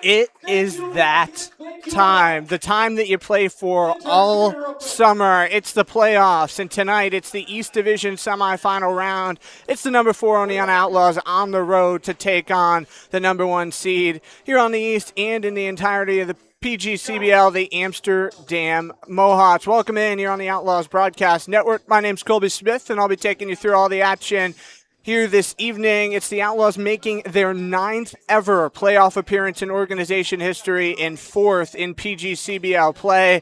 It is that time, the time that you play for all summer. It's the playoffs, and tonight it's the East Division semifinal round. It's the number 4 Oneonta Outlaws on the road to take on the number 1 seed here on the East and in the entirety of the PGCBL, the Amsterdam Mohawks. Welcome in here on the Outlaws Broadcast Network. My name's Colby Smith, and I'll be taking you through all the action here this evening. It's the Outlaws making their 9th ever playoff appearance in organization history and 4th in PGCBL play.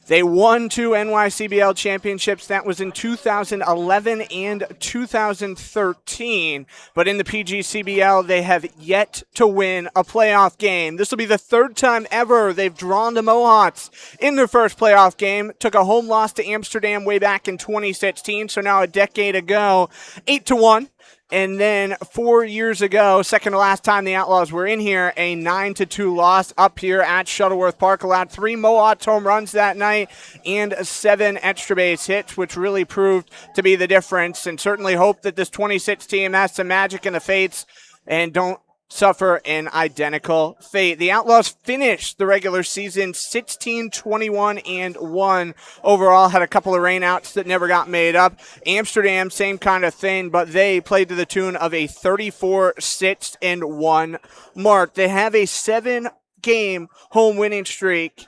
They won 2 NYCBL championships. That was in 2011 and 2013. But in the PGCBL, they have yet to win a playoff game. This will be the 3rd time ever they've drawn the Mohawks in their first playoff game. Took a home loss to Amsterdam way back in 2016, so now a decade ago, 8-1. And then 4 years ago, second to last time the Outlaws were in here, a 9-2 loss up here at Shuttleworth Park. Allowed 3 Mohawks home runs that night and 7 extra base hits, which really proved to be the difference. And certainly hope that this 26 team has some magic in the fates and don't suffer an identical fate. The Outlaws finished the regular season 16-21-1 overall. Had a couple of rainouts that never got made up. Amsterdam, same kind of thing, but they played to the tune of a 34-6-1 mark. They have a 7-game home winning streak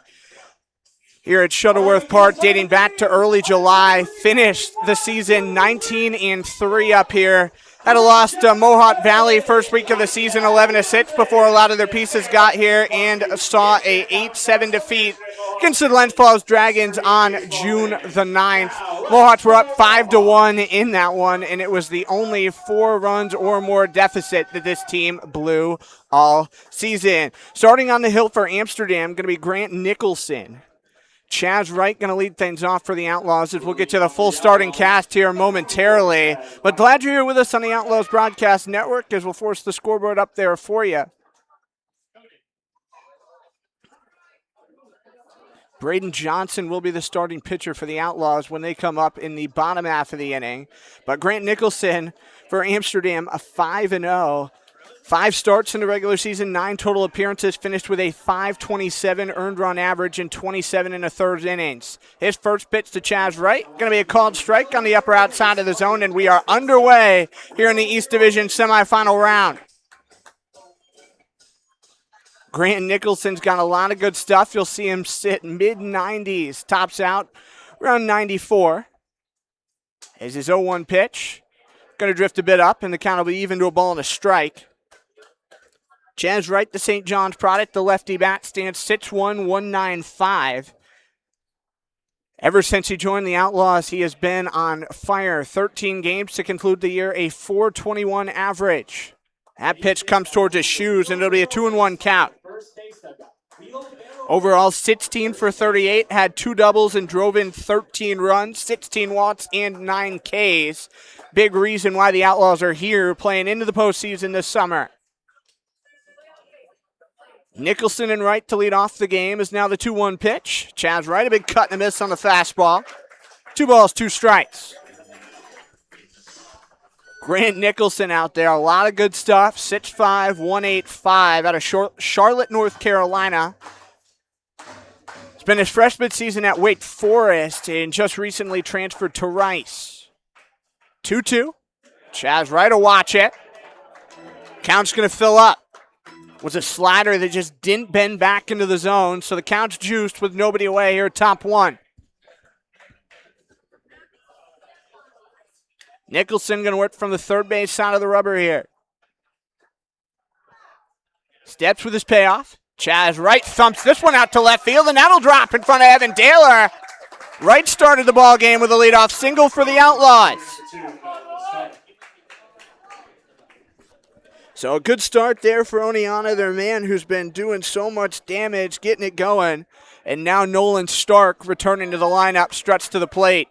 here at Shuttleworth Park dating back to early July. Finished the season 19-3 up here. Had a loss to Mohawk Valley first week of the season, 11-6, before a lot of their pieces got here, and saw a 8-7 defeat against the Glens Falls Dragons on June the 9th. Mohawks were up 5-1 in that one, and it was the only 4 runs or more deficit that this team blew all season. Starting on the hill for Amsterdam, going to be Grant Nicholson. Chaz Wright going to lead things off for the Outlaws as we'll get to the full starting cast here momentarily. But glad you're here with us on the Outlaws Broadcast Network as we'll force the scoreboard up there for you. Braden Johnson will be the starting pitcher for the Outlaws when they come up in the bottom half of the inning. But Grant Nicholson for Amsterdam, a 5-0. 5 starts in the regular season, 9 total appearances, finished with a .527 earned run average in 27 1/3 innings. His first pitch to Chaz Wright, going to be a called strike on the upper outside of the zone, and we are underway here in the East Division semifinal round. Grant Nicholson's got a lot of good stuff. You'll see him sit mid-90s, tops out around 94. As his 0-1 pitch, going to drift a bit up, and the count will be even to a ball and a strike. Chaz Wright, the St. John's product, the lefty bat, stands 6'1", 195. Ever since he joined the Outlaws, he has been on fire. 13 games to conclude the year, a .421 average. That pitch comes towards his shoes, and it'll be a 2-1 count. Overall, 16 for 38, had 2 doubles and drove in 13 runs, 16 walks, and 9 Ks. Big reason why the Outlaws are here playing into the postseason this summer. Nicholson and Wright to lead off the game is now the 2-1 pitch. Chaz Wright, a big cut and a miss on the fastball. 2 balls, 2 strikes. Grant Nicholson out there, a lot of good stuff. 6'5", 185 out of Charlotte, North Carolina. It's been his freshman season at Wake Forest and just recently transferred to Rice. 2-2. Chaz Wright will watch it. Count's going to fill up. Was a slider that just didn't bend back into the zone, so the count's juiced with nobody away here, top 1. Nicholson going to work from the third base side of the rubber here. Steps with his payoff. Chaz Wright thumps this one out to left field, and that'll drop in front of Evan Taylor. Wright started the ball game with a leadoff single for the Outlaws. So a good start there for Oneonta, their man who's been doing so much damage, getting it going. And now Nolan Stark returning to the lineup, stretched to the plate.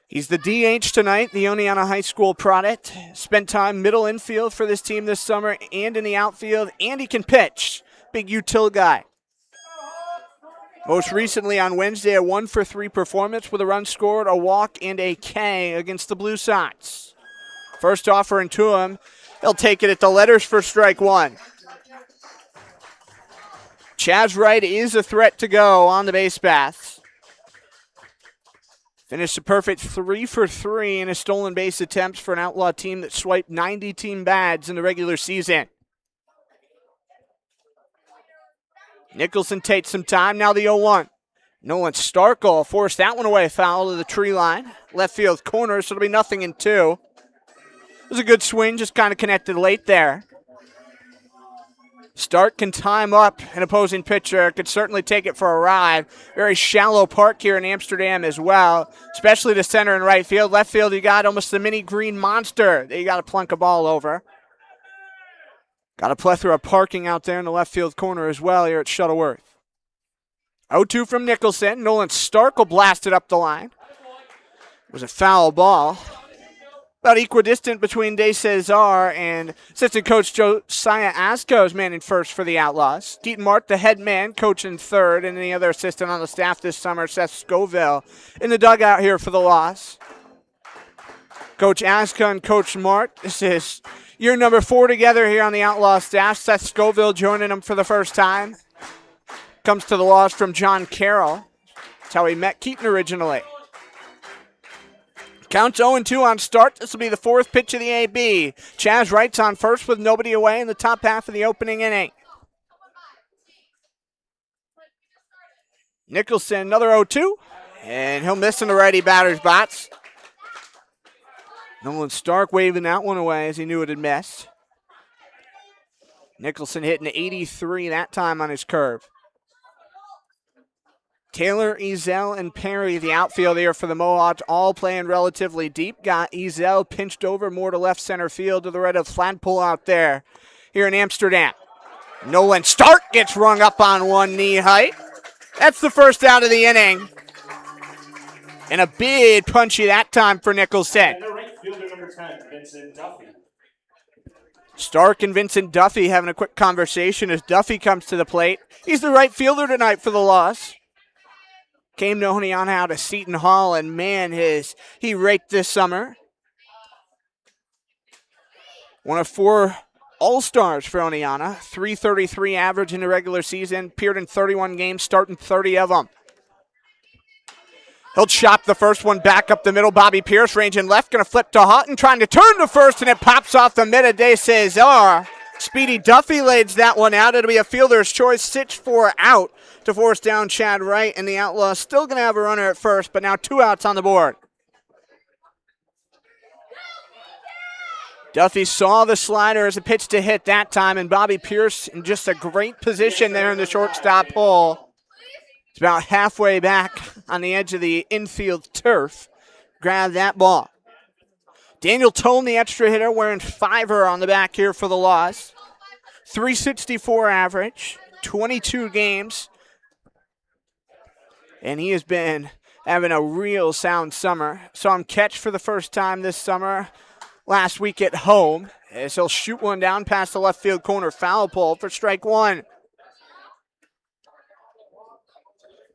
He's the DH tonight, the Oneonta High School product. Spent time middle infield for this team this summer and in the outfield, and he can pitch. Big util guy. Most recently on Wednesday, a 1-for-3 performance with a run scored, a walk, and a K against the Blue Sox. First offering to him, he'll take it at the letters for strike 1. Chaz Wright is a threat to go on the base paths. Finished a perfect 3 for 3 in his stolen base attempts for an Outlaw team that swiped 90 team bads in the regular season. Nicholson takes some time. Now the 0-1. Nolan Starkle forced that one away, foul to the tree line. Left field corner, so it'll be 0-2. It was a good swing, just kind of connected late there. Stark can time up an opposing pitcher, could certainly take it for a ride. Very shallow park here in Amsterdam as well, especially to center and right field. Left field, you got almost the mini green monster that you got to plunk a ball over. Got a plethora of parking out there in the left field corner as well here at Shuttleworth. 0-2 from Nicholson. Nolan Starkle blasted up the line. It was a foul ball. About equidistant between De Cesar and assistant coach Josiah Ascos manning first for the Outlaws. Keaton Mart, the head man, coaching third, and the other assistant on the staff this summer, Seth Scoville, in the dugout here for the loss. Coach Asca and Coach Mart, this is year number 4 together here on the Outlaw staff. Seth Scoville joining them for the first time. Comes to the loss from John Carroll. That's how he met Keaton originally. Counts 0-2 on start. This will be the 4th pitch of the AB. Chaz Wright's on first with nobody away in the top half of the opening inning. Nicholson, another 0-2. And he'll miss in the righty batter's box. Nolan Stark waving that one away as he knew it had missed. Nicholson hitting 83 that time on his curve. Taylor, Ezel, and Perry, the outfield here for the Mohawks, all playing relatively deep. Got Ezel pinched over more to left center field to the right of Flagpole out there here in Amsterdam. Nolan Stark gets rung up on one knee height. That's the first out of the inning. And a big punchy that time for Nicholson. Stark and Vincent Duffy having a quick conversation as Duffy comes to the plate. He's the right fielder tonight for the loss. Came to Oneonta out of Seton Hall, and man, he raked this summer. One of 4 All-Stars for Oneonta. .333 average in the regular season. Appeared in 31 games, starting 30 of them. He'll chop the first one back up the middle. Bobby Pierce ranging left, going to flip to Houghton, trying to turn to first, and it pops off the mid of De Cesar. Speedy Duffy lays that one out. It'll be a fielder's choice, 6-4 out to force down Chad Wright, and the Outlaws still going to have a runner at first, but now 2 outs on the board. Duffy saw the slider as a pitch to hit that time, and Bobby Pierce in just a great position there in the shortstop hole. It's about halfway back on the edge of the infield turf. Grab that ball. Daniel Tone, the extra hitter, wearing 5er on the back here for the loss. .364 average, 22 games. And he has been having a real sound summer. Saw him catch for the first time this summer last week at home, as he'll shoot one down past the left field corner foul pole for strike 1.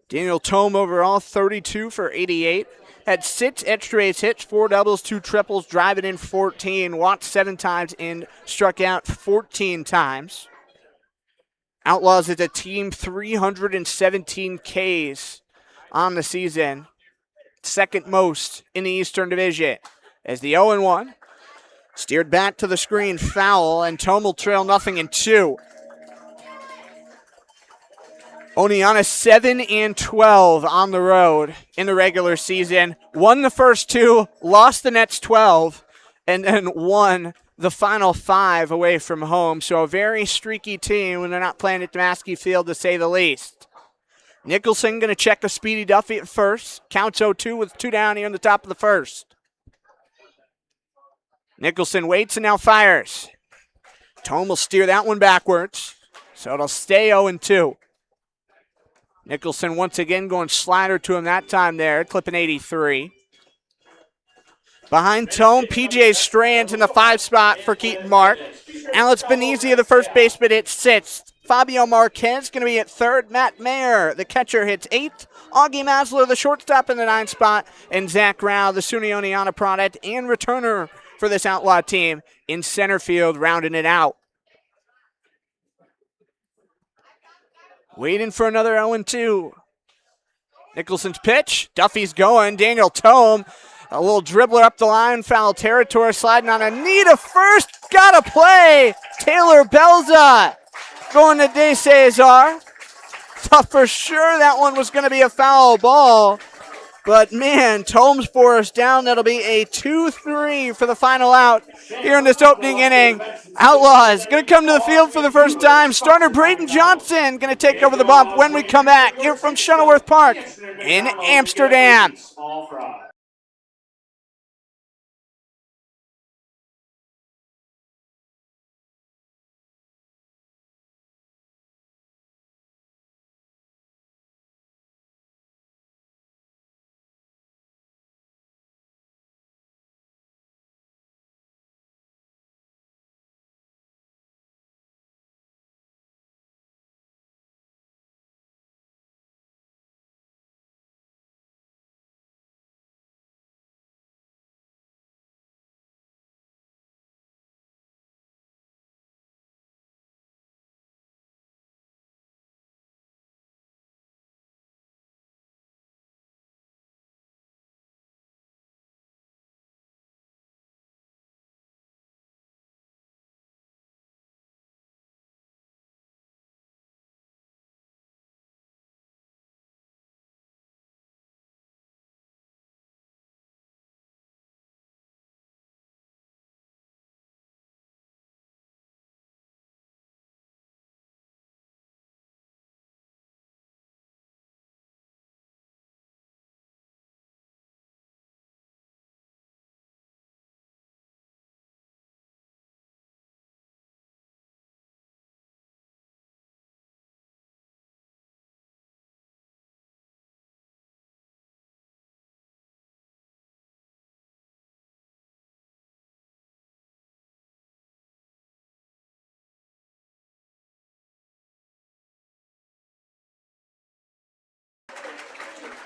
Daniel Tome overall, 32 for 88. Had 6 extra base hits, 4 doubles, 2 triples, driving in 14. Walked 7 times and struck out 14 times. Outlaws is a team 317 Ks on the season. Second most in the Eastern Division. As the 0-1 steered back to the screen, foul, and Tome will trail 0-2. Oneonta 7-12 on the road in the regular season. Won the first 2, lost the next 12, and then won the final 5 away from home. So a very streaky team when they're not playing at Damaski Field, to say the least. Nicholson going to check a Speedy Duffy at first. Counts 0-2 with 2 down here in the top of the first. Nicholson waits and now fires. Tome will steer that one backwards, so it'll stay 0-2. Nicholson once again going slider to him that time there, clipping 83. Behind Tome, PJ Strands in the 5 spot for Keaton Mark. Alex Benizia, the first baseman, hits 6th. Fabio Marquez going to be at 3rd. Matt Mayer, the catcher, hits 8th. Augie Masler, the shortstop, in the 9 spot. And Zach Rao, the SUNY Oneonta product and returner for this Outlaw team, in center field, rounding it out. Waiting for another 0-2. Nicholson's pitch. Duffy's going. Daniel Tome, a little dribbler up the line. Foul territory, sliding on a knee to first. Got to play. Taylor Belza going to De Cesar. Thought for sure that one was going to be a foul ball. But, man, Tome's forced down. That'll be a 2-3 for the final out here in this opening inning. Outlaws going to come to the field for the first time. Starter Braden Johnson going to take over the bump when we come back here from Shuttleworth Park in Amsterdam.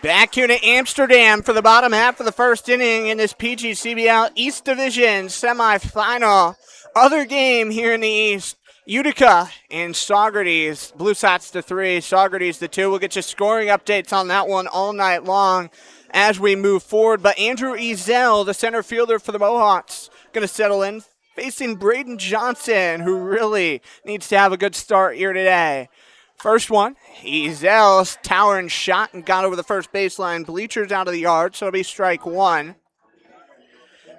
Back here to Amsterdam for the bottom half of the first inning in this PGCBL East Division semifinal. Other game here in the East, Utica and Saugerties. Blue Sox to 3, Saugerties to 2. We'll get you scoring updates on that one all night long as we move forward. But Andrew Ezel, the center fielder for the Mohawks, going to settle in, facing Braden Johnson, who really needs to have a good start here today. First one, Ezel's towering shot and got over the first baseline. Bleachers out of the yard, so it'll be strike one.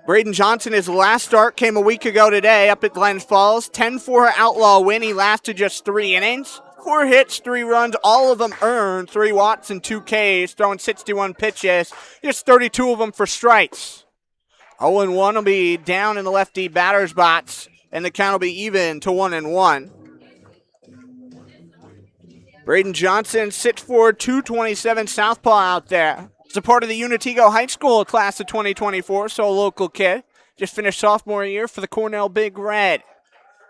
Braden Johnson, his last start came a week ago today up at Glens Falls. 10-4 Outlaw win. He lasted just 3 innings. 4 hits, 3 runs, all of them earned. 3 walks and 2 Ks, throwing 61 pitches. Just 32 of them for strikes. 0-1 will be down in the lefty batter's box, and the count will be even to 1-1. Braden Johnson, 6'4", 227 southpaw out there. He's a part of the Unitigo High School class of 2024, so a local kid. Just finished sophomore year for the Cornell Big Red.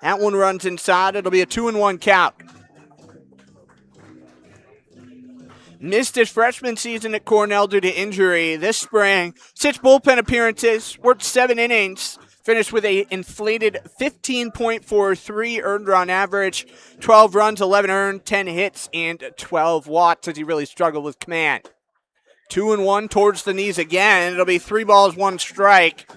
That one runs inside. It'll be a 2-1 count. Missed his freshman season at Cornell due to injury. This spring, 6 bullpen appearances, worked 7 innings. Finished with an inflated 15.43 earned run average, 12 runs, 11 earned, 10 hits, and 12 walks as he really struggled with command. 2-1 towards the knees again. It'll be 3 balls, 1 strike.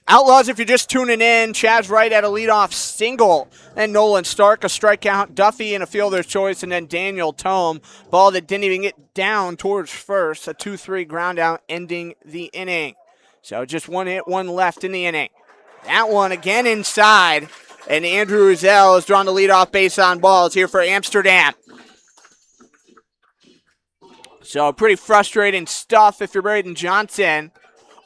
Outlaws, if you're just tuning in, Chaz Wright had a leadoff single, and Nolan Stark a strikeout, Duffy and a fielder's choice, and then Daniel Tome, ball that didn't even get down towards first, a 2-3 ground out ending the inning. So just 1 hit, 1 left in the inning. That one again inside, and Andrew Uzel has drawn the leadoff base on balls here for Amsterdam. So pretty frustrating stuff if you're Braden Johnson.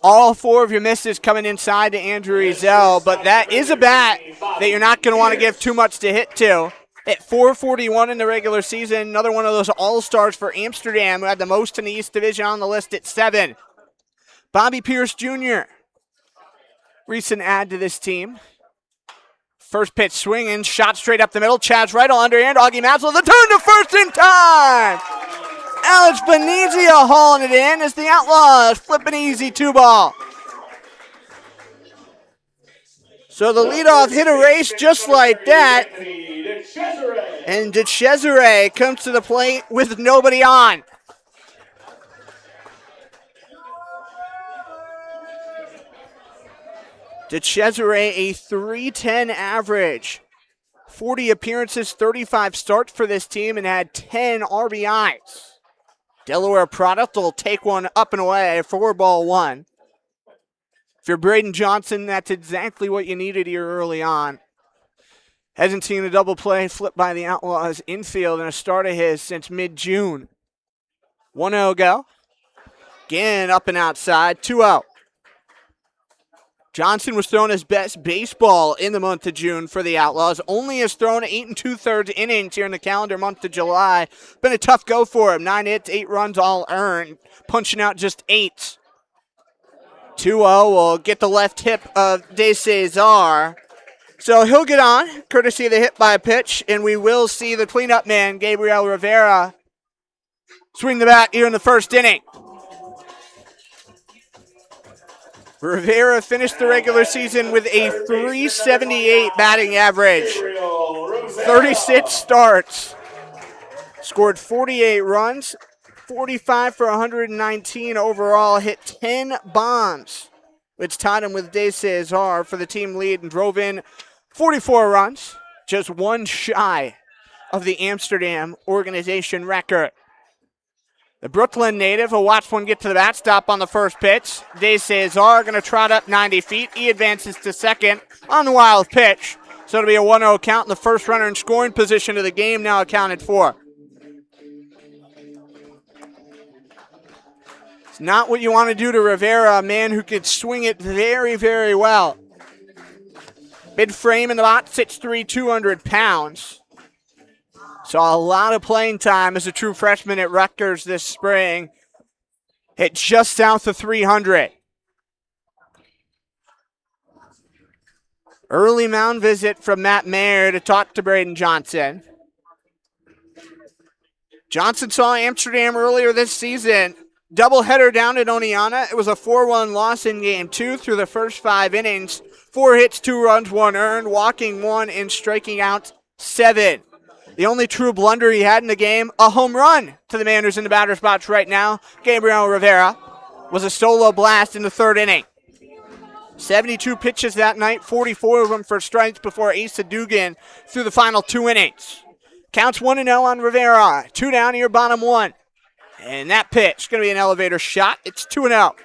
All 4 of your misses coming inside to Andrew Uzel, but that is a bat that you're not going to want to give too much to hit to. At 441 in the regular season, another one of those all-stars for Amsterdam who had the most in the East Division on the list at 7. Bobby Pierce Jr., recent add to this team. First pitch swinging, shot straight up the middle. Chaz Wright underhand. Augie Maslow, the turn to first in time. Alex Benizia hauling it in as the Outlaws flip an easy 2-ball. So the leadoff hit a race just like that. And DeCesare comes to the plate with nobody on. DeCesare, a .310 average. 40 appearances, 35 starts for this team, and had 10 RBIs. Delaware product will take one up and away, 4-1. If you're Braden Johnson, that's exactly what you needed here early on. Hasn't seen a double play flipped by the Outlaws infield in a start of his since mid-June. 1-0 go. Again, up and outside, 2-0. Johnson was throwing his best baseball in the month of June for the Outlaws. Only has thrown 8 2/3 innings here in the calendar month of July. Been a tough go for him. 9 hits, 8 runs all earned. Punching out just 8. 2-0 will get the left hip of De Cesar. So he'll get on, courtesy of the hit by pitch, and we will see the cleanup man, Gabriel Rivera, swing the bat here in the first inning. Rivera finished the regular season with a .378 batting average. 36 starts. Scored 48 runs, 45 for 119 overall, hit 10 bombs, which tied him with De Cesar for the team lead and drove in 44 runs, just one shy of the Amsterdam organization record. The Brooklyn native will watch one get to the bat, stop on the first pitch. De Cesar going to trot up 90 feet. He advances to second on the wild pitch. So it'll be a 1-0 count, and the first runner in scoring position of the game now accounted for. It's not what you want to do to Rivera, a man who could swing it very, very well. Mid frame in the lot, 6'3", 200 pounds. Saw a lot of playing time as a true freshman at Rutgers this spring. Hit just south of 300. Early mound visit from Matt Mayer to talk to Braden Johnson. Johnson saw Amsterdam earlier this season. Doubleheader down at Oneonta. It was a 4-1 loss in Game 2 through the first 5 innings. 4 hits, 2 runs, 1 earned, walking 1 and striking out 7. The only true blunder he had in the game, a home run to the man who's in the batter's box right now, Gabriel Rivera, was a solo blast in the 3rd inning. 72 pitches that night, 44 of them for strikes before Asa Dugan through the final 2 innings. Counts 1-0 on Rivera. 2 down here, bottom 1. And that pitch is going to be an elevator shot. It's 2-0.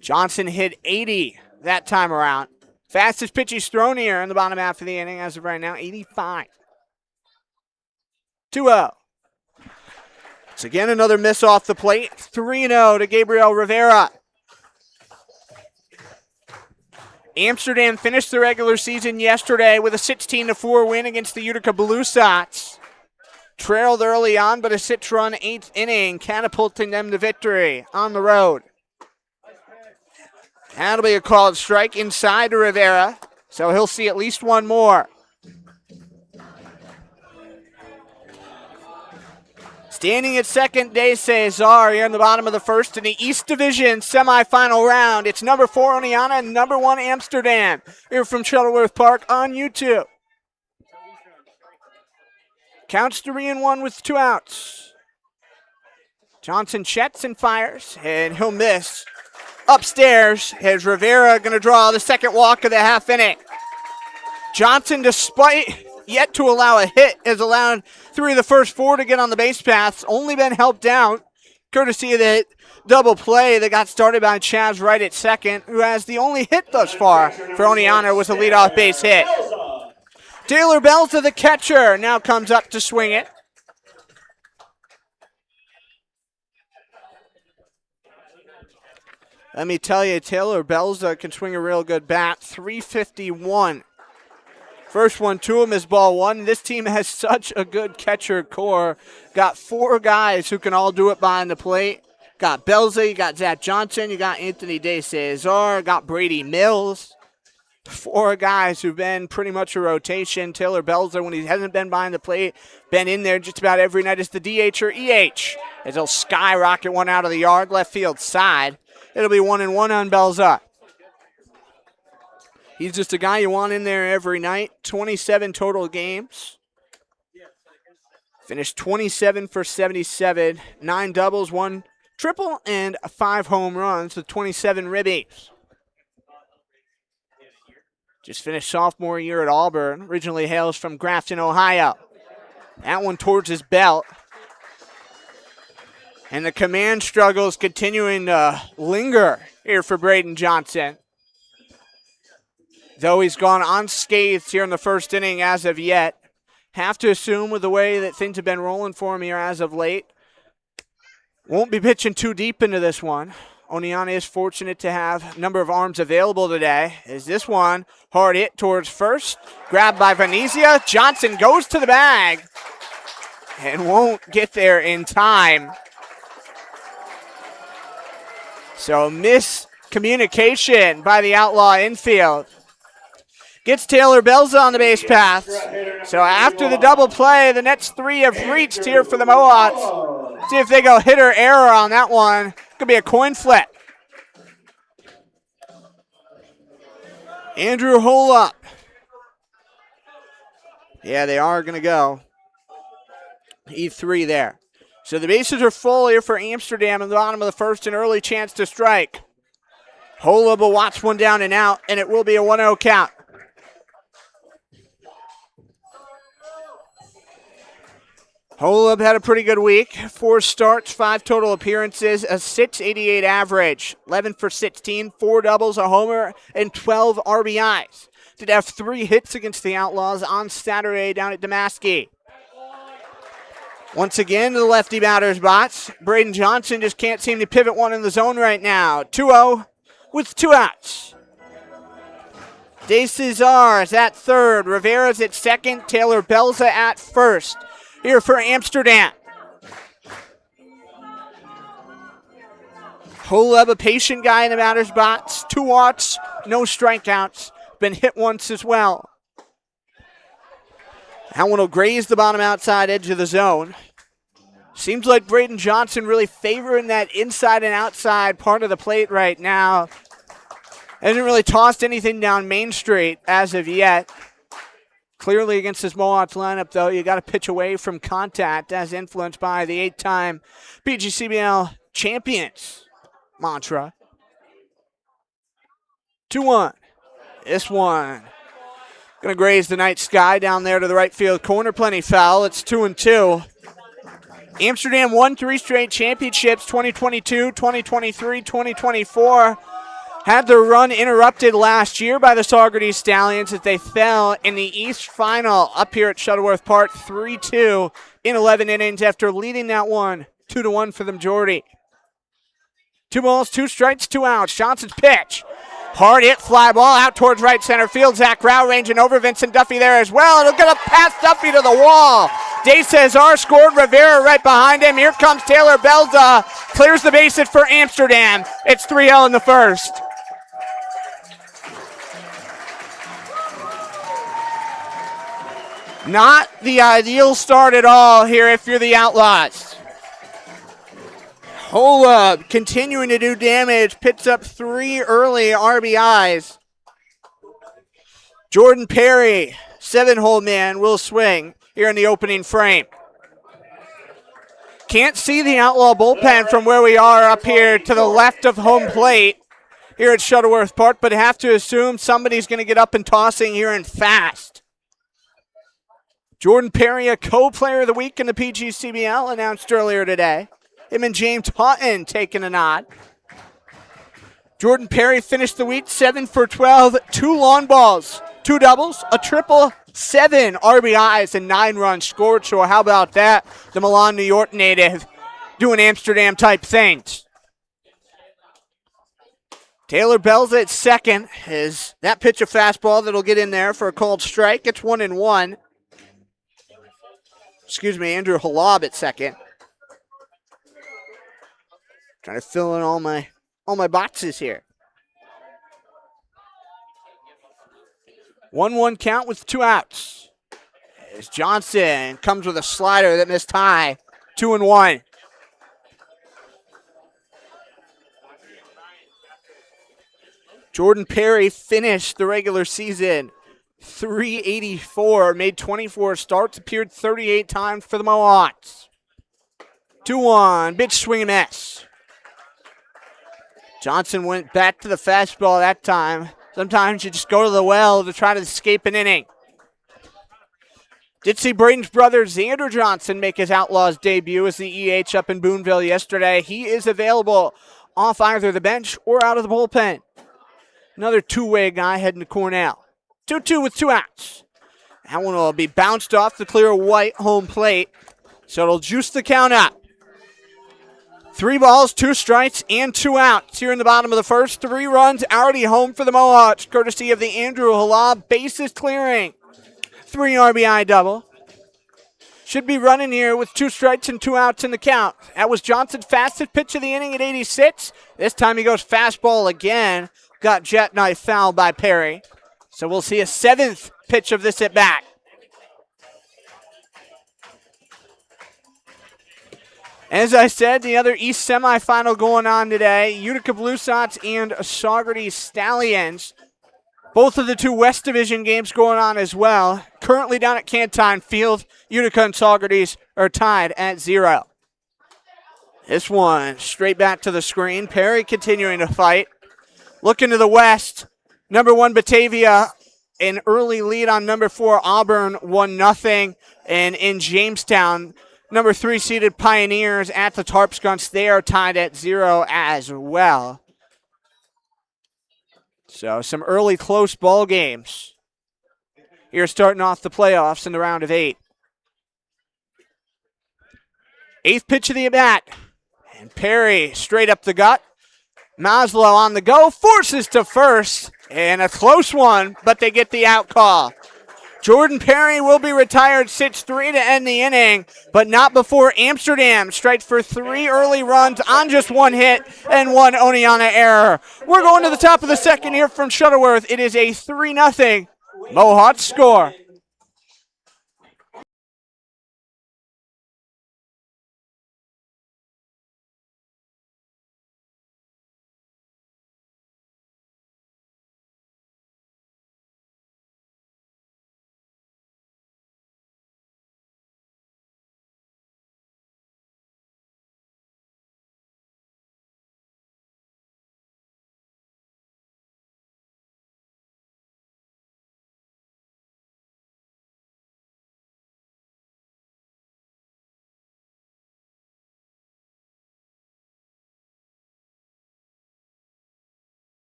Johnson hit 80 that time around. Fastest pitch he's thrown here in the bottom half of the inning as of right now, 85. 2-0. It's again another miss off the plate. 3-0 to Gabriel Rivera. Amsterdam finished the regular season yesterday with a 16-4 win against the Utica Blue Sox. Trailed early on, but a 6-run 8th inning catapulting them to victory on the road. That'll be a called strike inside to Rivera, so he'll see at least one more. Standing at second, De Cesar here in the bottom of the first in the East Division semifinal round. It's number 4 Oneonta and number 1 Amsterdam here from Shuttleworth Park on YouTube. Counts 3-1 with 2 outs. Johnson checks and fires, and he'll miss. Upstairs, is Rivera going to draw the second walk of the half inning. Johnson, despite yet to allow a hit, has allowed 3 of the first 4 to get on the base paths. Only been helped out, courtesy of the double play that got started by Chaz Wright at second, who has the only hit thus far for Oneonta was a leadoff base hit. Taylor Belza, the catcher, now comes up to swing it. Let me tell you, Taylor Belza can swing a real good bat. 351. First one to him is ball 1. This team has such a good catcher core. Got 4 guys who can all do it behind the plate. Got Belza, you got Zach Johnson, you got Anthony De Cesar, got Brady Mills. 4 guys who've been pretty much a rotation. Taylor Belza, when he hasn't been behind the plate, been in there just about every night as the DH or EH. As he'll skyrocket one out of the yard, left field side. It'll be 1-1 on Belza. He's just a guy you want in there every night. 27 total games. Finished 27 for 77. 9 doubles, 1 triple, and 5 home runs with 27 ribbies. Just finished sophomore year at Auburn. Originally hails from Grafton, Ohio. That one towards his belt. And the command struggles continuing to linger here for Braden Johnson. Though he's gone unscathed here in the first inning as of yet. Have to assume with the way that things have been rolling for him here as of late. Won't be pitching too deep into this one. Oneonta is fortunate to have a number of arms available today. Is this one hard hit towards first? Grabbed by Venezia. Johnson goes to the bag and won't get there in time. So miscommunication by the Outlaw infield. Gets Taylor Belza on the base path. So after the double play, the next 3 have reached here for the Mohawks. See if they go hit or error on that one. Could be a coin flip. Andrew Holeup. Yeah, they are going to go. E3 there. So the bases are full here for Amsterdam in the bottom of the first, an early chance to strike. Holeup will watch one down and out, and it will be a 1-0 count. Holeup had a pretty good week. 4 starts, 5 total appearances, a 6.88 average. 11 for 16, 4 doubles, a homer, and 12 RBIs. Did have 3 hits against the Outlaws on Saturday down at Damaski. Once again, the lefty batter's box. Braden Johnson just can't seem to pivot one in the zone right now. 2-0 with 2 outs. De Cesar is at third. Rivera's at second. Taylor Belza at first. Here for Amsterdam. Holeup, a patient guy in the batter's box. 2 walks, no strikeouts. Been hit once as well. That one will graze the bottom outside edge of the zone. Seems like Braden Johnson really favoring that inside and outside part of the plate right now. Hasn't really tossed anything down Main Street as of yet. Clearly against this Mohawks lineup, though, you got to pitch away from contact as influenced by the 8-time PGCBL champions mantra. 2-1. This one going to graze the night sky down there to the right field corner. Plenty foul. It's 2-2. Amsterdam won 3 straight championships, 2022, 2023, 2024. Had their run interrupted last year by the Saugerties Stallions as they fell in the East Final up here at Shuttleworth Park 3-2 in 11 innings after leading that one 2-1 for the majority. 2 balls, 2 strikes, 2 outs. Johnson's pitch. Hard hit fly ball out towards right center field. Zach Rao ranging over Vincent Duffy there as well. It'll get a pass Duffy to the wall. De Cesar scored. Rivera right behind him. Here comes Taylor Belza. Clears the bases for Amsterdam. It's 3-0 in the first. Not the ideal start at all here if you're the Outlaws. Holeup continuing to do damage, picks up 3 early RBIs. Jordan Perry, 7-hole man, will swing here in the opening frame. Can't see the Outlaw bullpen from where we are up here to the left of home plate here at Shuttleworth Park, but have to assume somebody's going to get up and tossing here and fast. Jordan Perry, a co-player of the week in the PGCBL, announced earlier today. Him and James Houghton taking a nod. Jordan Perry finished the week 7 for 12, 2 long balls, 2 doubles, a triple, 7 RBIs, and 9 runs scored. So how about that? The Milan, New York native doing Amsterdam-type things. Taylor Belza at second. Is that pitch a fastball that'll get in there for a called strike? It's 1-1. Excuse me, Andrew Holeup at second. Trying to fill in all my boxes here. 1-1 count with 2 outs. As Johnson comes with a slider that missed high. 2-1. Jordan Perry finished the regular season .384, made 24 starts, appeared 38 times for the Mohawks. 2-1, bitch swing and miss. Johnson went back to the fastball that time. Sometimes you just go to the well to try to escape an inning. Did see Braden's brother Xander Johnson make his Outlaws debut as the EH up in Boonville yesterday. He is available off either the bench or out of the bullpen. Another two-way guy heading to Cornell. 2-2 with 2 outs. That one will be bounced off the clear white home plate, so it'll juice the count up. 3 balls, 2 strikes, and 2 outs here in the bottom of the first. 3 runs already home for the Mohawks, courtesy of the Andrew Halab bases clearing. 3 RBI double. Should be running here with 2 strikes and 2 outs in the count. That was Johnson's fastest pitch of the inning at 86. This time he goes fastball again. Got jackknife fouled by Perry. So we'll see a 7th pitch of this at bat. As I said, the other East semifinal going on today, Utica Blue Sox and Saugerties Stallions. Both of the 2 West Division games going on as well. Currently down at Canton Field, Utica and Saugerties are tied at 0. This one straight back to the screen. Perry continuing to fight. Looking to the west, number 1 Batavia, an early lead on number 4 Auburn, 1-0. And in Jamestown, number 3 seeded Pioneers at the Tarpskunks. They are tied at 0 as well. So some early close ball games here starting off the playoffs in the round of 8. 8th pitch of the at-bat. And Perry straight up the gut. Maslow on the go, forces to first. And a close one, but they get the out call. Jordan Perry will be retired, sits 3 to end the inning, but not before Amsterdam strikes for 3 early runs on just 1 hit and 1 Oneana error. We're going to the top of the second here from Shuttleworth. It is a 3-0 Mohawks score.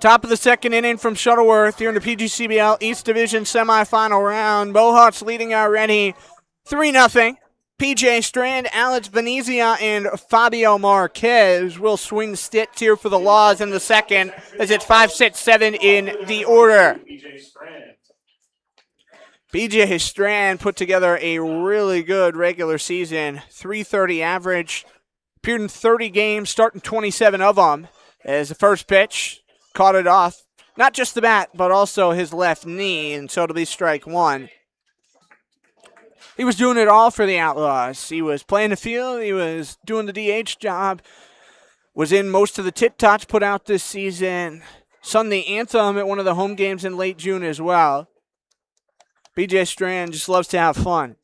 Top of the second inning from Shuttleworth here in the PGCBL East Division semifinal round. Mohawks leading already 3-0. PJ Strand, Alex Venezia, and Fabio Marquez will swing the sticks here for the Laws in the second as it's 5, 6, 7 in the order. PJ Strand put together a really good regular season, .330 average, appeared in 30 games, starting 27 of them. As the first pitch, caught it off, not just the bat, but also his left knee, and so it'll be strike 1. He was doing it all for the Outlaws. He was playing the field, he was doing the DH job, was in most of the tit-tots put out this season, sung the anthem at one of the home games in late June as well. BJ Strand just loves to have fun.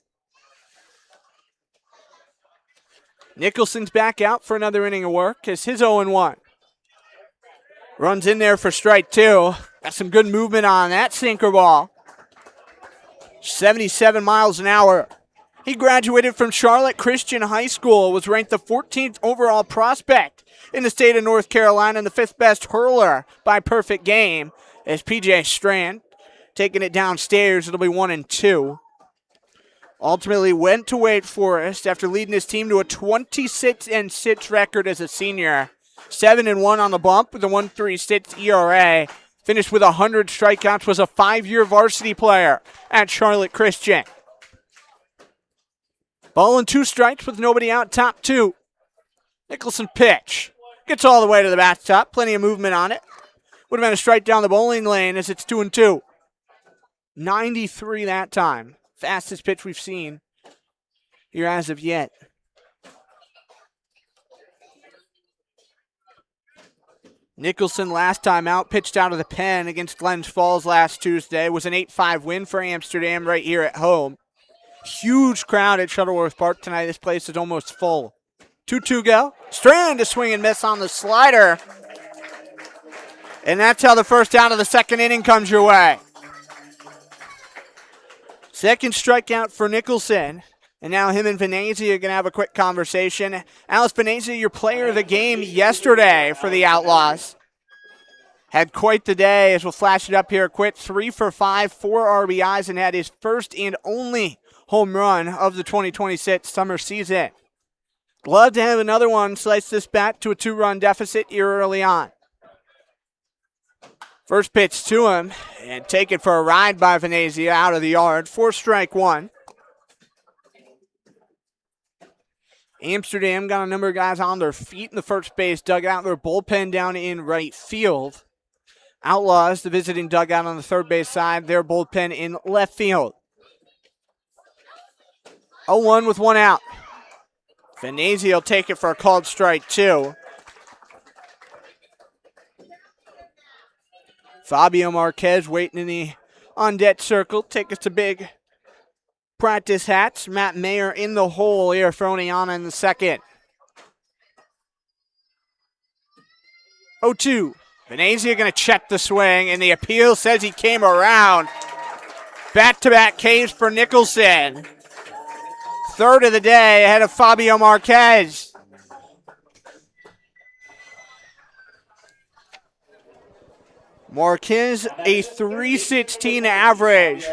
Nicholson's back out for another inning of work as his 0-1. Runs in there for strike 2. Got some good movement on that sinker ball. 77 miles an hour. He graduated from Charlotte Christian High School, was ranked the 14th overall prospect in the state of North Carolina and the 5th best hurler by perfect game as PJ Strand taking it downstairs. It'll be 1-2. Ultimately went to Wake Forest after leading his team to a 26-6 record as a senior. 7-1 on the bump with a 1.36 ERA. Finished with 100 strikeouts, was a 5-year varsity player at Charlotte Christian. Ball and 2 strikes with nobody out, top 2. Nicholson pitch. Gets all the way to the backstop. Plenty of movement on it. Would have been a strike down the bowling lane as it's 2-2. 93 that time. Fastest pitch we've seen here as of yet. Nicholson last time out pitched out of the pen against Glens Falls last Tuesday. It was an 8-5 win for Amsterdam right here at home. Huge crowd at Shuttleworth Park tonight. This place is almost full. 2-2 go. Strand to swing and miss on the slider. And that's how the first out of the second inning comes your way. Second strikeout for Nicholson. And now him and Venezia are going to have a quick conversation. Alice Venezia, your player of the game yesterday for the Outlaws. Had quite the day, as we'll flash it up here quick. 3 for 5, 4 RBIs, and had his first and only home run of the 2026 summer season. Love to have another one slice this bat to a 2-run deficit here early on. First pitch to him, and take it for a ride by Venezia out of the yard. 4-1. Amsterdam got a number of guys on their feet in the first base dugout. Their bullpen down in right field. Outlaws, the visiting dugout on the third base side. Their bullpen in left field. 0-1 with 1 out. Venezia will take it for a called strike 2. Fabio Marquez waiting in the on-deck circle. Take us to big practice hats. Matt Mayer in the hole here for Oneonta in the second. 0-2. Venezia going to check the swing, and the appeal says he came around. Back-to-back Ks for Nicholson. Third of the day ahead of Fabio Marquez. Marquez, a .316 average.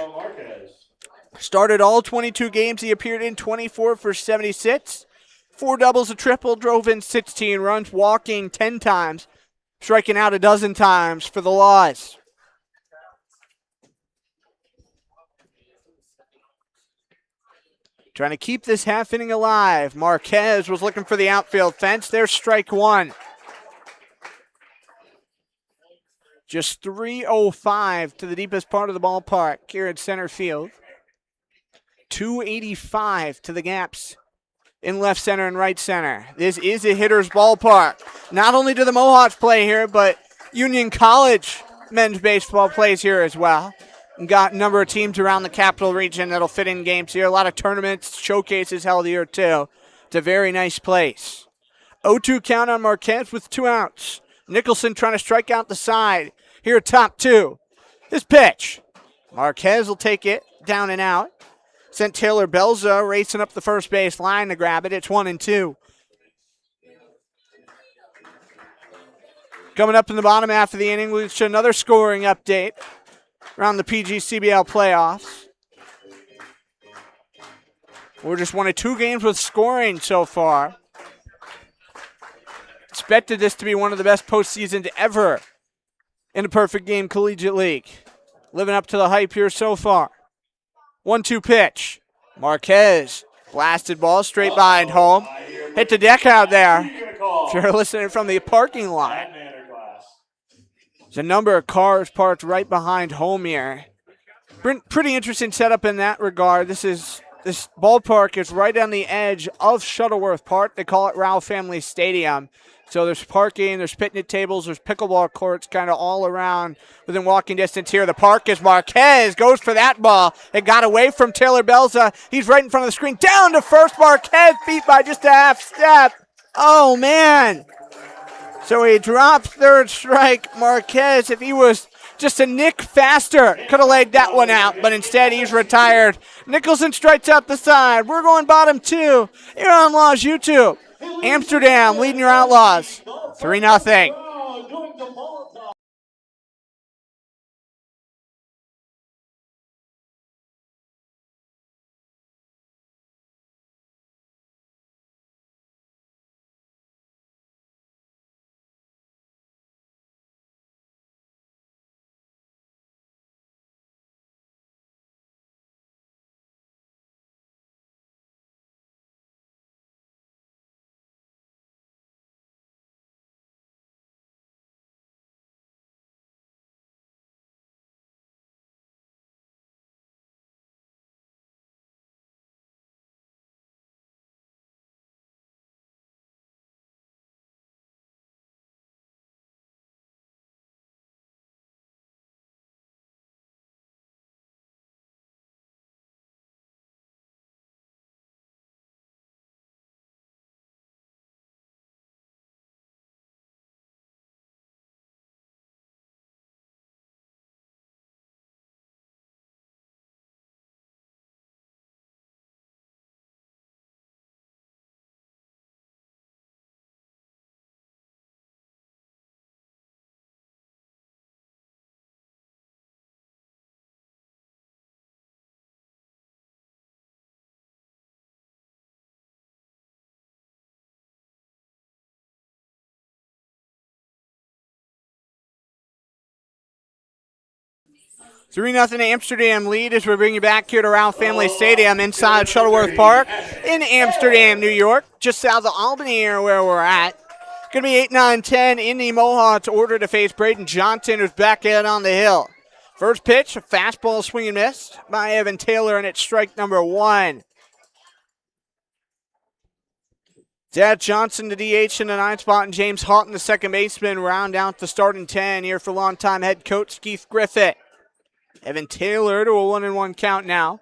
Started all 22 games he appeared in, 24 for 76. 4 doubles, a triple, drove in 16 runs, walking 10 times, striking out a dozen times for the Laws. Trying to keep this half inning alive. Marquez was looking for the outfield fence. There's strike 1. Just 305 to the deepest part of the ballpark here at center field. 285 to the gaps in left center and right center. This is a hitter's ballpark. Not only do the Mohawks play here, but Union College men's baseball plays here as well. And got a number of teams around the capital region that'll fit in games here. A lot of tournaments, showcases held here too. It's a very nice place. 0-2 count on Marquez with 2 outs. Nicholson trying to strike out the side. Here, top 2. His pitch. Marquez will take it down and out. Sent Taylor Belza racing up the first base line to grab it. It's 1-2. Coming up in the bottom half of the inning, we'll show another scoring update around the PGCBL playoffs. We're just 1 of 2 games with scoring so far. Expected this to be one of the best postseasons ever in a perfect game collegiate league. Living up to the hype here so far. 1-2 pitch. Marquez, blasted ball straight behind home. Hit the deck out there. If you're listening from the parking lot. There's a number of cars parked right behind home here. Pretty interesting setup in that regard. This ballpark is right on the edge of Shuttleworth Park. They call it Rao Family Stadium. So there's parking, there's picnic tables, there's pickleball courts kind of all around within walking distance here. The park is Marquez, goes for that ball. It got away from Taylor Belza. He's right in front of the screen. Down to first. Marquez beat by just a half step. Oh, man. So he dropped third strike. Marquez, if he was just a nick faster, could have laid that one out, but instead he's retired. Nicholson strikes out the side. We're going bottom 2 here on Outlaws YouTube. Amsterdam leading your Outlaws 3-0. 3-0 Amsterdam lead as we bring you back here to Ralph Family Stadium inside Shuttleworth Park in Amsterdam, New York, just south of Albany here where we're at. Going to be 8, 9, 10 in the Mohawks order to face Braden Johnson, who's back in on the hill. First pitch, a fastball swing and miss by Evan Taylor, and it's strike number 1. Zach Johnson, the DH in the 9th spot, and James Houghton, the second baseman, round out the starting 10 here for longtime head coach Keith Griffith. Evan Taylor to a 1-1 count now.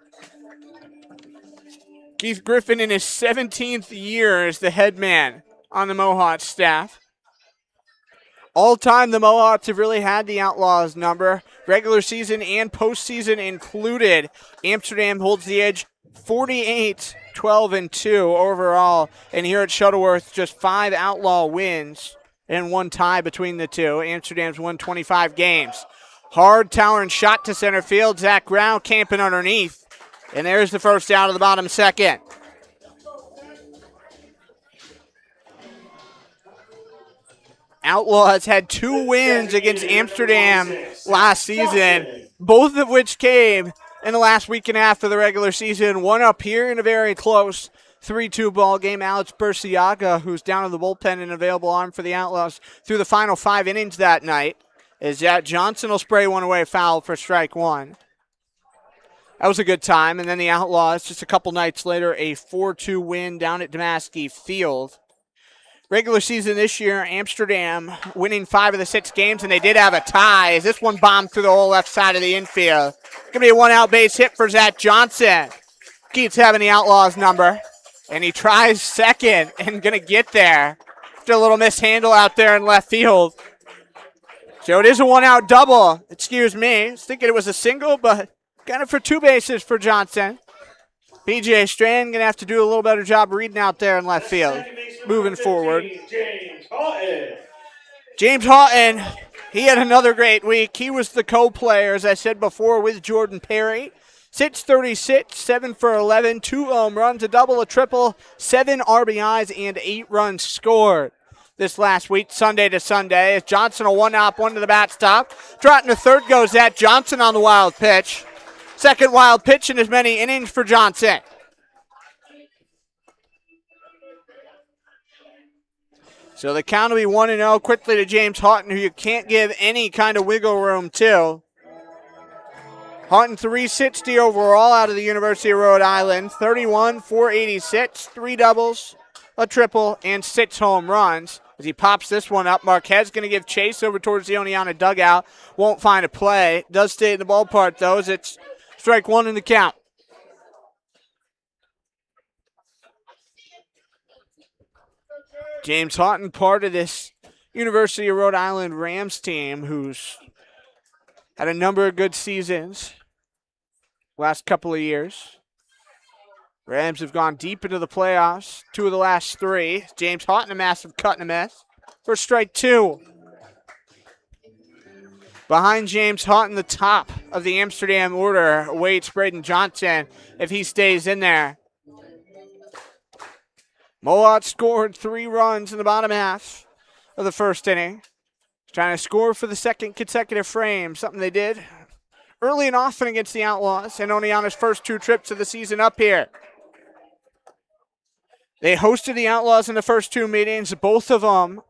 Keith Griffin in his 17th year as the head man on the Mohawks staff. All time, the Mohawks have really had the Outlaws number. Regular season and postseason included. Amsterdam holds the edge 48, 12-2 overall. And here at Shuttleworth, just 5 Outlaw wins and 1 tie between the two. Amsterdam's won 25 games. Hard towering shot to center field. Zach Grau camping underneath. And there's the first out of the bottom second. Outlaws had 2 wins against Amsterdam last season, both of which came in the last week and a half of the regular season. One up here in a very close 3-2 ball game. Alex Burciaga, who's down in the bullpen and available arm for the Outlaws through the final 5 innings that night, as Zach Johnson will spray one away foul for strike 1. That was a good time. And then the Outlaws, just a couple nights later, a 4-2 win down at Damaski Field. Regular season this year, Amsterdam winning 5 of the 6 games, and they did have a tie as this one bombed through the whole left side of the infield. Going to be a 1-out base hit for Zach Johnson. Keeps having the Outlaws number, and he tries second and going to get there. After a little mishandle out there in left field. So it is a 1-out double. Excuse me. I was thinking it was a single, but got it for 2 bases for Johnson. PJ Strand going to have to do a little better job reading out there in left field. Moving forward. James Houghton, he had another great week. He was the co-player, as I said before, with Jordan Perry. 636, 7 for 11, 2 home runs, a double, a triple, 7 RBIs, and 8 runs scored this last week, Sunday to Sunday. As Johnson a 1-out, 1 to the backstop. Trotting to third goes Zach Johnson on the wild pitch. Second wild pitch in as many innings for Johnson. So the count will be 1-0 quickly to James Houghton, who you can't give any kind of wiggle room to. Houghton 360 overall out of the University of Rhode Island. 31, 486, 3 doubles, a triple, and 6 home runs. As he pops this one up, Marquez going to give chase over towards the Oneonta dugout. Won't find a play. Does stay in the ballpark, though, as it's strike 1 in the count. James Houghton, part of this University of Rhode Island Rams team, who's had a number of good seasons last couple of years. Rams have gone deep into the playoffs, 2 of the last 3. James Houghton, a massive cut and a miss for strike 2. Behind James Houghton, the top of the Amsterdam order awaits Braden Johnson if he stays in there. Mohawks scored 3 runs in the bottom half of the first inning. Trying to score for the second consecutive frame, something they did early and often against the Outlaws, and Oneonta's first 2 trips of the season up here. They hosted the Outlaws in the first 2 meetings. Both of them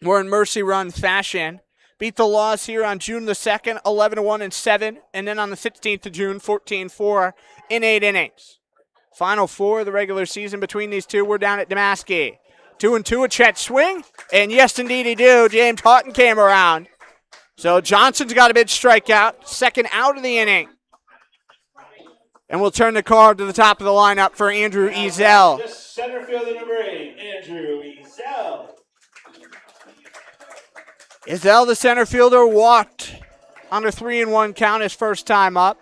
were in mercy run fashion. Beat the Laws here on June the 2nd, 11-1 and 7, and then on the 16th of June, 14-4 in 8 innings. Final 4 of the regular season between these two were down at Damaski. 2-2, a Chet swing, and yes, indeed he do. James Houghton came around. So Johnson's got a big strikeout, second out of the inning. And we'll turn the card to the top of the lineup for Andrew Ezel. Center fielder number 8, Andrew Ezel. Ezel, the center fielder, walked on a 3-1 count his first time up.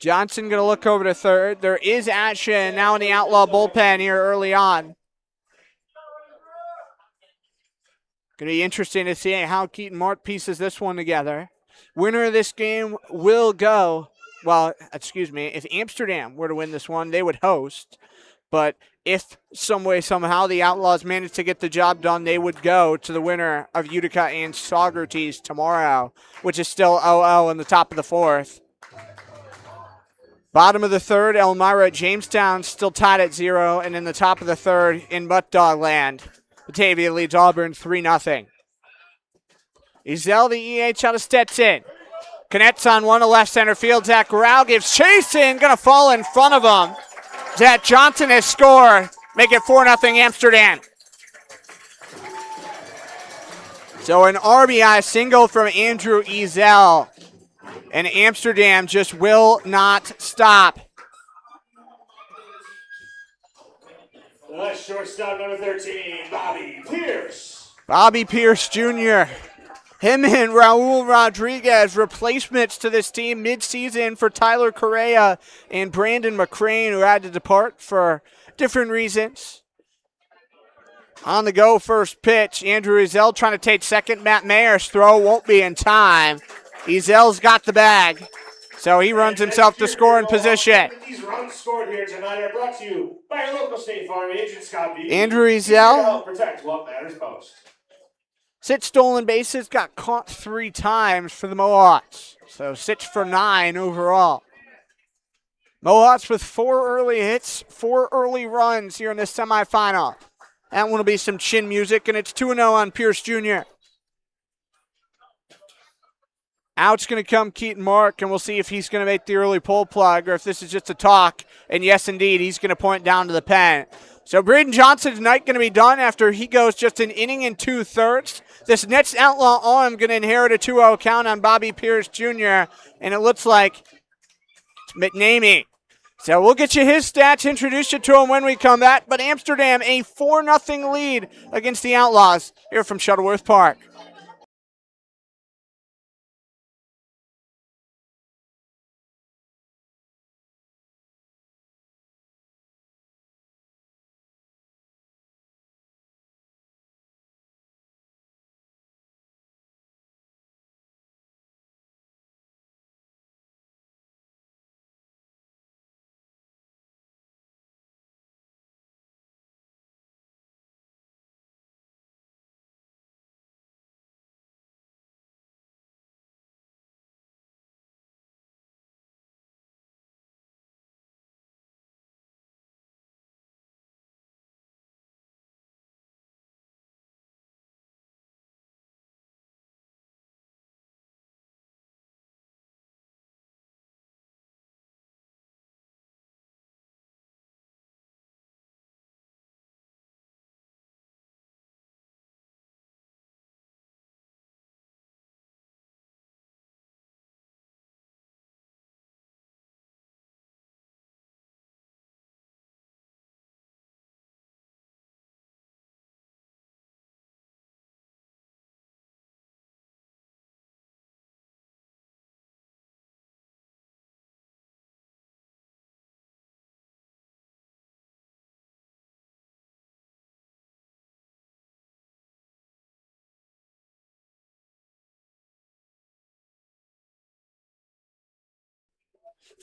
Johnson going to look over to third. There is action now in the Outlaw bullpen here early on. Going to be interesting to see how Keaton Mark pieces this one together. Winner of this game will go, well, excuse me, if Amsterdam were to win this one, they would host. But if some way, somehow, the Outlaws manage to get the job done, they would go to the winner of Utica and Saugerties tomorrow, which is still 0-0 in the top of the fourth. Bottom of the third, Elmira at Jamestown still tied at 0, and in the top of the third in Muttdog land, Batavia leads Auburn 3-0. Ezel, the EH out of Stetson. Connects on one to left center field. Zach Rao gives chase in, gonna fall in front of him. Zach Johnson has scored, make it 4-0 Amsterdam. So an RBI single from Andrew Ezel, and Amsterdam just will not stop. Shortstop number 13, Bobby Pierce. Bobby Pierce Jr. Him and Raul Rodriguez, replacements to this team midseason for Tyler Correa and Brandon McCrane, who had to depart for different reasons. On the go, first pitch. Andrew Ezel trying to take second. Matt Mayer's throw won't be in time. Ezel's got the bag, so he runs himself to scoring position. These runs scored here tonight are brought to you by your local State Farm agent, Scott B. Andrew Ezel. Help protect what matters most. 6 stolen bases, got caught 3 times for the Mohawks. So 6 for 9 overall. Mohawks with 4 early hits, 4 early runs here in this semifinal. That one will be some chin music, and it's 2-0 on Pierce Jr. Out's going to come Keaton Mark, and we'll see if he's going to make the early pull plug or if this is just a talk. And yes, indeed, he's going to point down to the pen. So Braden Johnson's night going to be done after he goes just an inning and 2/3. This next Outlaw arm going to inherit a 2-0 count on Bobby Pierce Jr., and it looks like it's McNamee. So we'll get you his stats, introduce you to him when we come back. But Amsterdam, a 4-0 lead against the Outlaws here from Shuttleworth Park.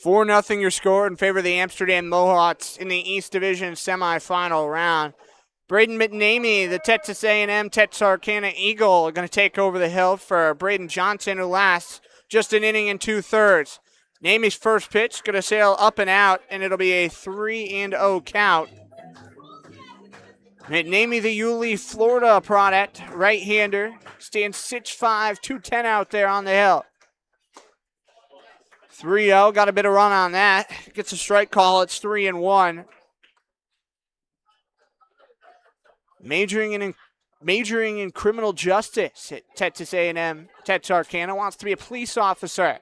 Four 0 your score in favor of the Amsterdam Mohawks in the East Division semifinal round. Braden McNamee, the Texas A&M Texarkana Eagle, are going to take over the hill for Braden Johnson, who lasts just an inning and 2/3. Namie's first pitch going to sail up and out, and it'll be a 3-0 count. McNamee, the Yulee, Florida product, right-hander, stands 6'5", 210 out there on the hill. 3-0, got a bit of run on that. Gets a strike call, it's 3-1. Majoring in criminal justice at Texas A&M Texarkana, wants to be a police officer.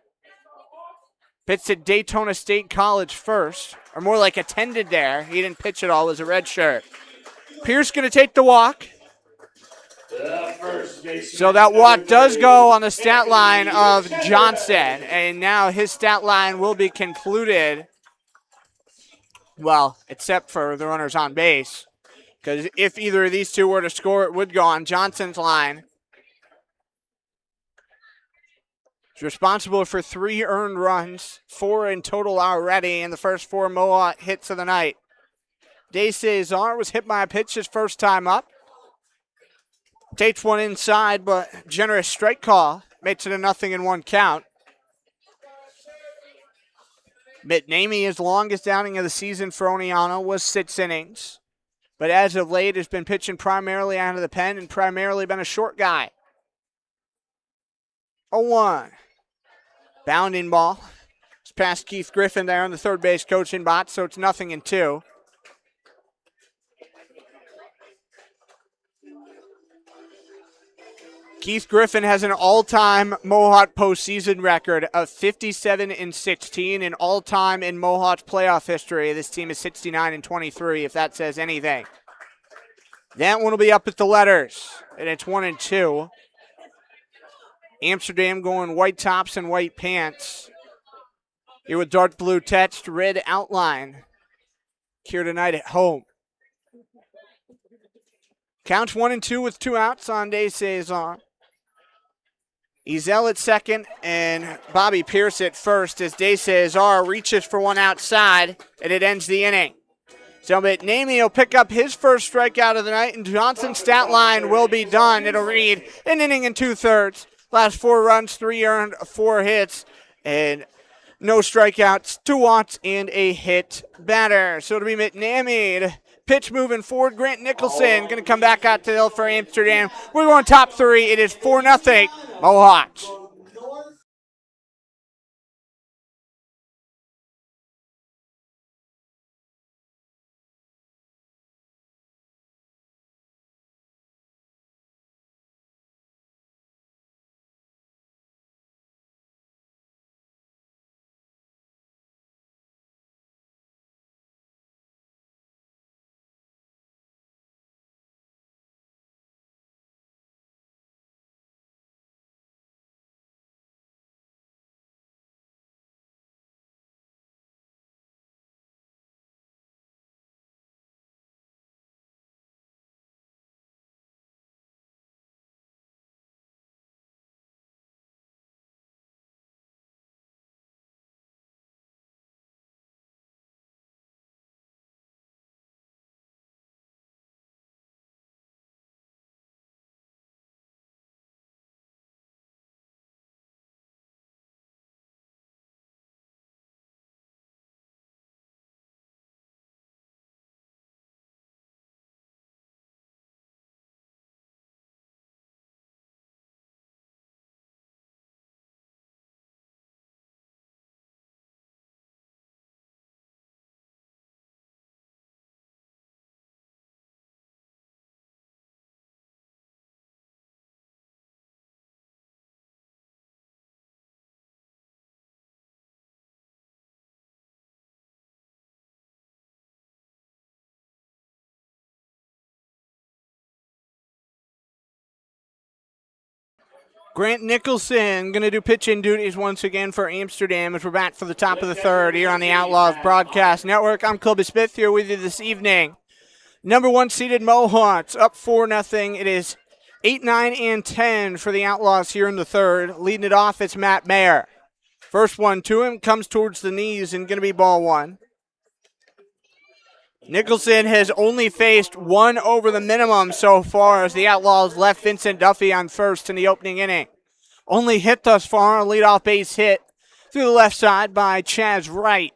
Pitched at Daytona State College first, or more like attended there. He didn't pitch at all, was a red shirt. Pierce going to take the walk. So that walk does go on the stat line of Johnson, and now his stat line will be concluded. Well, except for the runners on base, because if either of these two were to score, it would go on Johnson's line. He's responsible for 3 earned runs, 4 in total already in the first 4 Mohawk hits of the night. De Cesar was hit by a pitch his first time up. Takes one inside, but generous strike call makes it a 0-1 count. McNamee, his longest outing of the season for Oneonta was 6 innings. But as of late, has been pitching primarily out of the pen and primarily been a short guy. 0-1. Bounding ball. It's past Keith Griffin there on the third base coaching box, so it's 0-2. Keith Griffin has an all-time Mohawk postseason record of 57-16, and all-time in Mohawk's playoff history. This team is 69-23, if that says anything. That one will be up at the letters, and it's 1-2. Amsterdam going white tops and white pants. Here with dark blue text, red outline. Here tonight at home. Counts 1-2 with 2 outs on De Cesar. Ezel at second and Bobby Pierce at first as De Cesar reaches for one outside, and it ends the inning. So McNamee will pick up his first strikeout of the night, and Johnson's stat line will be done. It'll read an inning and 2/3. Last 4 runs, 3 earned, 4 hits, and no strikeouts, 2 walks, and a hit batter. So it'll be McNamee. Pitch moving forward. Grant Nicholson going to come back out to the hill for Amsterdam. We're going top 3. It is 4-0 Mohawks. Grant Nicholson going to do pitching duties once again for Amsterdam as we're back for the top of the 3rd here on the Outlaws Broadcast Network. I'm Kobe Smith here with you this evening. Number 1 seeded Mohawks up 4-0. It is 8, 9, and 10 for the Outlaws here in the 3rd. Leading it off, it's Matt Mayer. First one to him comes towards the knees and going to be ball 1. Nicholson has only faced 1 over the minimum so far as the Outlaws left Vincent Duffy on first in the opening inning. Only hit thus far, a leadoff base hit through the left side by Chaz Wright.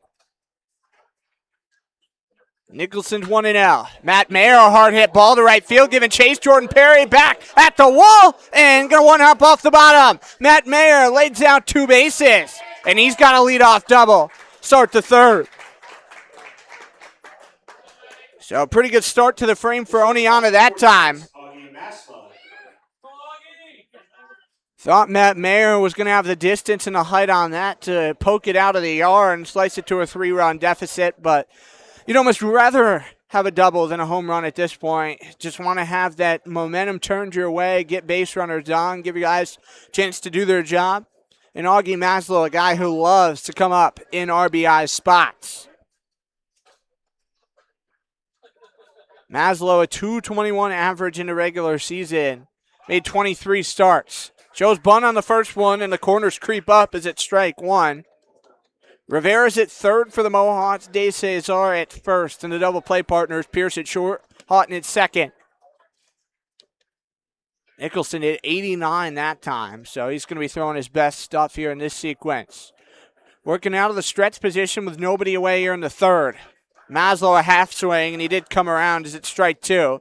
Nicholson's 1-0. Matt Mayer, a hard hit ball to right field, giving chase. Jordan Perry back at the wall and going to one-hop off the bottom. Matt Mayer lays out 2 bases, and he's got a leadoff double. Start the 3rd. So a pretty good start to the frame for Oneonta that time. Thought Matt Mayer was going to have the distance and the height on that to poke it out of the yard and slice it to a 3-run deficit, but you'd almost rather have a double than a home run at this point. Just want to have that momentum turned your way, get base runners on, give you guys a chance to do their job. And Augie Maslow, a guy who loves to come up in RBI spots. Maslow, a .221 average in the regular season, made 23 starts. Joe's bunt on the first one, and the corners creep up as it's strike 1. Rivera's at third for the Mohawks. De Cesar at first. And the double play partners, Pierce at short, Houghton at second. Nicholson at 89 that time, so he's going to be throwing his best stuff here in this sequence. Working out of the stretch position with nobody away here in the third. Maslow a half swing, and he did come around as it's strike two.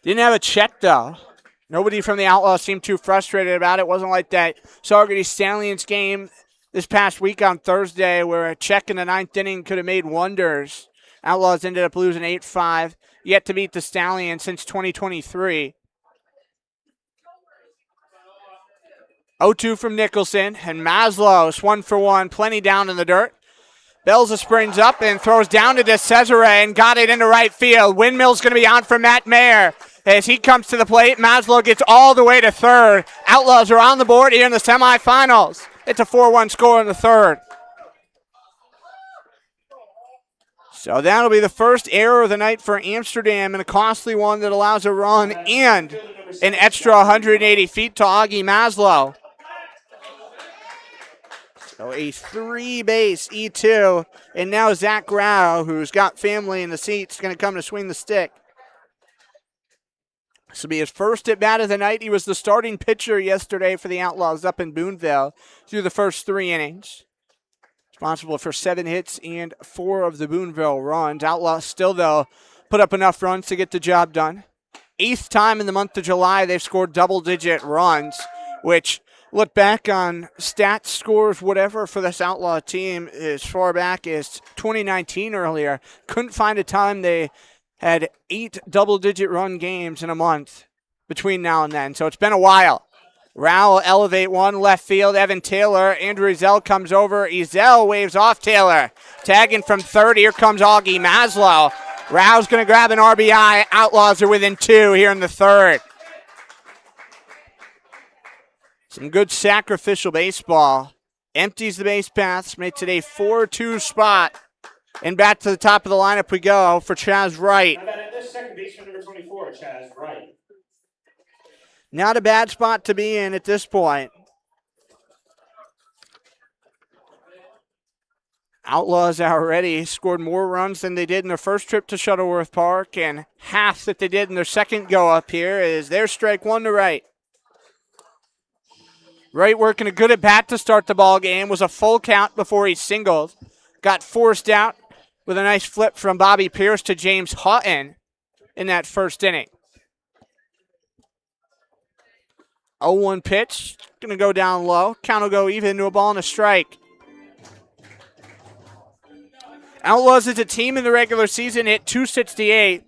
Didn't have a check, though. Nobody from the Outlaws seemed too frustrated about it. It wasn't like that Saugerty Stallions game this past week on Thursday where a check in the ninth inning could have made wonders. Outlaws ended up losing 8-5. Yet to beat the Stallions since 2023. 0-2 from Nicholson, and Maslow 1 for 1, plenty down in the dirt. Belza springs up and throws down to De Cesare and got it into right field. Windmill's going to be on for Matt Mayer. As he comes to the plate, Maslow gets all the way to third. Outlaws are on the board here in the semifinals. It's a 4-1 score in the third. So that'll be the first error of the night for Amsterdam, and a costly one that allows a run and an extra 180 feet to Augie Maslow. So a three-base E2, and now Zach Grau, who's got family in the seats, is going to come to swing the stick. This will be his first at-bat of the night. He was the starting pitcher yesterday for the Outlaws up in Boonville through the first 3 innings. Responsible for 7 hits and 4 of the Boonville runs. Outlaws still, though, put up enough runs to get the job done. 8th time in the month of July they've scored double-digit runs, which, look back on stats, scores, whatever for this Outlaw team as far back as 2019 earlier. Couldn't find a time they had 8 double-digit run games in a month between now and then, so it's been a while. Rao will elevate one left field. Evan Taylor. Andrew Ezell comes over. Ezell waves off Taylor. Tagging from third. Here comes Augie Maslow. Rao's going to grab an RBI. Outlaws are within 2 here in the third. Some good sacrificial baseball. Empties the base paths. Makes it a 4-2 spot. And back to the top of the lineup we go for Chaz Wright. Second baseman number 24, Chaz Wright. Not a bad spot to be in at this point. Outlaws already scored more runs than they did in their first trip to Shuttleworth Park and half that they did in their second go up here as their strike 1 to Wright. Wright working a good at bat to start the ball game. Was a full count before he singled. Got forced out with a nice flip from Bobby Pierce to James Houghton in that first inning. 0-1 pitch, going to go down low. Count will go even to a ball and a strike. Outlaws as a team in the regular season hit .268.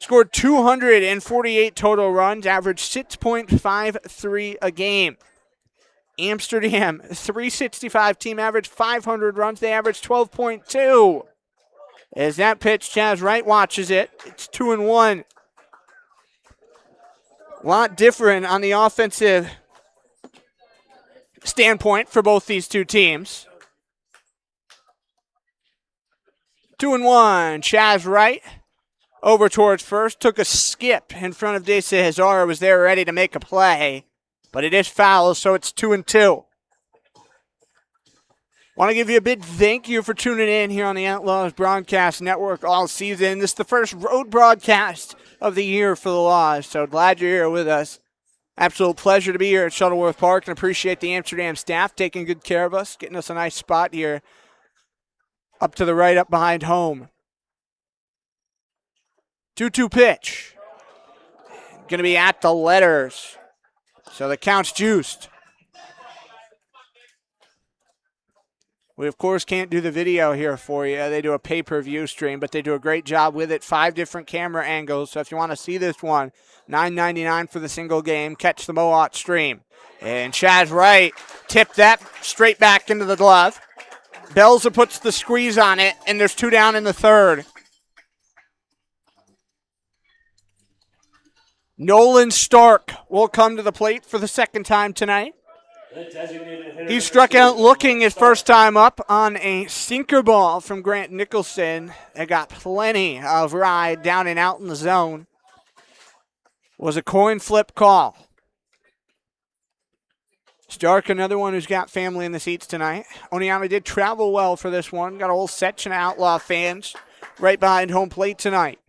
Scored 248 total runs, averaged 6.53 a game. Amsterdam, 365 team average, 500 runs. They averaged 12.2. As that pitch, Chaz Wright watches it. It's 2-1. A lot different on the offensive standpoint for both these two teams. 2-1. Chaz Wright over towards first. Took a skip in front of De Cesar. Was there ready to make a play. But it is foul, so it's 2-2. Want to give you a big thank you for tuning in here on the Outlaws Broadcast Network all season. This is the first road broadcast of the year for the Laws, so glad you're here with us. Absolute pleasure to be here at Shuttleworth Park and appreciate the Amsterdam staff taking good care of us, getting us a nice spot here up to the right, up behind home. 2-2 pitch. Going to be at the letters, so the count's juiced. We, of course, can't do the video here for you. They do a pay-per-view stream, but they do a great job with it. 5 different camera angles. So if you want to see this one, $9.99 for the single game. Catch the Mohawk stream. And Chaz Wright tipped that straight back into the glove. Belza puts the squeeze on it, and there's 2 down in the third. Nolan Stark will come to the plate for the second time tonight. He struck out looking his first time up on a sinker ball from Grant Nicholson. It got plenty of ride down and out in the zone. Was a coin flip call. Stark, another one who's got family in the seats tonight. Oneonta did travel well for this one. Got a whole section of Outlaw fans right behind home plate tonight.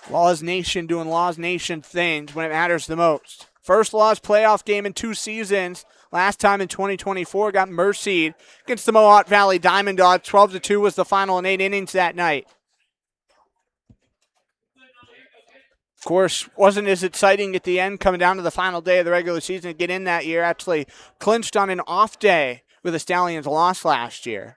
Laws Nation doing Laws Nation things when it matters the most. First Laws playoff game in 2 seasons. Last time in 2024, got mercied against the Mohawk Valley Diamond Dogs. 12-2 was the final in 8 innings that night. Of course, wasn't as exciting at the end, coming down to the final day of the regular season to get in that year. Actually clinched on an off day with the Stallions' loss last year.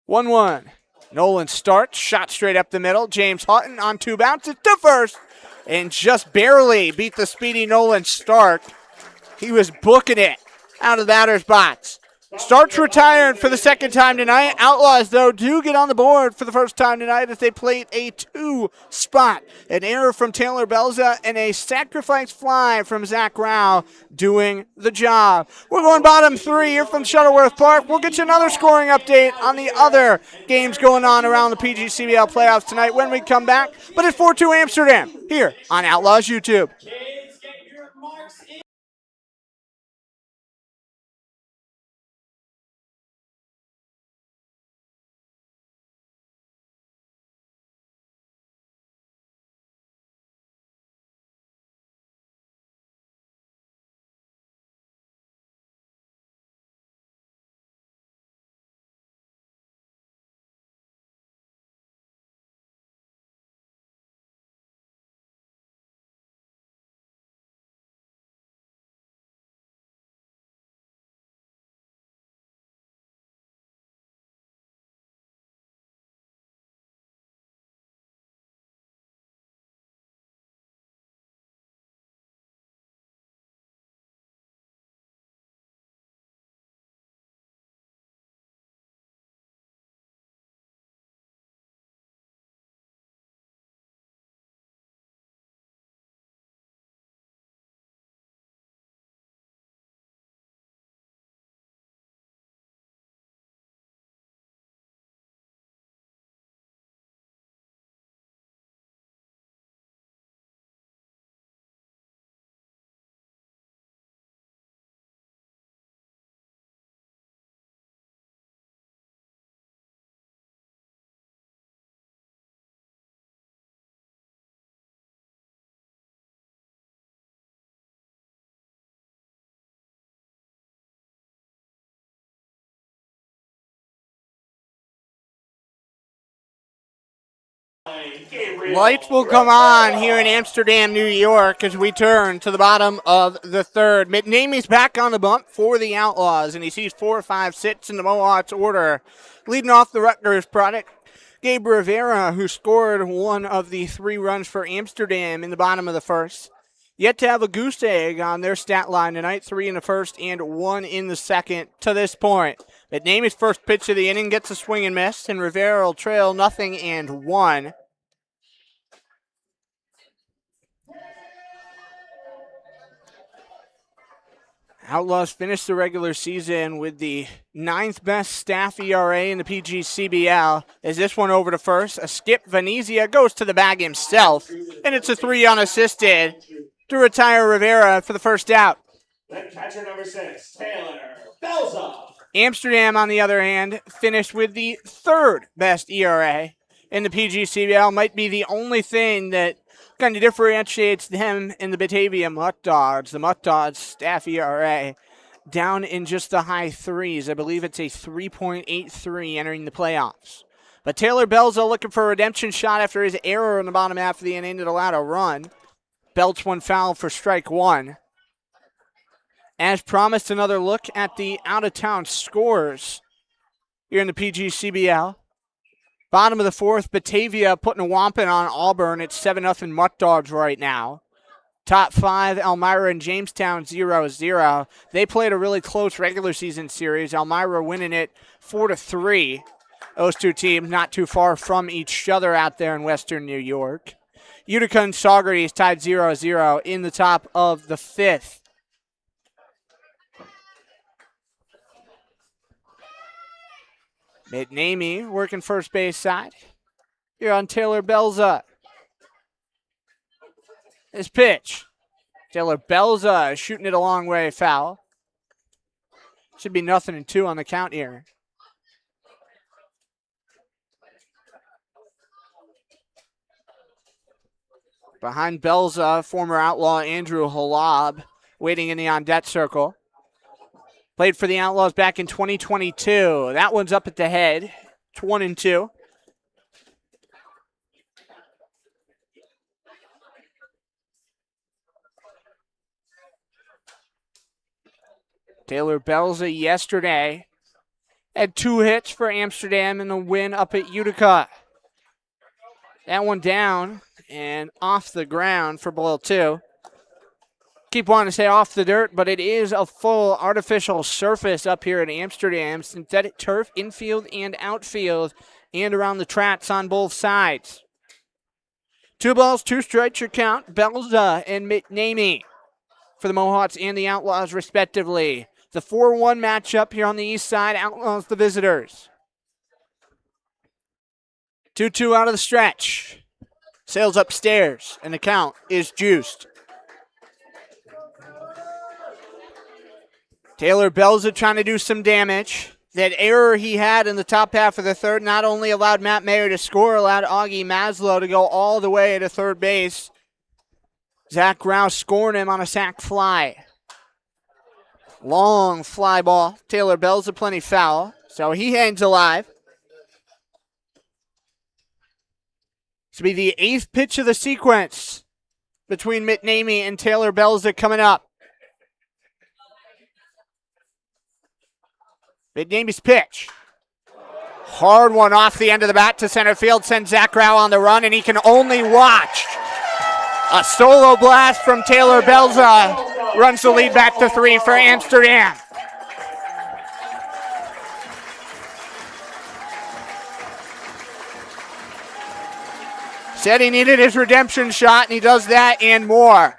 1-1. Nolan starts, shot straight up the middle. James Hutton on 2 bounces to first, and just barely beat the speedy Nolan Stark. He was booking it out of the batter's box. Stark's retired for the second time tonight. Outlaws, though, do get on the board for the first time tonight as they played a 2 spot. An error from Taylor Belza and a sacrifice fly from Zach Rao doing the job. We're going bottom 3 here from Shuttleworth Park. We'll get you another scoring update on the other games going on around the PGCBL playoffs tonight when we come back. But it's 4-2 Amsterdam here on Outlaws YouTube. Kids, get your marks in. Lights will come on here in Amsterdam, New York, as we turn to the bottom of the third. McNamie's back on the bump for the Outlaws, and he sees 4, 5, 6 in the Mohawks order. Leading off the Rutgers product, Gabe Rivera, who scored one of the 3 runs for Amsterdam in the bottom of the first. Yet to have a goose egg on their stat line tonight, 3 in the first and 1 in the second to this point. McNamie's first pitch of the inning gets a swing and miss, and Rivera will trail 0-1. Outlaws finished the regular season with the 9th best staff ERA in the PGCBL. As this one over to first, a skip. Venezia goes to the bag himself, and it's a 3 unassisted to retire Rivera for the first out. Then catcher number 6, Taylor Belza. Amsterdam, on the other hand, finished with the 3rd best ERA in the PGCBL. Might be the only thing that kind of differentiates them and the Batavia Mutt Dogs. The Mutt Dogs staff ERA down in just the high 3s. I believe it's a 3.83 entering the playoffs. But Taylor Belza looking for a redemption shot after his error in the bottom half of the inning that allowed a run. Belts one foul for strike 1. As promised, another look at the out-of-town scores here in the PGCBL. Bottom of the 4th, Batavia putting a whomping on Auburn. It's 7-0 Mutt Dogs right now. Top 5, Elmira and Jamestown 0-0. They played a really close regular season series. Elmira winning it 4-3. Those 2 teams not too far from each other out there in western New York. Utica and Saugerties tied 0-0 in the top of the 5th. McNamee working first base side. Here on Taylor Belza. His pitch Taylor Belza shooting it a long way, foul. Should be 0-2 on the count here. Behind Belza, former Outlaw Andrew Holab, waiting in the on-deck circle. Played for the Outlaws back in 2022. That one's up at the head. It's 1-2. Taylor Belza yesterday had 2 hits for Amsterdam in the win up at Utica. That one down and off the ground for ball 2. Keep wanting to say off the dirt, but it is a full artificial surface up here in Amsterdam. Synthetic turf, infield and outfield, and around the tracks on both sides. 2 balls, 2 strikes your count. Belza and McNamee for the Mohawks and the Outlaws, respectively. The 4-1 matchup here on the east side. Outlaws the visitors. 2-2 out of the stretch. Sails upstairs, and the count is juiced. Taylor Belza trying to do some damage. That error he had in the top half of the third not only allowed Matt Mayer to score, allowed Augie Maslow to go all the way to third base. Zach Rouse scoring him on a sac fly. Long fly ball. Taylor Belza plenty foul, so he hangs alive. This will be the 8th pitch of the sequence between McNamee and Taylor Belza coming up. McNamee's pitch. Hard one off the end of the bat to center field. Sends Zach Rao on the run, and he can only watch. A solo blast from Taylor Belza runs the lead back to 3 for Amsterdam. Said he needed his redemption shot, and he does that and more.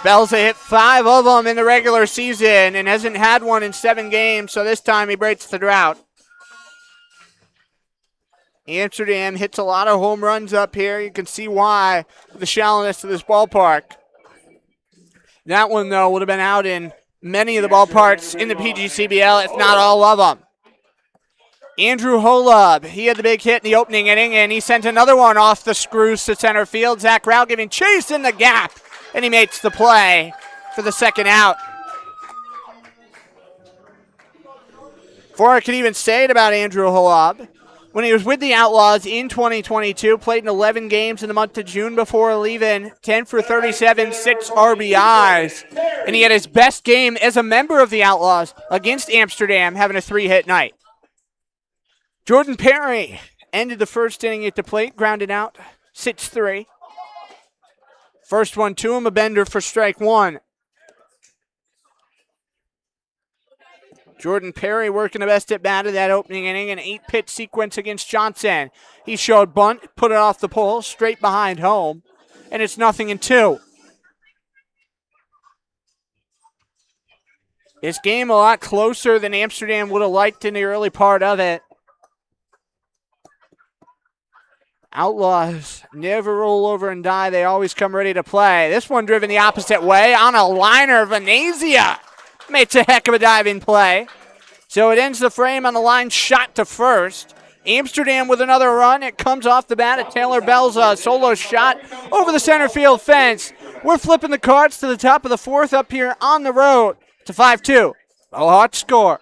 Belza hit 5 of them in the regular season and hasn't had one in 7 games, so this time he breaks the drought. Amsterdam hits a lot of home runs up here. You can see why with the shallowness of this ballpark. That one, though, would have been out in many of the ballparks in the PGCBL, if not all of them. Andrew Holub, he had the big hit in the opening inning, and he sent another one off the screws to center field. Zach Rao giving chase in the gap, and he makes the play for the second out. Before I could even say it about Andrew Holub, when he was with the Outlaws in 2022, played in 11 games in the month of June before leaving, 10 for 37, 6 RBIs. And he had his best game as a member of the Outlaws against Amsterdam, having a 3-hit night. Jordan Perry ended the first inning at the plate, grounded out, 6-3. First one to him, a bender for strike 1. Jordan Perry working the best at bat of that opening inning, an 8-pitch sequence against Johnson. He showed bunt, put it off the pole, straight behind home, and it's 0-2. This game a lot closer than Amsterdam would have liked in the early part of it. Outlaws never roll over and die. They always come ready to play. This one driven the opposite way on a liner. Venezia makes a heck of a diving play. So it ends the frame on the line shot to first. Amsterdam with another run. It comes off the bat of Taylor Belza. Solo shot over the center field fence. We're flipping the cards to the top of the 4th up here on the road to 5-2. Mohawks score.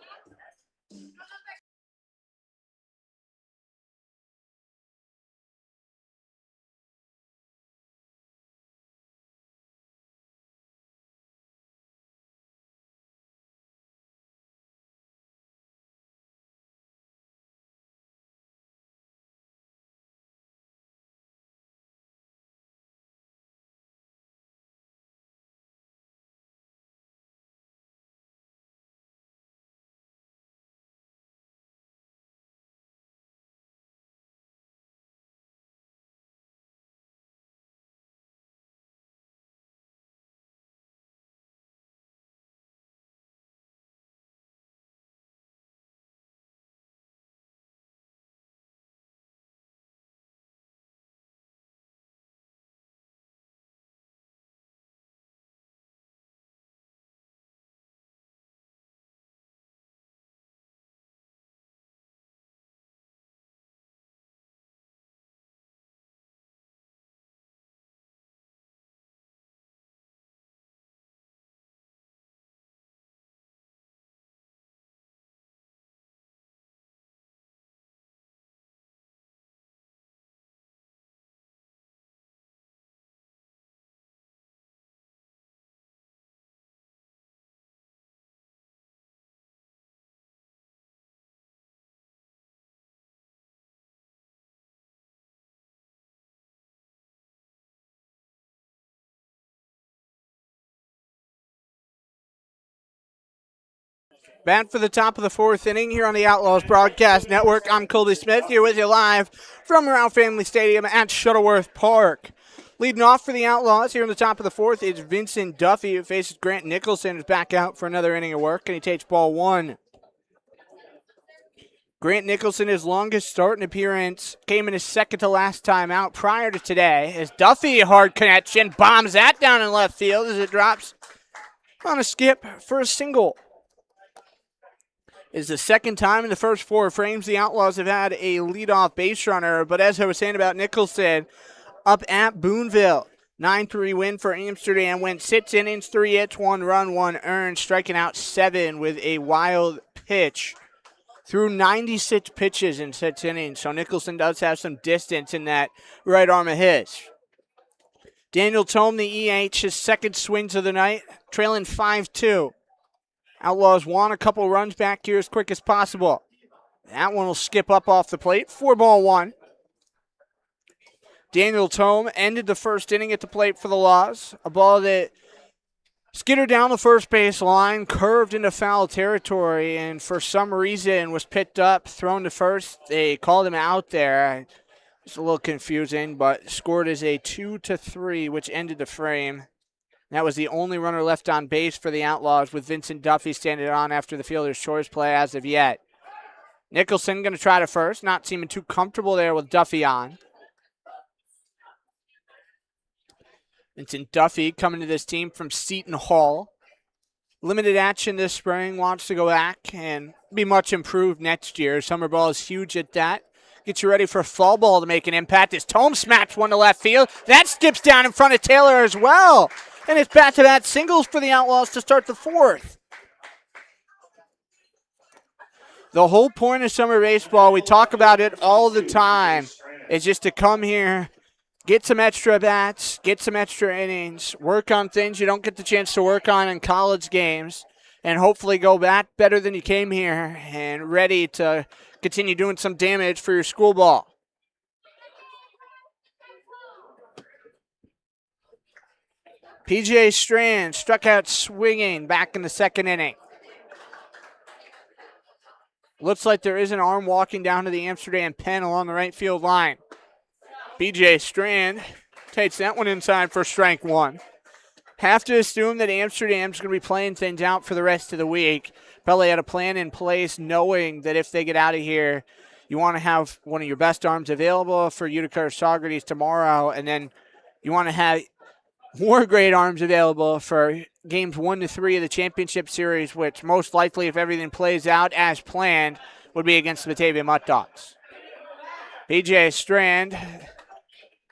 Back for the top of the fourth inning here on the Outlaws Broadcast Network. I'm Colby Smith here with you live from Round Family Stadium at Shuttleworth Park. Leading off for the Outlaws here in the top of the fourth is Vincent Duffy, who faces Grant Nicholson, who's back out for another inning of work, and he takes ball one. Grant Nicholson, his longest starting appearance, came in his second to last time out prior to today. As Duffy, a hard connection, bombs that down in left field as it drops on a skip for a single. It's the second time in the first four frames the Outlaws have had a leadoff base runner, but as I was saying about Nicholson, up at Boonville, 9-3 win for Amsterdam, went 6 innings, 3 hits, 1 run, 1 earned, striking out 7 with a wild pitch. Threw 96 pitches in 6 innings, so Nicholson does have some distance in that right arm of his. Daniel Tome, the EH, his second swings of the night, trailing 5-2. Outlaws want a couple runs back here as quick as possible. That one will skip up off the plate. 4-1. Daniel Tome ended the first inning at the plate for the Laws. A ball that skittered down the first base line, curved into foul territory, and for some reason was picked up, thrown to first. They called him out there. It's a little confusing, but scored as a 2-3, which ended the frame. That was the only runner left on base for the Outlaws, with Vincent Duffy standing on after the fielder's choice play as of yet. Nicholson going to try to first, not seeming too comfortable there with Duffy on. Vincent Duffy coming to this team from Seton Hall. Limited action this spring, wants to go back and be much improved next year. Summer ball is huge at that. Get you ready for fall ball to make an impact as Tome smacks one to left field. That skips down in front of Taylor as well. And it's back-to-back singles for the Outlaws to start the fourth. The whole point of summer baseball, we talk about it all the time, is just to come here, get some extra bats, get some extra innings, work on things you don't get the chance to work on in college games, and hopefully go back better than you came here and ready to continue doing some damage for your school ball. PJ Strand struck out swinging back in the second inning. Looks like there is an arm walking down to the Amsterdam pen along the right field line. PJ Strand takes that one inside for strike one. Have to assume that Amsterdam's going to be playing things out for the rest of the week. Probably had a plan in place knowing that if they get out of here, you want to have one of your best arms available for Utica or Socrates tomorrow, and then you want to have more great arms available for games 1 to 3 of the championship series, which most likely, if everything plays out as planned, would be against the Batavia Mutt Dogs. PJ Strand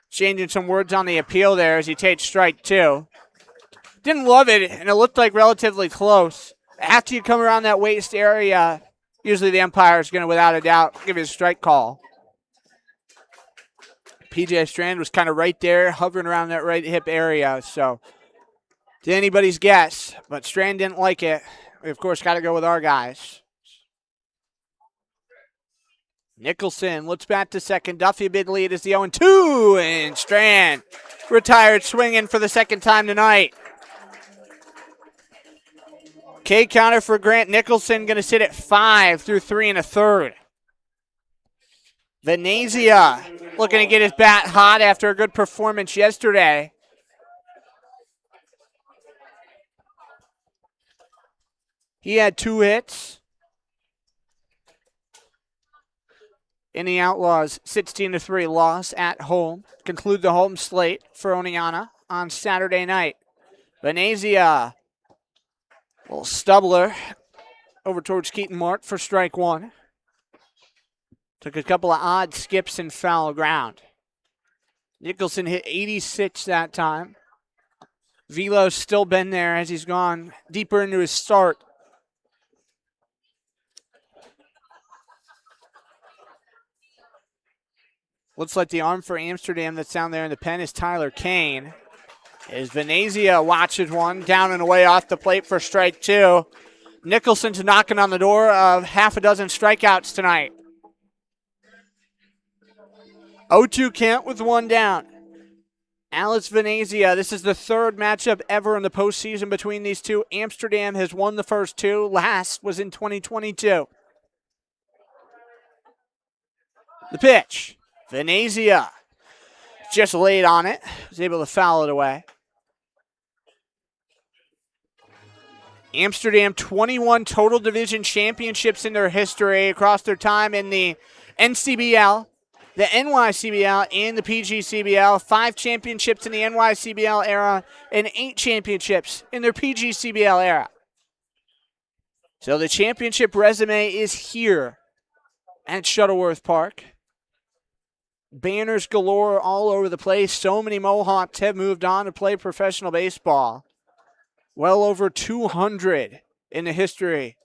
changing some words on the appeal there as he takes strike two. Didn't love it, and it looked like relatively close. After you come around that waist area, usually the umpire is going to, without a doubt, give you a strike call. PJ Strand was kind of right there, hovering around that right hip area. So, to anybody's guess, but Strand didn't like it. We, of course, got to go with our guys. Nicholson looks back to second. Duffy a big lead as the 0-2, and Strand retired swinging for the second time tonight. K counter for Grant Nicholson, going to sit at 5 through 3 1/3. Venezia looking to get his bat hot after a good performance yesterday. He had 2 hits. In the Outlaws, 16-3 loss at home. Conclude the home slate for Oneonta on Saturday night. Venezia, a little stubbler over towards Keaton Mark for strike one. Took a couple of odd skips and foul ground. Nicholson hit 86 that time. Velo's still been there as he's gone deeper into his start. Looks like the arm for Amsterdam that's down there in the pen is Tyler Kane. As Venezia watches one down and away off the plate for strike two. Nicholson's knocking on the door of half a dozen strikeouts tonight. 0-2 count with one down. Alex Venezia, this is the third matchup ever in the postseason between these two. Amsterdam has won the first two. Last was in 2022. The pitch. Venezia just laid on it. Was able to foul it away. Amsterdam, 21 total division championships in their history across their time in the NCBL, the NYCBL, and the PGCBL. 5 championships in the NYCBL era and 8 championships in their PGCBL era. So the championship resume is here at Shuttleworth Park. Banners galore all over the place. So many Mohawks have moved on to play professional baseball. Well over 200 in the history,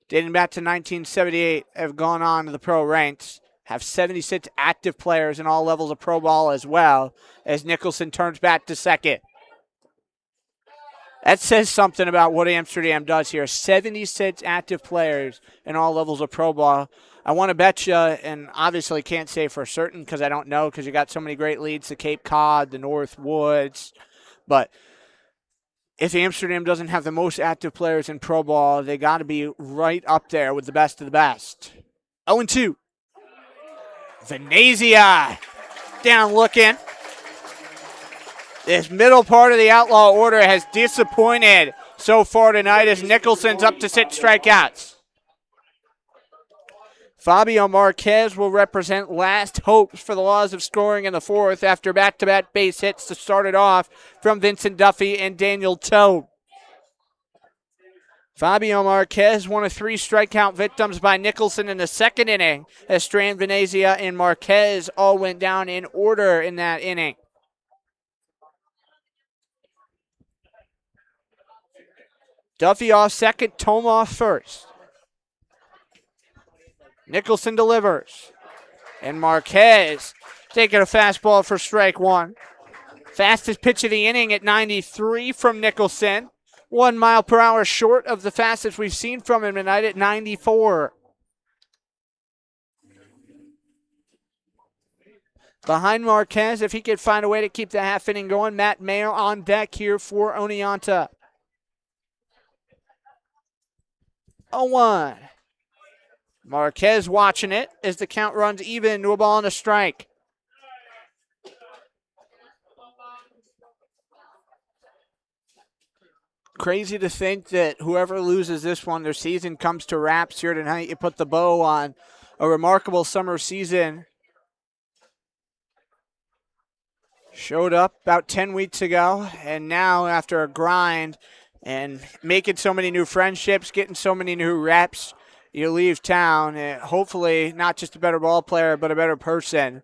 dating back to 1978, have gone on to the pro ranks. Have 76 active players in all levels of pro ball as well, as Nicholson turns back to second. That says something about what Amsterdam does here. 76 active players in all levels of pro ball. I want to bet you, and obviously can't say for certain because I don't know, because you got so many great leads, the Cape Cod, the North Woods, but if Amsterdam doesn't have the most active players in pro ball, they got to be right up there with the best of the best. 0-2. Venezia down looking. This middle part of the Outlaw order has disappointed so far tonight as Nicholson's up to 6 strikeouts. Fabio Marquez will represent last hopes for the Laws of scoring in the fourth after back-to-back base hits to start it off from Vincent Duffy and Daniel Toad. Fabio Marquez, one of 3 strikeout victims by Nicholson in the second inning, as Strand, Venezia, and Marquez all went down in order in that inning. Duffy off second, Tome off first. Nicholson delivers. And Marquez taking a fastball for strike one. Fastest pitch of the inning at 93 from Nicholson. 1 mile per hour short of the fastest we've seen from him tonight at 94. Behind Marquez, if he could find a way to keep the half inning going, Matt Mayo on deck here for Oneonta. 0-1. Marquez watching it as the count runs even to a ball and a strike. Crazy to think that whoever loses this one, their season comes to wraps here tonight. You put the bow on a remarkable summer season. Showed up about 10 weeks ago, and now after a grind and making so many new friendships, getting so many new reps, you leave town, and hopefully not just a better ball player, but a better person.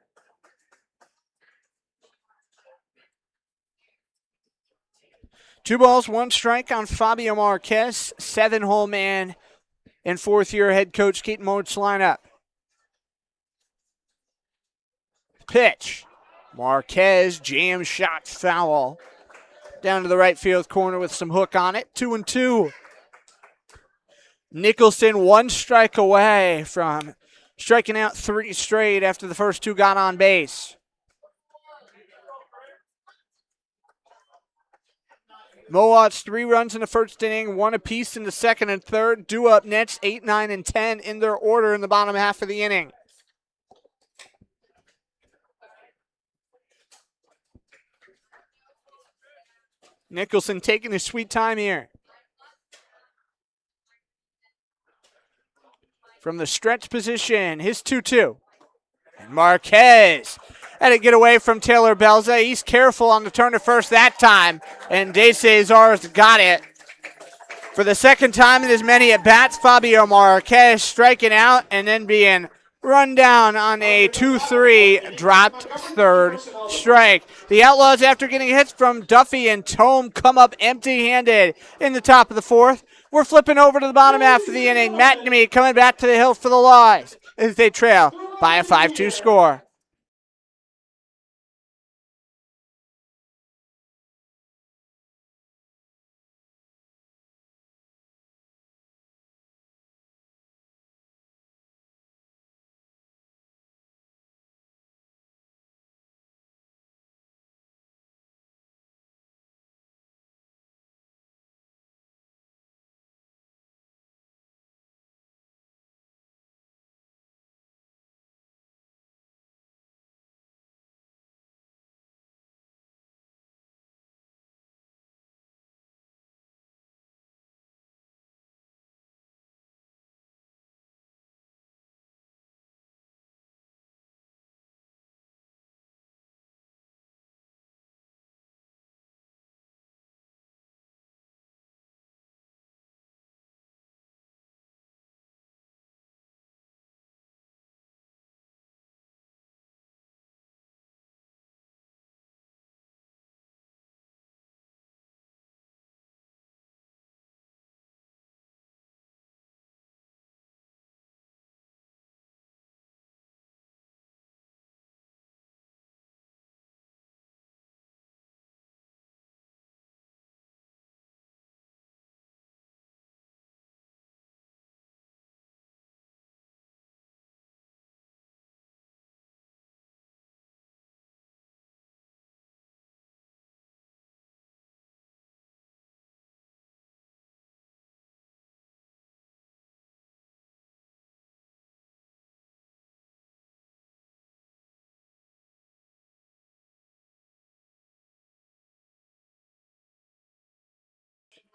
Two balls, 1 strike on Fabio Marquez, 7-hole man and 4th-year head coach Keaton Moats lineup. Pitch. Marquez, jam shot foul. Down to the right field corner with some hook on it. 2-2. Nicholson 1 strike away from striking out 3 straight after the first 2 got on base. Mohawks 3 runs in the first inning, 1 apiece in the second and third. Due up next, 8, 9, and 10 in their order in the bottom half of the inning. Nicholson taking his sweet time here. From the stretch position, his 2-2. And Marquez had to get away from Taylor Belza. He's careful on the turn to first that time. And De Cesar's got it. For the second time in as many at-bats, Fabio Marquez striking out and then being run down on a 2-3 dropped third strike. The Outlaws, after getting hits from Duffy and Tome, come up empty-handed in the top of the fourth. We're flipping over to the bottom half of the inning. McNamee coming back to the hill for the Laws as they trail by a 5-2 score.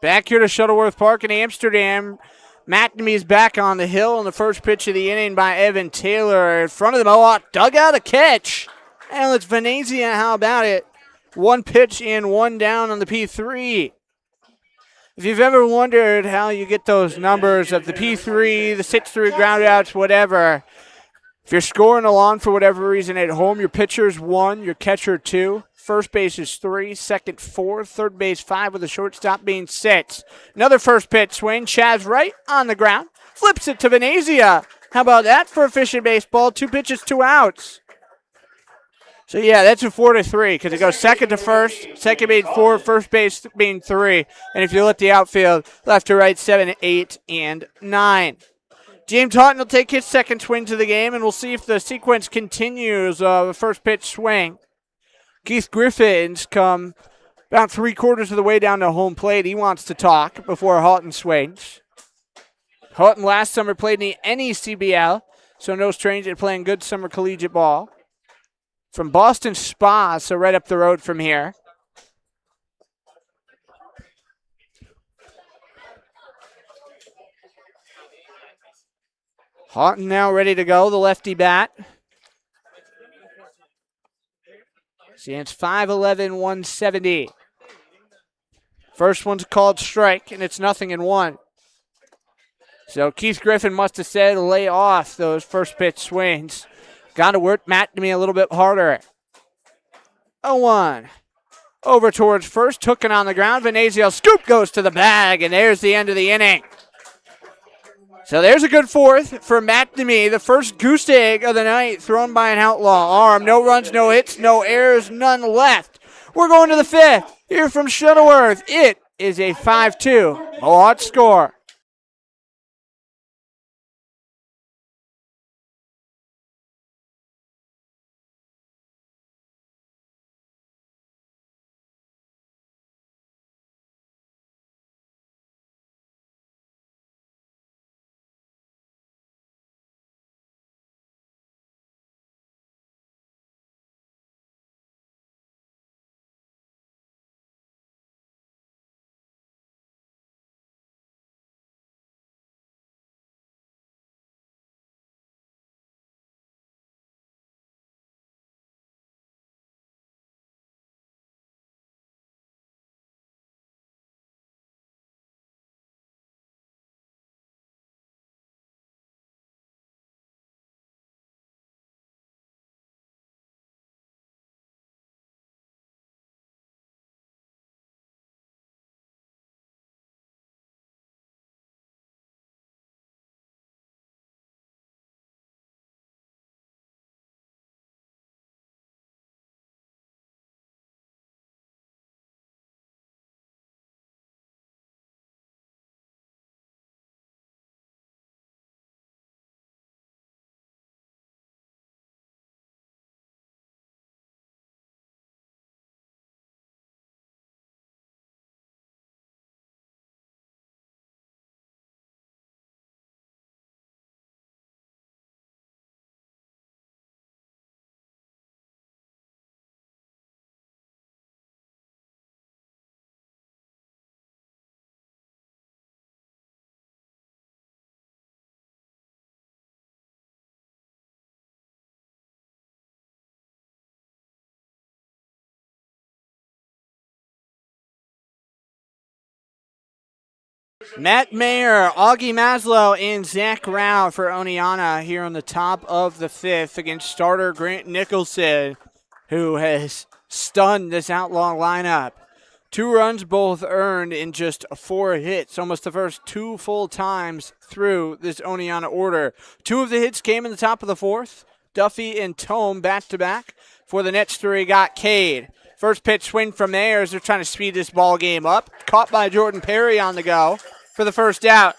Back here to Shuttleworth Park in Amsterdam. McNamee's back on the hill on the first pitch of the inning by Evan Taylor. In front of the Mohawk dugout, a catch. And it's Venezia, how about it? One pitch in, one down on the P3. If you've ever wondered how you get those numbers of the P3, the sit-through, ground outs, whatever, if you're scoring along for whatever reason at home, your pitcher's 1, your catcher 2, first base is 3, second 4, third base 5 with the shortstop being 6. Another first pitch swing, Chaz right on the ground, flips it to Venezia. How about that for efficient baseball? 2 pitches, 2 outs. So, yeah, that's a 4-3 because it goes second to first, second being 4, first base being 3. And if you look at the outfield, left to right, 7, 8, and 9. James Houghton will take his second swing to the game, and we'll see if the sequence continues of the first pitch swing. Keith Griffins come about 3/4 of the way down to home plate. He wants to talk before Houghton swings. Houghton last summer played in the NECBL, so no stranger to playing good summer collegiate ball. From Boston Spa, so right up the road from here. Houghton now ready to go, the lefty bat. Stands 5'11", 170. First one's called strike, and it's 0-1. So Keith Griffin must have said lay off those first pitch swings. Got to work McNamee a little bit harder. 0-1. Over towards first, took it on the ground. Venezia scoop goes to the bag, and there's the end of the inning. So there's a good fourth for McNamee, the first goose egg of the night thrown by an Outlaw arm. No runs, no hits, no errors, none left. We're going to the 5th. Here from Shuttleworth, it is a 5-2 Mohawk score. Matt Mayer, Augie Maslow, and Zach Rao for Oneonta here on the top of the 5th against starter Grant Nicholson, who has stunned this Outlaw lineup. 2 runs both earned in just 4 hits, almost the first 2 full times through this Oneonta order. 2 of the hits came in the top of the 4th. Duffy and Tome back-to-back. For the next 3 got Cade. First pitch swing from there as they're trying to speed this ball game up. Caught by Jordan Perry on the go for the first out.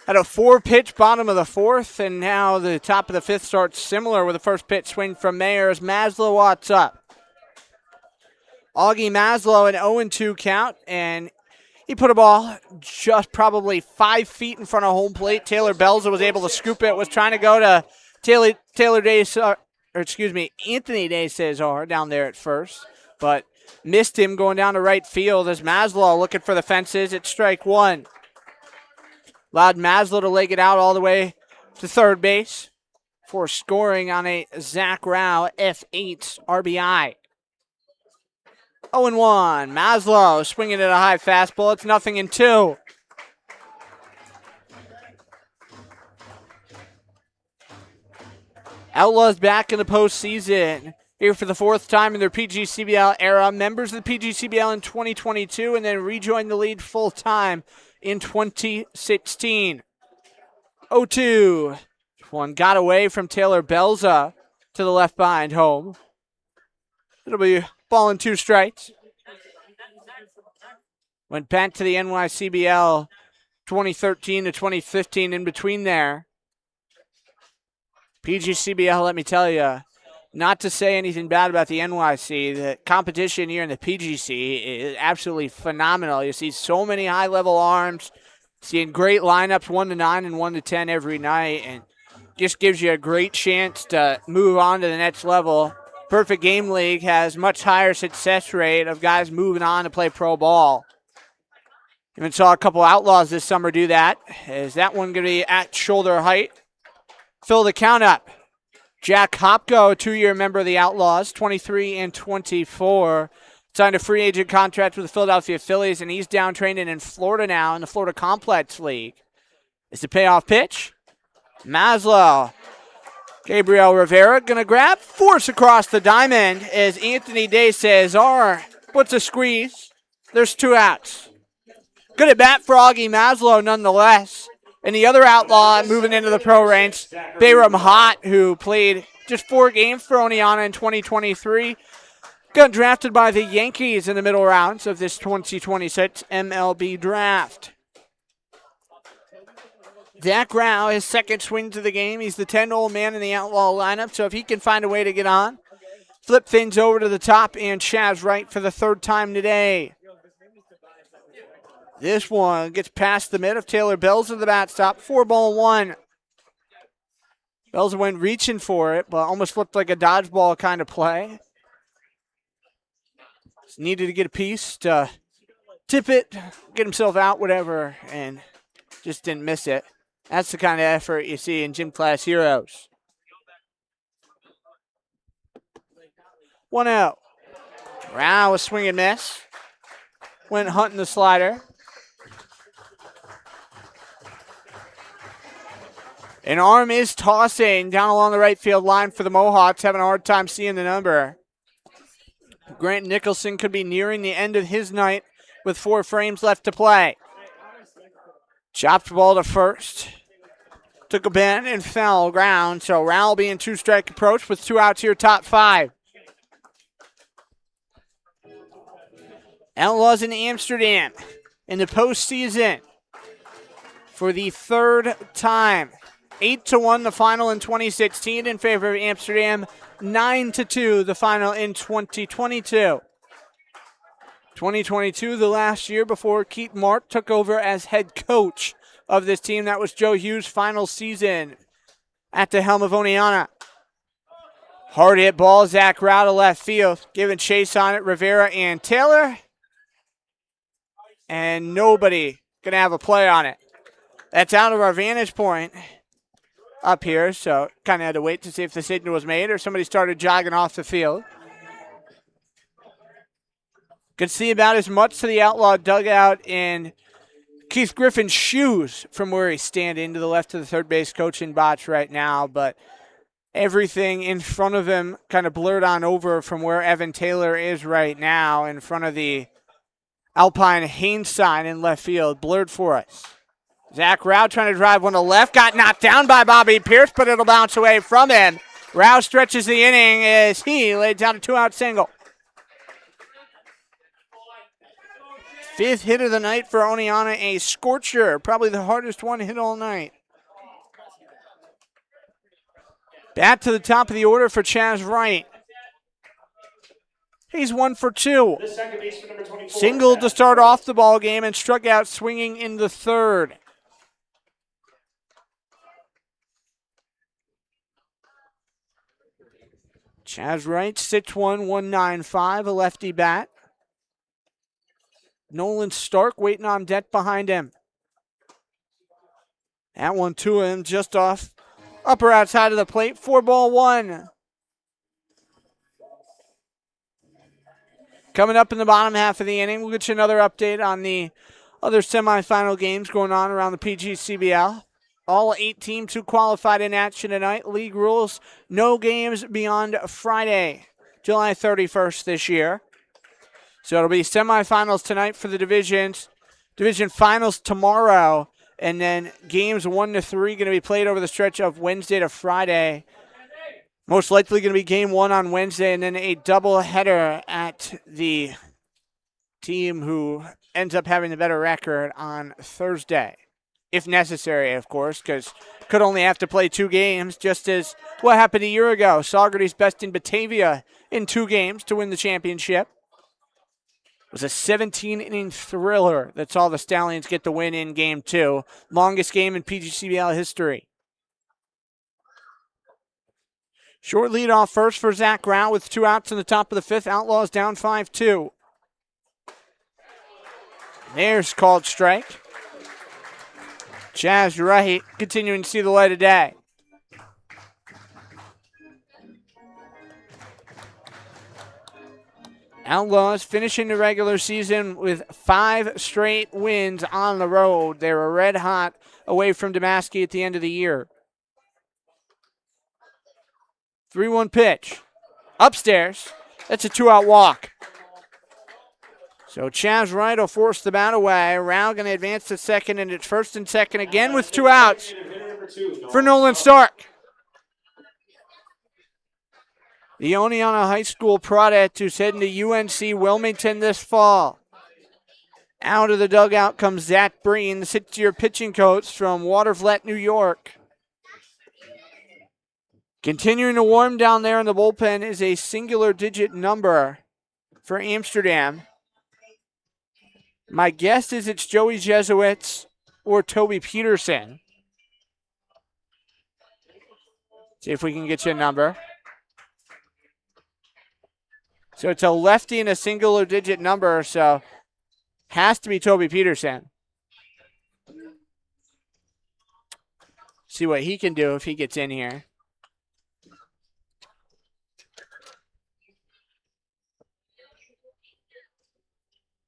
Had a 4-pitch bottom of the 4th, and now the top of the 5th starts similar with a first pitch swing from Mayer as Maslow watts up. Augie Maslow an 0-2 count, and he put a ball just probably 5 feet in front of home plate. Taylor Belza was able to scoop it, was trying to go to Anthony DeCesar down there at first, but missed him going down to right field as Maslow looking for the fences. It's strike one. Allowed Maslow to leg it out all the way to third base for scoring on a Zach Rao F8 RBI. 0-1. Maslow swinging at a high fastball. It's 0-2. Outlaws back in the postseason. Here for the fourth time in their PGCBL era. Members of the PGCBL in 2022 and then rejoined the league full time in 2016. 0-2. One got away from Taylor Belza to the left behind home. It'll be ball and 2 strikes. Went back to the NYCBL 2013 to 2015 in between there. PGCBL, let me tell you, not to say anything bad about the NYC, the competition here in the PGC is absolutely phenomenal. You see so many high-level arms, seeing great lineups 1-9 and 1-10 every night, and just gives you a great chance to move on to the next level. Perfect Game League has much higher success rate of guys moving on to play pro ball. Even saw a couple Outlaws this summer do that. Is that one going to be at shoulder height? Fill the count up. Jack Hopko, a 2-year member of the Outlaws, 23 and 24. Signed a free agent contract with the Philadelphia Phillies, and he's down training in Florida now in the Florida Complex League. It's the payoff pitch. Maslow. Gabriel Rivera going to grab. Force across the diamond as Anthony De Cesar puts a squeeze. There's 2 outs. Good at bat for Augie Maslow nonetheless. And the other Outlaw moving into the pro ranks, Bayram Hott, who played just 4 games for Oneonta in 2023, got drafted by the Yankees in the middle rounds of this 2026 MLB draft. Zach Rao, his second swing to the game. He's the 10-old man in the Outlaw lineup, so if he can find a way to get on, flip things over to the top, and Chaz Wright for the 3rd time today. This one gets past the mid of Taylor Bells at the bat stop. 4-1. Bells went reaching for it, but almost looked like a dodgeball kind of play. Just needed to get a piece to tip it, get himself out, whatever, and just didn't miss it. That's the kind of effort you see in gym class heroes. 1-0. Rao was swing and miss. Went hunting the slider. An arm is tossing down along the right field line for the Mohawks, having a hard time seeing the number. Grant Nicholson could be nearing the end of his night with 4 frames left to play. Chopped ball to first. Took a bend and fell ground, so Rao will be in 2-strike approach with 2 outs here, top 5. Outlaws in Amsterdam in the postseason for the 3rd time. 8-1 the final in 2016 in favor of Amsterdam. 9-2 the final in 2022. 2022, the last year before Keith Mark took over as head coach of this team. That was Joe Hughes' final season at the helm of Oneonta. Hard hit ball, Zach Rao to left field. Giving chase on it, Rivera and Taylor. And nobody going to have a play on it. That's out of our vantage point up here, so kind of had to wait to see if the signal was made or somebody started jogging off the field. Could see about as much to the Outlaw dugout in Keith Griffin's shoes from where he's standing to the left of the third base coaching box right now, but everything in front of him kind of blurred on over from where Evan Taylor is right now in front of the Alpine Haynes sign in left field, blurred for us. Zach Rao trying to drive one to left, got knocked down by Bobby Pierce, but it'll bounce away from him. Rao stretches the inning as he laid down a 2-out single. 5th hit of the night for Oneonta, a scorcher, probably the hardest one hit all night. Back to the top of the order for Chaz Wright. He's 1 for 2. Singled to start off the ball game and struck out swinging in the 3rd. Chaz Wright, 6'1", 195, a lefty bat. Nolan Stark waiting on deck behind him. That one to him just off upper outside of the plate. 4-1. Coming up in the bottom half of the inning, we'll get you another update on the other semifinal games going on around the PGCBL. All 8 teams who qualified in action tonight. League rules, no games beyond Friday, July 31st this year. So it'll be semifinals tonight for the divisions, division finals tomorrow, and then games 1 to 3 going to be played over the stretch of Wednesday to Friday. Most likely going to be game 1 on Wednesday, and then a doubleheader at the team who ends up having the better record on Thursday. If necessary, of course, because could only have to play 2 games, just as what happened a year ago. Saugerties besting Batavia in 2 games to win the championship. It was a 17-inning thriller that saw the Stallions get the win in Game 2. Longest game in PGCBL history. Short lead off first for Zach Rao with 2 outs in the top of the 5th. Outlaws down 5-2. There's called strike. Chaz Wright continuing to see the light of day. Outlaws finishing the regular season with 5 straight wins on the road. They were red hot away from Damascus at the end of the year. 3-1 pitch. Upstairs. That's a 2-out walk. So Chaz Wright will force the bat away. Rao going to advance to second, and it's first and second again with 2 outs for Nolan Stark. The Oneonta High School product who's heading to UNC Wilmington this fall. Out of the dugout comes Zach Breen, the 6-year pitching coach from Watervliet, New York. Continuing to warm down there in the bullpen is a singular-digit number for Amsterdam. My guess is it's Joey Jesuits or Toby Peterson. See if we can get you a number. So it's a lefty and a singular-digit number, so has to be Toby Peterson. See what he can do if he gets in here.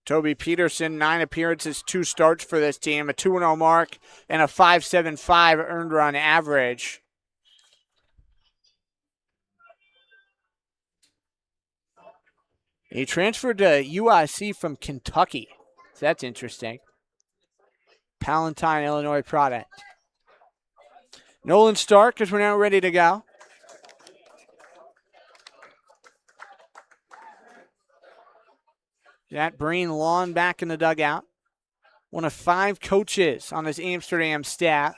Toby Peterson, 9 appearances, 2 starts for this team, a 2-0 mark, and a 5.75 earned run average. He transferred to UIC from Kentucky. So that's interesting. Palatine, Illinois product. Nolan Stark, as we're now ready to go. That Breen Lawn back in the dugout. One of 5 coaches on this Amsterdam staff.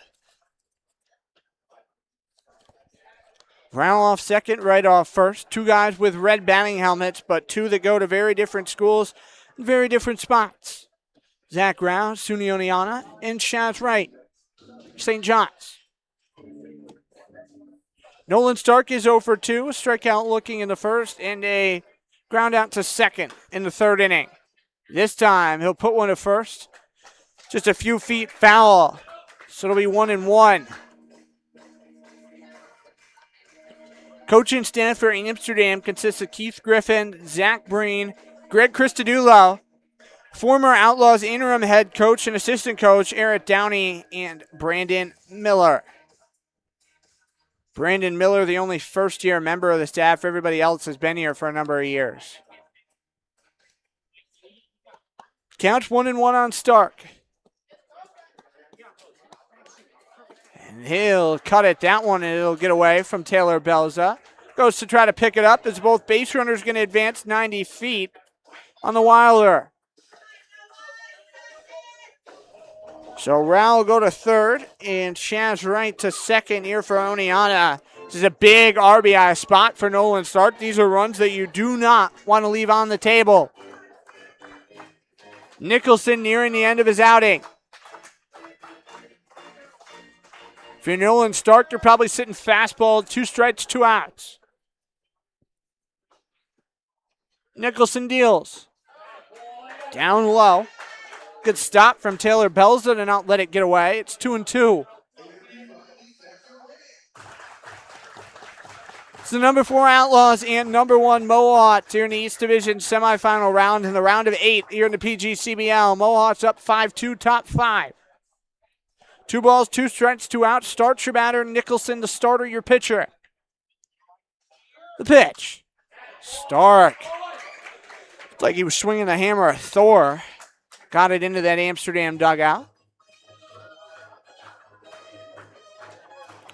Rao off second, Wright off first. 2 guys with red batting helmets, but 2 that go to very different schools, very different spots. Zach Rao, SUNY Oneonta, and Chaz Wright, St. John's. Nolan Stark is 0 for 2, a strikeout looking in the first, and a ground out to second in the 3rd inning. This time, he'll put one to first. Just a few feet foul. So it'll be 1-1. Coaching staff for Amsterdam consists of Keith Griffin, Zach Breen, Greg Christodoulou, former Outlaws interim head coach and assistant coach Eric Downey, and Brandon Miller. Brandon Miller, the only first-year member of the staff. Everybody else has been here for a number of years. Count 1-1 on Stark. And he'll cut it that one, and it'll get away from Taylor Belza. Goes to try to pick it up as both base runners going to advance 90 feet on the Wilder. So Rao will go to third, and Chaz Wright to second here for Oneonta. This is a big RBI spot for Nolan Stark. These are runs that you do not want to leave on the table. Nicholson nearing the end of his outing. If you're Nolan Stark, you're probably sitting fastball, 2 strikes, 2 outs. Down low. Good stop from Taylor Belza to not let it get away. It's 2-2. It's the number 4 Outlaws and number 1 Mohawks here in the East Division semifinal round in the round of 8 here in the PGCBL. Mohawks up 5-2, top 5. 2 balls, 2 strikes, 2 outs. Start your batter, Nicholson, the starter, your pitcher. The pitch. Stark. Looked like he was swinging the hammer of Thor. Got it into that Amsterdam dugout.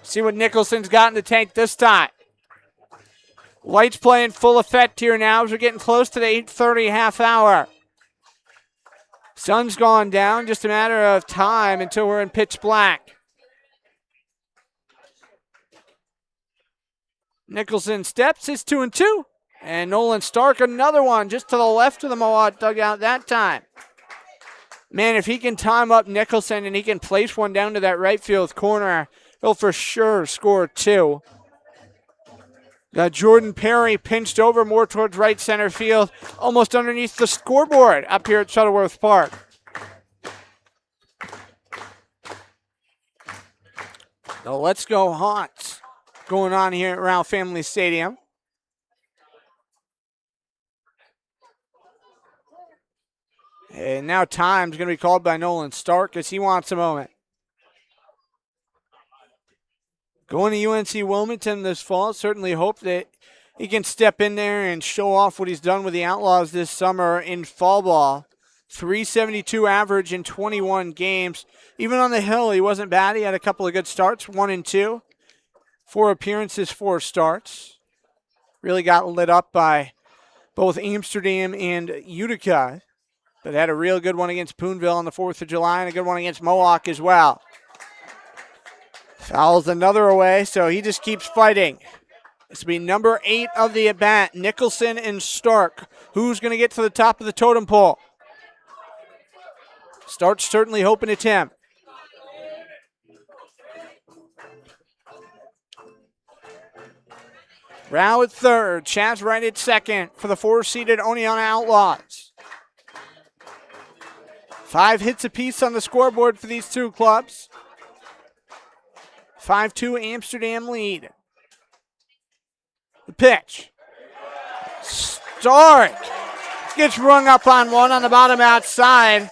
See what Nicholson's got in the tank this time. Lights playing full effect here now as we're getting close to the 8:30 half hour. Sun's gone down, just a matter of time until we're in pitch black. Nicholson steps, it's 2-2. And Nolan Stark, another one just to the left of the Mohawk dugout that time. Man, if he can time up Nicholson and he can place one down to that right field corner, he'll for sure score 2. Got Jordan Perry pinched over more towards right center field, almost underneath the scoreboard up here at Shuttleworth Park. The Let's Go Hawks going on here at Ralph Family Stadium. And now time's going to be called by Nolan Stark as he wants a moment. Going to UNC Wilmington this fall, certainly hope that he can step in there and show off what he's done with the Outlaws this summer in fall ball. 372 average in 21 games. Even on the hill, he wasn't bad. He had a couple of good starts, 1 and 2. 4 appearances, 4 starts. Really got lit up by both Amsterdam and Utica, but had a real good one against Boonville on the 4th of July and a good one against Mohawk as well. Fouls another away, so he just keeps fighting. This will be number 8 of the at-bat, Nicholson and Stark. Who's going to get to the top of the totem pole? Stark's certainly hoping it's him. Rao at third, Chaz right at second for the 4-seeded Oneonta Outlaws. 5 hits apiece on the scoreboard for these two clubs. 5-2 Amsterdam lead. The pitch. Stark gets rung up on one on the bottom outside.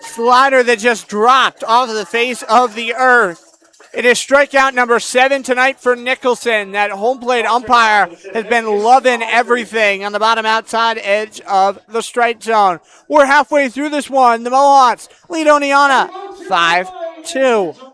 Slider that just dropped off of the face of the earth. It is strikeout number 7 tonight for Nicholson. That home plate umpire has been loving everything on the bottom outside edge of the strike zone. We're halfway through this one. The Mohawks lead Oneonta 5-2.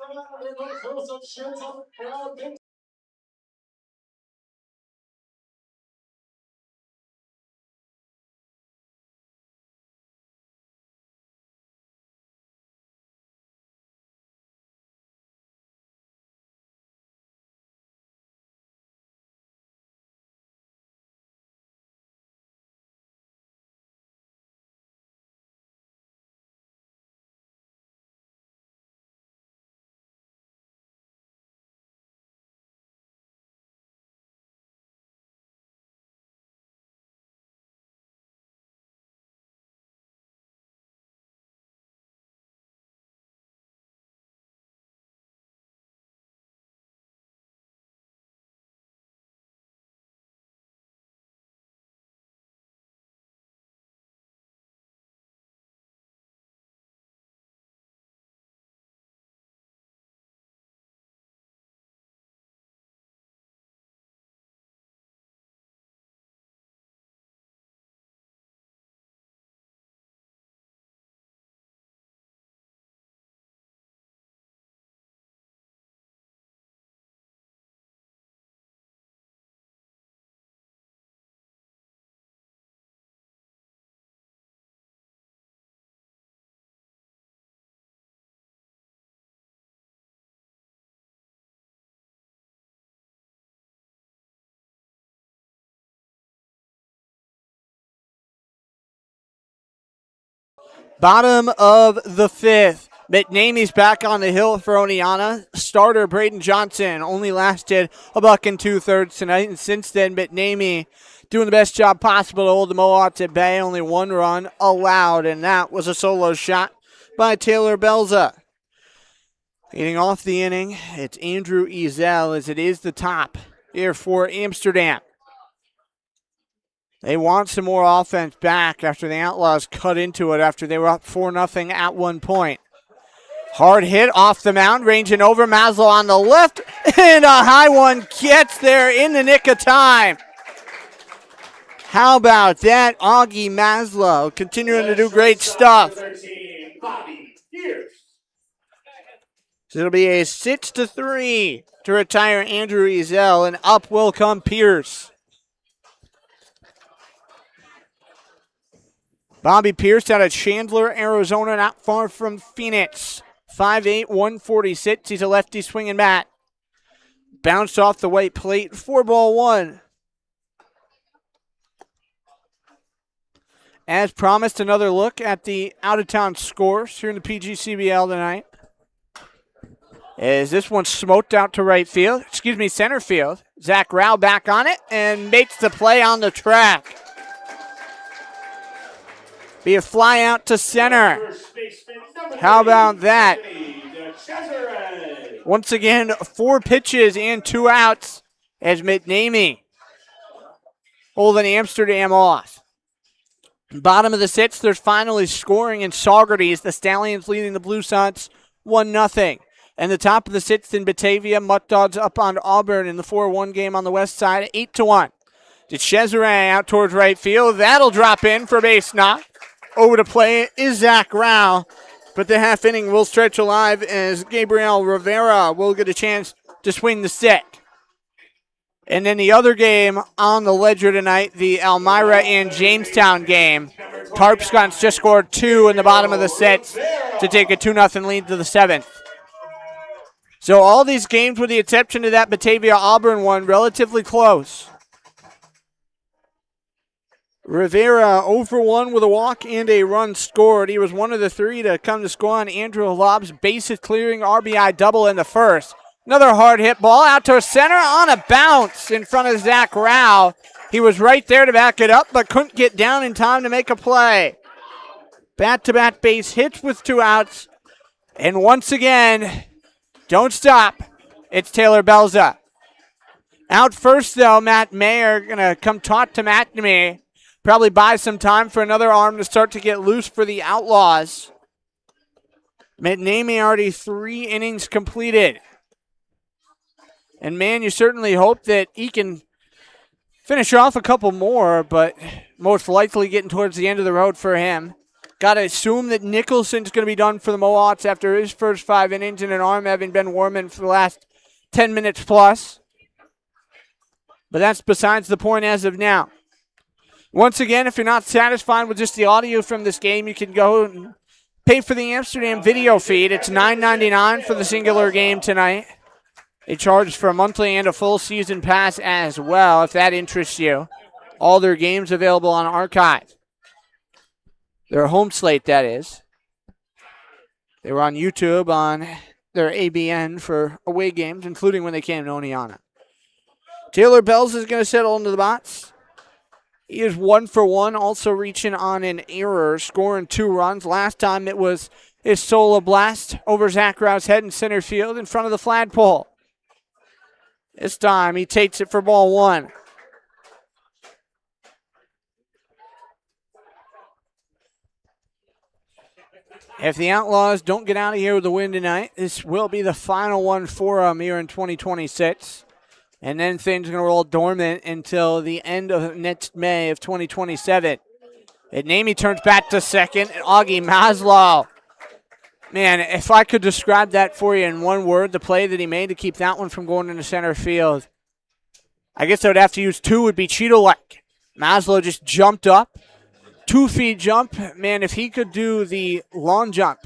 Bottom of the 5th. McNamie's back on the hill for Oneonta. Starter Braden Johnson only lasted a buck and 2/3 tonight, and since then, McNamie doing the best job possible to hold the Mohawks at bay. Only one run allowed, and that was a solo shot by Taylor Belza. Leading off the inning, it's Andrew Ezel as it is the top here for Amsterdam. They want some more offense back after the Outlaws cut into it after they were up 4-0 at one point. Hard hit off the mound, ranging over. Maslow on the left, and a high one gets there in the nick of time. How about that? Augie Maslow continuing to do great stuff. So it'll be a 6-3 to retire Andrew Ezel, and up will come Pierce. Bobby Pierce out of Chandler, Arizona, not far from Phoenix. 5'8", 146. He's a lefty swinging bat. Bounced off the white plate. 4-1. As promised, another look at the out-of-town scores here in the PGCBL tonight. As this one smoked out to center field. Zach Rao back on it and makes the play on the track. Be a fly out to center. How about that? Once again, 4 pitches and 2 outs as McNamie holding Amsterdam off. Bottom of the 6th, there's finally scoring in Saugerties. The Stallions leading the Blue Sox 1-0. And the top of the 6th in Batavia, Mutt Dogs up on Auburn in the 4-1 game on the west side, 8-1. To Cesare out towards right field. That'll drop in for a base knock. Over to play is Zach Rao. But the half inning will stretch alive as Gabriel Rivera will get a chance to swing the stick. And then the other game on the ledger tonight, the Elmira and Jamestown game. Tarpscons just scored 2 in the bottom of the 6th to take a 2-0 lead to the 7th. So all these games, with the exception of that Batavia-Auburn one, relatively close. Rivera 0-for-1 with a walk and a run scored. He was one of the 3 to come to score on Andrew Lobb's bases clearing RBI double in the first. Another hard hit ball out to center on a bounce in front of Zach Rao. He was right there to back it up, but couldn't get down in time to make a play. Bat-to-bat base hits with 2 outs. And once again, don't stop. It's Taylor Belza. Out first, though, Matt Mayer going to come talk to McNamee. Probably buy some time for another arm to start to get loose for the Outlaws. McNamee already 3 innings completed. And, man, you certainly hope that he can finish off a couple more, but most likely getting towards the end of the road for him. Got to assume that Nicholson's going to be done for the Mohawks after his first 5 innings and an arm having been warming for the last 10 minutes plus. But that's besides the point as of now. Once again, if you're not satisfied with just the audio from this game, you can go and pay for the Amsterdam video feed. It's $9.99 for the singular game tonight. They charge for a monthly and a full season pass as well, if that interests you. All their games available on archive. Their home slate, that is. They were on YouTube on their ABN for away games, including when they came to Oneonta. Taylor Bells is going to settle into the box. He is 1-for-1, also reaching on an error, scoring 2 runs. Last time it was his solo blast over Zach Rao's head in center field in front of the flagpole. This time he takes it for ball 1. If the Outlaws don't get out of here with a win tonight, this will be the final one for them here in 2026. And then things are going to roll dormant until the end of next May of 2027. McNamee turns back to second. And Augie Maslow. Man, if I could describe that for you in one word, the play that he made to keep that one from going into center field, I guess I would have to use 2 would be Cheeto-like. Maslow just jumped up. 2 feet jump. Man, if he could do the long jump,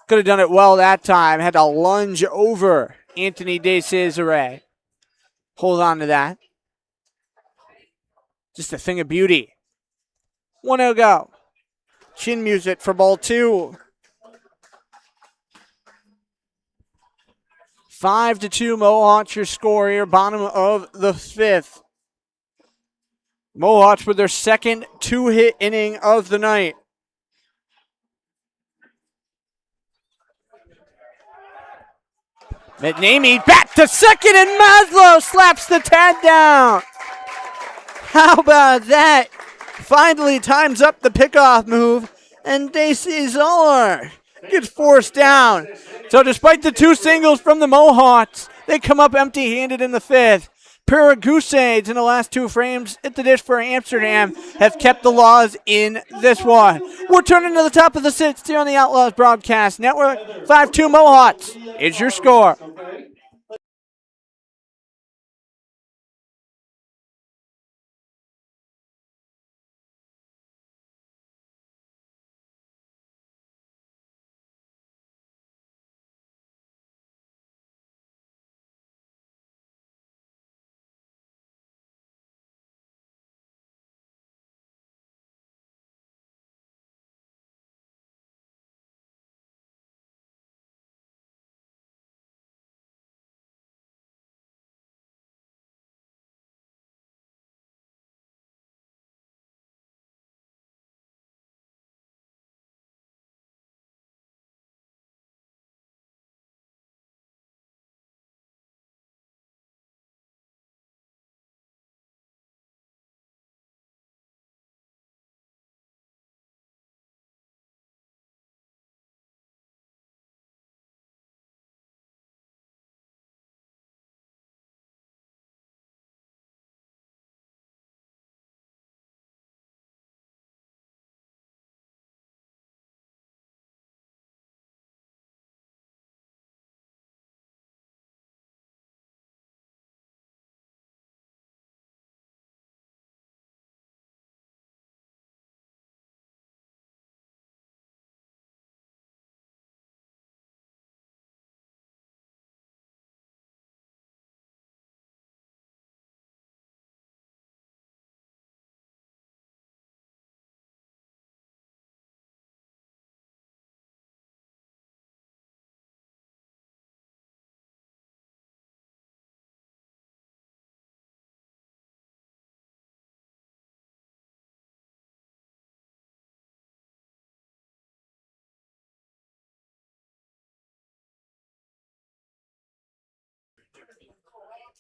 could have done it well that time. Had to lunge over Anthony DeCesare. Hold on to that. Just a thing of beauty. 1-0 go. Chin music for ball 2. 5-2 Mohawks your score here, bottom of the 5th. Mohawks with their second 2-hit inning of the night. McNamee back to second, and Maslow slaps the tag down. How about that? Finally times up the pickoff move, and DeCesar gets forced down. So despite the 2 singles from the Mohawks, they come up empty-handed in the 5th. Paragusades in the last 2 frames at the dish for Amsterdam have kept the Laws in this one. We're turning to the top of the 6th here on the Outlaws Broadcast Network. 5-2 Mohawks is your score.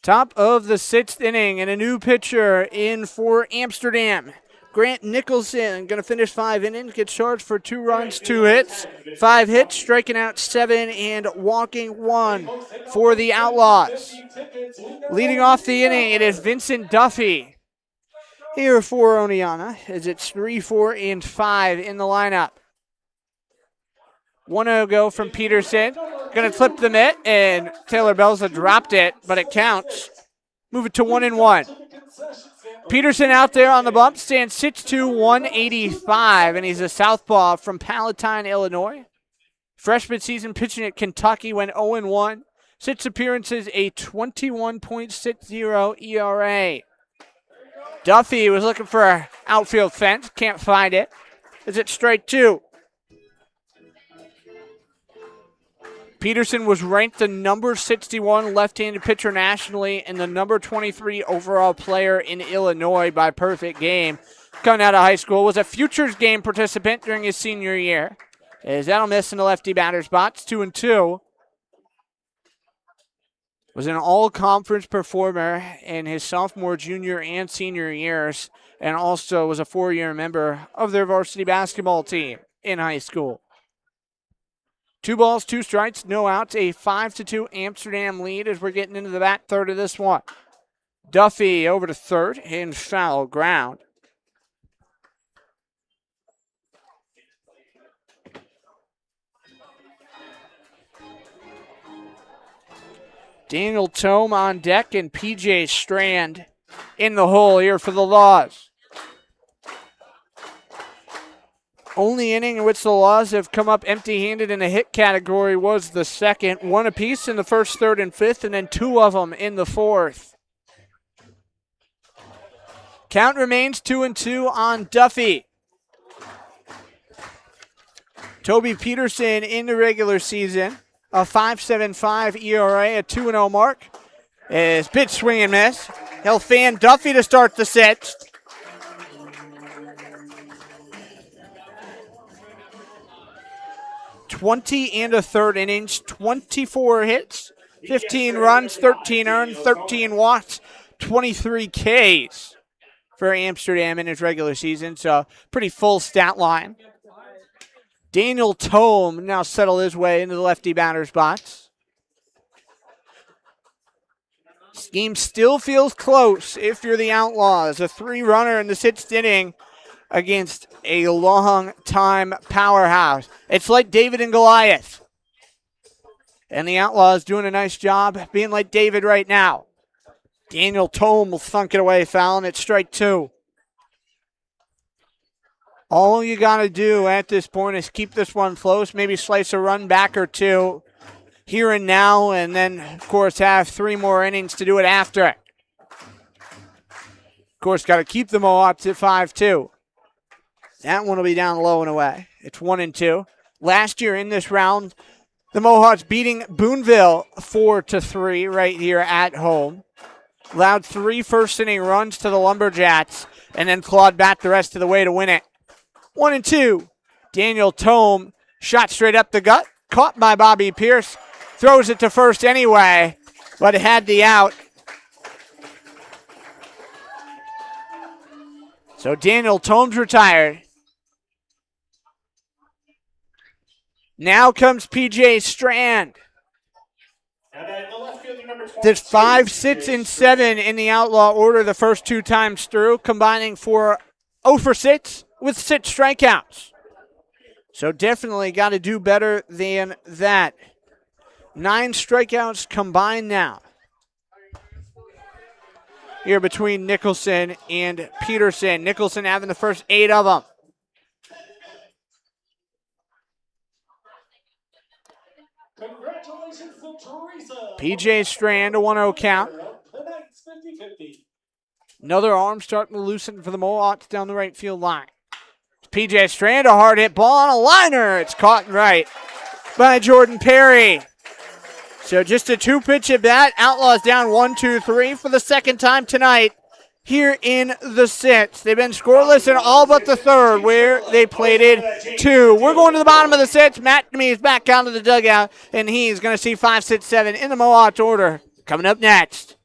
Top of the 6th inning, and a new pitcher in for Amsterdam. Grant Nicholson going to finish 5 innings, gets charged for 2 runs, 2 hits, 5 hits, striking out 7 and walking 1 for the Outlaws. Leading off the inning, it is Vincent Duffy here for Oneonta, as it's 3, 4, and 5 in the lineup. 1-0 go from Peterson. Going to clip the mitt, and Taylor Belza dropped it, but it counts. Move it to 1-1. Peterson out there on the bump, stands 6'2", 185, and he's a southpaw from Palatine, Illinois. Freshman season pitching at Kentucky, went 0-1. 6 appearances, a 21.60 ERA. Duffy was looking for an outfield fence, can't find it. Is it straight 2? Peterson was ranked the number 61 left-handed pitcher nationally and the number 23 overall player in Illinois by Perfect Game. Coming out of high school, was a Futures Game participant during his senior year. As that'll miss in the lefty batter's box, 2-2. Was an all-conference performer in his sophomore, junior, and senior years, and also was a 4-year member of their varsity basketball team in high school. 2 balls, 2 strikes, no outs, a 5-2 Amsterdam lead as we're getting into the back third of this one. Duffy over to third in foul ground. Daniel Tome on deck and PJ Strand in the hole here for the Laws. Only inning in which the Laws have come up empty-handed in a hit category was the second. 1 apiece in the first, third, and fifth, and then 2 of them in the fourth. Count remains 2-2 on Duffy. Toby Peterson in the regular season a 5.75 ERA, a 2-0 mark. Is pitch swing and miss. He'll fan Duffy to start the sixth. $20 and a third innings, 24 hits, 15 runs, 13 earned, 13 walks, 23 Ks for Amsterdam in his regular season. So pretty full stat line. Daniel Tome now settled his way into the lefty batter's box. This game still feels close if you're the Outlaws. A 3-runner in the sixth inning against a long-time powerhouse. It's like David and Goliath. And the Outlaws doing a nice job being like David right now. Daniel Tome will thunk it away, fouling at strike 2. All you got to do at this point is keep this one close, maybe slice a run back or two here and now, and then, of course, have 3 more innings to do it after it. Of course, got to keep the Mohawks at 5-2. That one will be down low and away. It's 1-2. Last year in this round, the Mohawks beating Boonville 4-3 right here at home. Allowed 3 first-inning runs to the Lumberjacks and then clawed back the rest of the way to win it. 1-2. Daniel Tome shot straight up the gut. Caught by Bobby Pierce. Throws it to first anyway, but it had the out. So Daniel Tome's retired. Now comes PJ Strand. There's 5, 6, and 7 in the Outlaw order the first 2 times through, combining for 0 for 6 with 6 strikeouts. So definitely got to do better than that. 9 strikeouts combined now. Here between Nicholson and Peterson. Nicholson having the first 8 of them. Congratulations to Teresa. PJ Strand, a 1-0 count. Another arm starting to loosen for the Mohawks down the right field line. PJ Strand, a hard hit ball on a liner. It's caught right by Jordan Perry. So just a 2-pitch at bat. Outlaws down 1-2-3 for the second time tonight here in the 6th. They've been scoreless in all but the 3rd, where they plated 2. We're going to the bottom of the 6th. Matt Demey is back down to the dugout, and he's going to see 5, 6, 7 in the Mohawks order coming up next.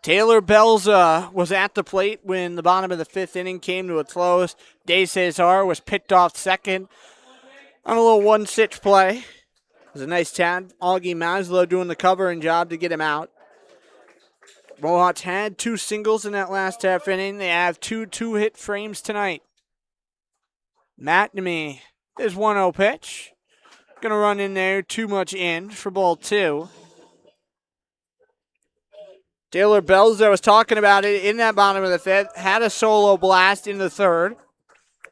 Taylor Belza was at the plate when the bottom of the 5th inning came to a close. De Cesar was picked off second on a little 1-6 play. It was a nice tag. Augie Maslow doing the covering job to get him out. Mohawks had 2 singles in that last half inning. They have 2 2-hit frames tonight. McNamee is 1-0 pitch. Going to run in there, too much in for ball 2. Taylor Belzo was talking about it in that bottom of the 5th. Had a solo blast in the 3rd.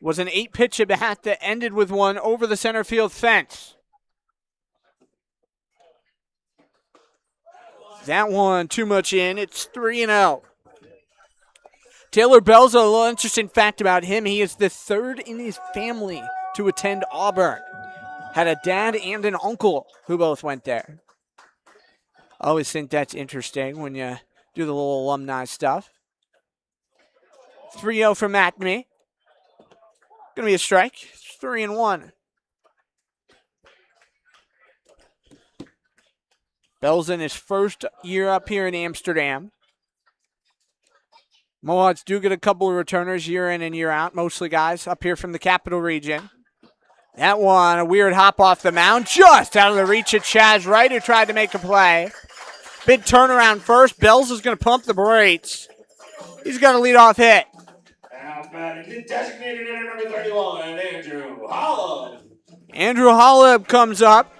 Was an 8-pitch at bat that ended with one over the center field fence. That one too much in. It's 3-0. Taylor Belzo, a little interesting fact about him. He is the 3rd in his family to attend Auburn. Had a dad and an uncle who both went there. I always think that's interesting when you do the little alumni stuff. 3-0 for McNamee. Going to be a strike. 3-1. Bell's in his first year up here in Amsterdam. Mohawks do get a couple of returners year in and year out, mostly guys up here from the capital region. That one, a weird hop off the mound, just out of the reach of Chaz Wright, who tried to make a play. Big turnaround first. Bells is going to pump the brakes. He's got a leadoff hit. Now batting the designated hitter number 31, Andrew Hollab. Andrew Hollab comes up.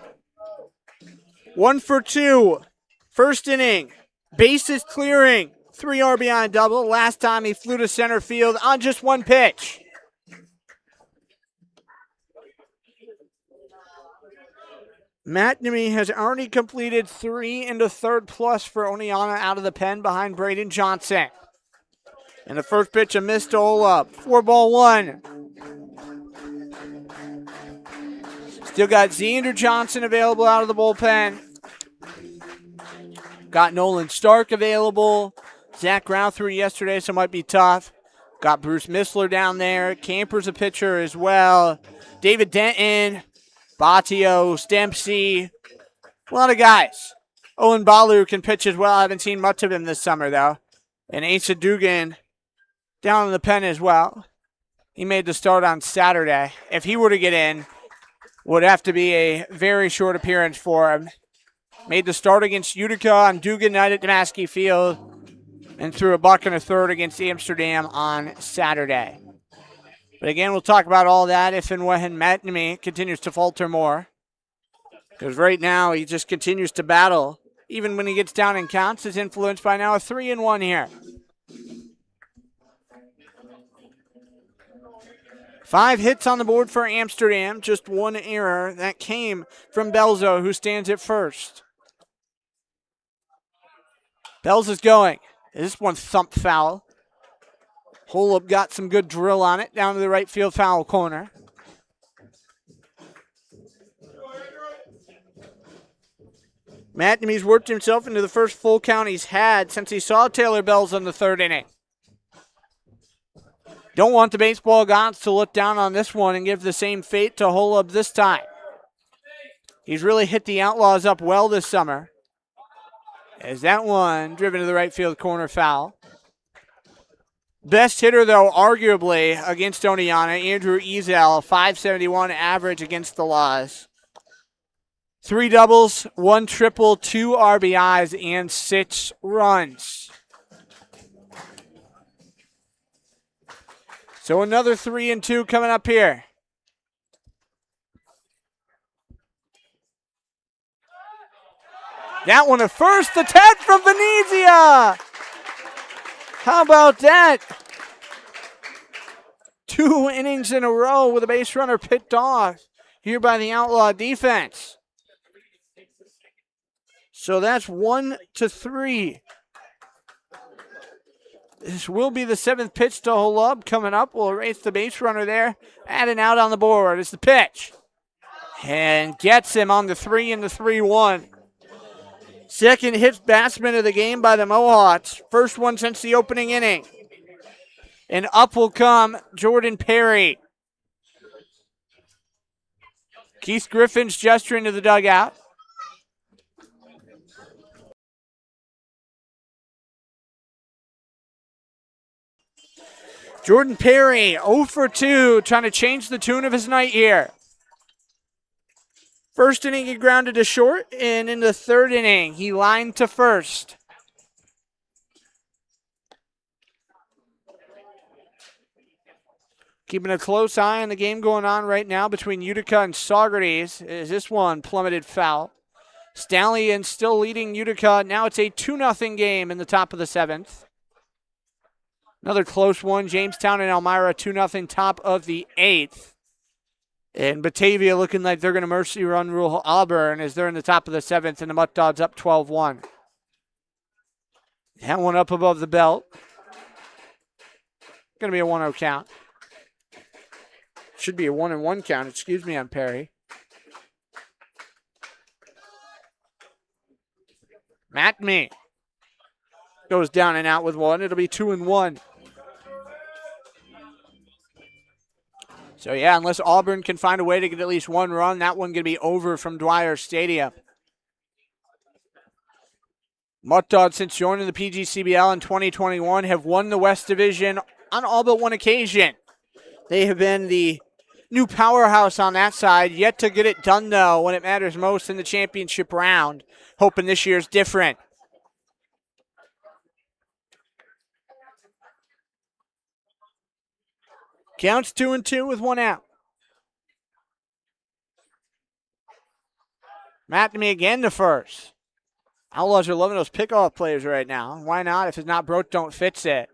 1 for 2. First inning. Bases clearing. 3 RBI double. Last time he flew to center field on just 1 pitch. McNamee has already completed 3 into 3rd plus for Oneonta out of the pen behind Braden Johnson. And the first pitch, a miss to Olub. 4-1. Still got Xander Johnson available out of the bullpen. Got Nolan Stark available. Zach Grau threw yesterday, so it might be tough. Got Bruce Missler down there. Camper's a pitcher as well. David Denton. Batio, Stempsey, a lot of guys. Owen Balu can pitch as well. I haven't seen much of him this summer, though. And Asa Dugan down in the pen as well. He made the start on Saturday. If he were to get in, would have to be a very short appearance for him. Made the start against Utica on Dugan night at Damaski Field and threw a buck and a third against Amsterdam on Saturday. But again, we'll talk about all that if and when McNamee continues to falter more. Because right now, he just continues to battle. Even when he gets down and counts, is influenced by now a 3-1 here. 5 hits on the board for Amsterdam, just 1 error. That came from Belzo, who stands at first. Bells is going. This one thumped foul. Holub got some good drill on it down to the right field foul corner. McNamee's worked himself into the first full count he's had since he saw Taylor Bells in the 3rd inning. Don't want the baseball gods to look down on this one and give the same fate to Holub this time. He's really hit the Outlaws up well this summer. As that one driven to the right field corner foul. Best hitter, though, arguably, against Oneonta, Andrew Ezel, 571 average against the Laws. 3 doubles, 1 triple, 2 RBIs, and 6 runs. So another 3-2 coming up here. That one at first, the 10 from Venezia! How about that? 2 innings in a row with a base runner picked off here by the Outlaw defense. So that's 1-3. This will be the 7th pitch to Holub coming up. We'll erase the base runner there. Add an out on the board. It's the pitch. And gets him on the 3 and the 3-1. Second hit batsman of the game by the Mohawks. First one since the opening inning. And up will come Jordan Perry. Keith Griffin's gesturing to the dugout. Jordan Perry, 0 for 2, trying to change the tune of his night here. First inning, he grounded to short, and in the 3rd inning, he lined to first. Keeping a close eye on the game going on right now between Utica and Saugerties. Is this one plummeted foul? Stallions still leading Utica. Now it's a 2-0 game in the top of the 7th. Another close one. Jamestown and Elmira 2-0 top of the 8th. And Batavia looking like they're going to mercy run rule Auburn as they're in the top of the 7th, and the Mutt Dogs up 12-1. That one up above the belt. Going to be a 1-0 count. Should be a 1-1 count, excuse me, on Perry. McNamee goes down and out with one. It'll be 2-1. So, yeah, unless Auburn can find a way to get at least one run, that one going to be over from Dwyer Stadium. Mutt Dogs, since joining the PGCBL in 2021, have won the West Division on all but one occasion. They have been the new powerhouse on that side, yet to get it done, though, when it matters most in the championship round. Hoping this year's different. Counts 2-2 with one out. McNamee again to first. Outlaws are loving those pickoff players right now. Why not? If it's not broke, don't fix it.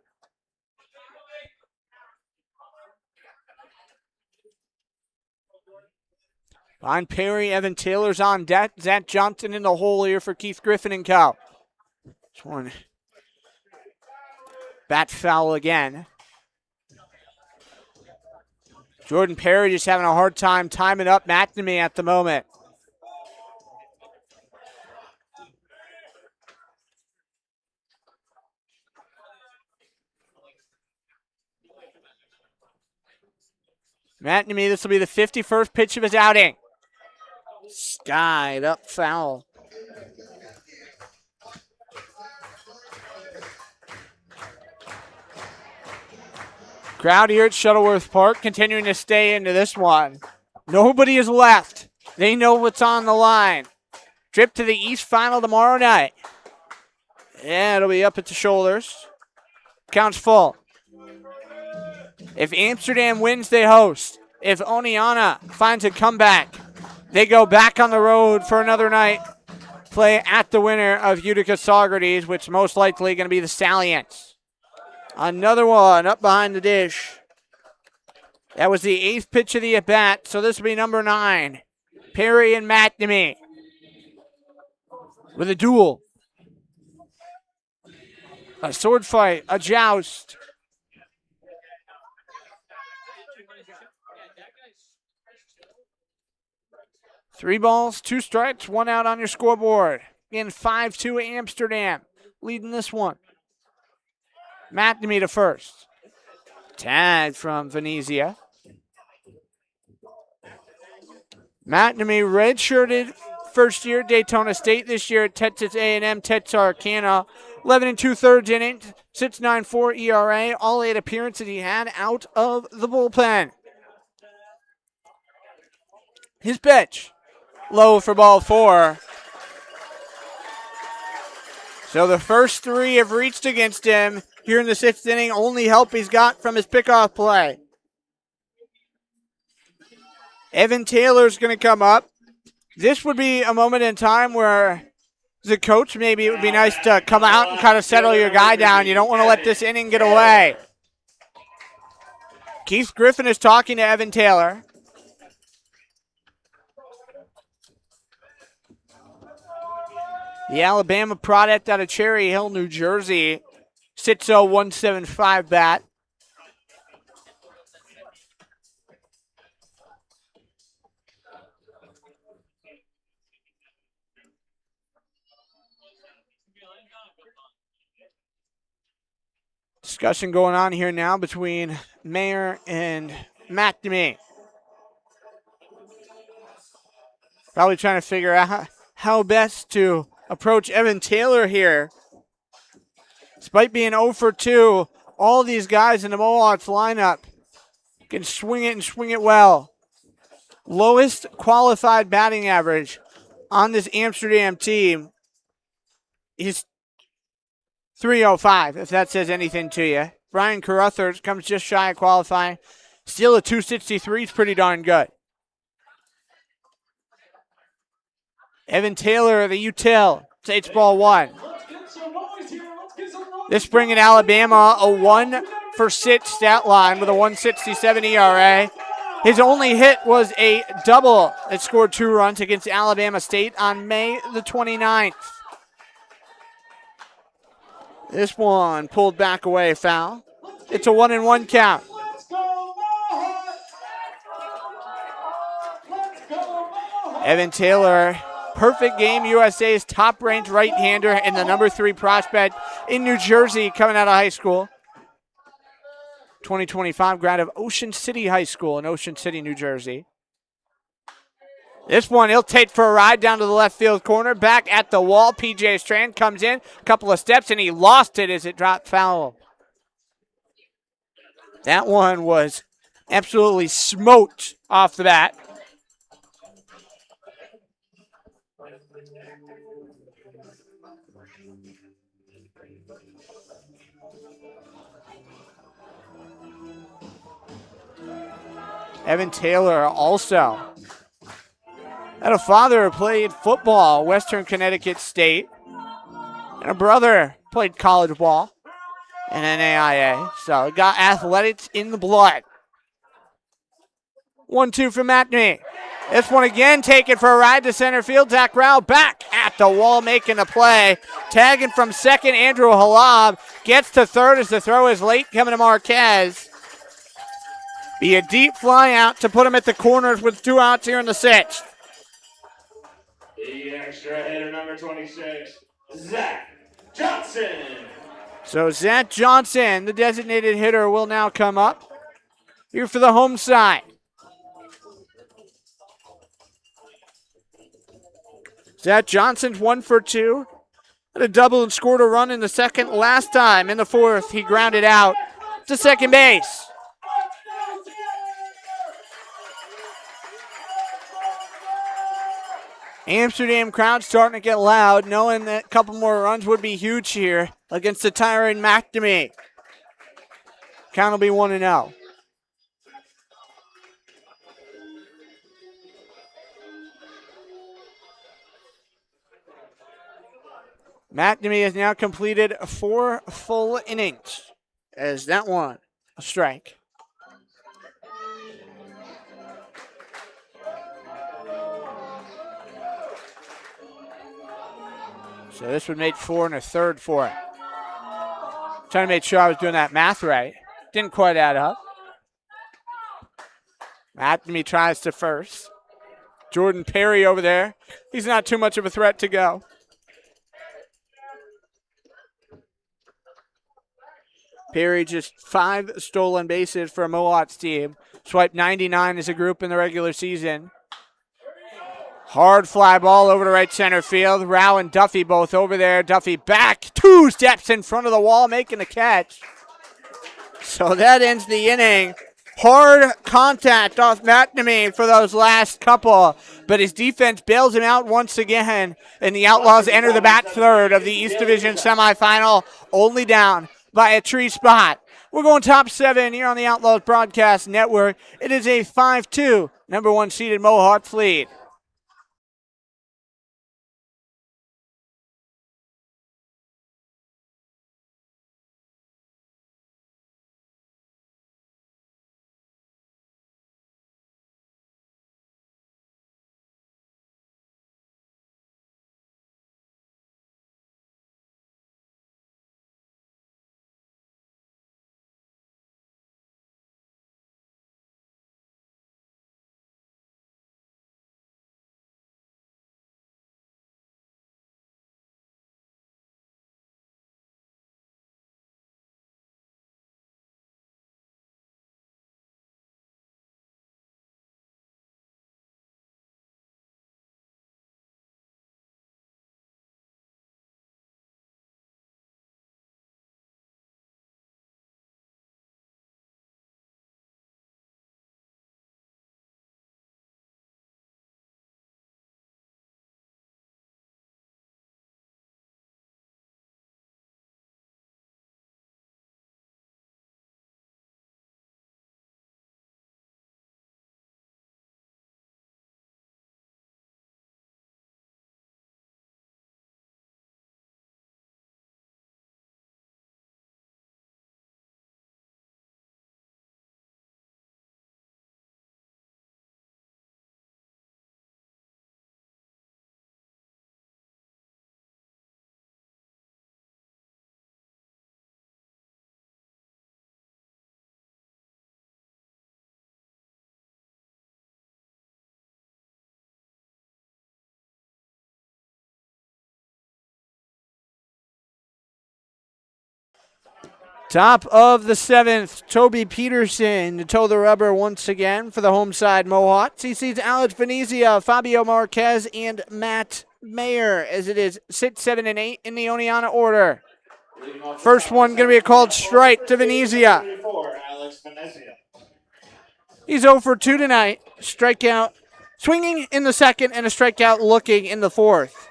Behind Perry, Evan Taylor's on deck. Zach Johnson in the hole here for Keith Griffin and co. This one. Bat foul again. Jordan Perry just having a hard time timing up McNamee at the moment. McNamee, this will be the 51st pitch of his outing. Skied up foul. Crowd here at Shuttleworth Park continuing to stay into this one. Nobody is left. They know what's on the line. Trip to the East Final tomorrow night. Yeah, it'll be up at the shoulders. Counts full. If Amsterdam wins, they host. If Oneonta finds a comeback, they go back on the road for another night. Play at the winner of Utica Saugerties, which most likely going to be the Stallions. Another one up behind the dish. That was the 8th pitch of the at-bat, so this will be number 9. Perry and McNamee with a duel. A sword fight, a joust. Three balls, 2 strikes, 1 out on your scoreboard. Again, 5-2 Amsterdam, leading this one. McNamee to first. Tag from Venezia. McNamee redshirted first year at Daytona State, this year at Texas A&M Texarkana. 11 2/3 innings, 6.94 ERA. All 8 appearances he had out of the bullpen. His pitch, low for ball 4. So the first 3 have reached against him here in the 6th inning. Only help he's got from his pickoff play. Evan Taylor's going to come up. This would be a moment in time where, as a coach, maybe it would be nice to come out and kind of settle your guy down. You don't want to let this inning get away. Keith Griffin is talking to Evan Taylor. The Alabama product out of Cherry Hill, New Jersey. 6.0175 bat. Discussion going on here now between Mayer and McNamee. Probably trying to figure out how best to approach Evan Taylor here. Despite being 0 for 2, all these guys in the Mohawks lineup can swing it and swing it well. Lowest qualified batting average on this Amsterdam team is .305, if that says anything to you. Brian Carruthers comes just shy of qualifying. Still a 263 is pretty darn good. Evan Taylor, the util. It's ball 1. This bringing Alabama a 1 for 6 stat line with a 167 ERA. His only hit was a double that scored 2 runs against Alabama State on May the 29th. This one pulled back away, foul. It's a 1-1 count. Evan Taylor, perfect game. USA's top-ranked right-hander and the number 3 prospect in New Jersey coming out of high school. 2025 grad of Ocean City High School in Ocean City, New Jersey. This one he'll take for a ride down to the left field corner. Back at the wall, PJ Strand comes in, a couple of steps, and he lost it as it dropped foul. That one was absolutely smoked off the bat. Evan Taylor also had a father who played football, Western Connecticut State, and a brother played college ball in NAIA. So he got athletics in the blood. 1-2 for McNamee. This one again taken for a ride to center field. Zach Rao back at the wall making a play. Tagging from second, Andrew Halab gets to third as the throw is late coming to Marquez. Be a deep fly out to put him at the corners with 2 outs here in the 6th. The extra hitter, number 26, Zach Johnson. So Zach Johnson, the designated hitter, will now come up here for the home side. Zach Johnson's 1 for 2. Had a double and scored a run in the second. Last time in the 4th, he grounded out to second base. Amsterdam crowd starting to get loud, knowing that a couple more runs would be huge here against the Tyron McNamee. Count will be 1-0. McNamee has now completed 4 full innings. As that one, a strike. So this would make 4 1/3 for it. Trying to make sure I was doing that math right. Didn't quite add up. McNamee tries to first. Jordan Perry over there. He's not too much of a threat to go. Perry just 5 stolen bases for a Mohawks team. Swiped 99 as a group in the regular season. Hard fly ball over to right center field. Rao and Duffy both over there. Duffy back 2 steps in front of the wall making the catch. So that ends the inning. Hard contact off McNamee for those last couple, but his defense bails him out once again, and the Outlaws enter the back third of the East Division semifinal, only down by a 3 spot. We're going top 7 here on the Outlaws Broadcast Network. It is a 5-2, number 1 seeded Mohawks lead. Top of the 7th, Toby Peterson to toe the rubber once again for the home side Mohawks. He sees Alex Venezia, Fabio Marquez, and Matt Mayer as it is 6, 7, and 8 in the Oneonta order. First one going to be a called strike to Venezia. He's 0 for 2 tonight. Strikeout swinging in the second and a strikeout looking in the fourth.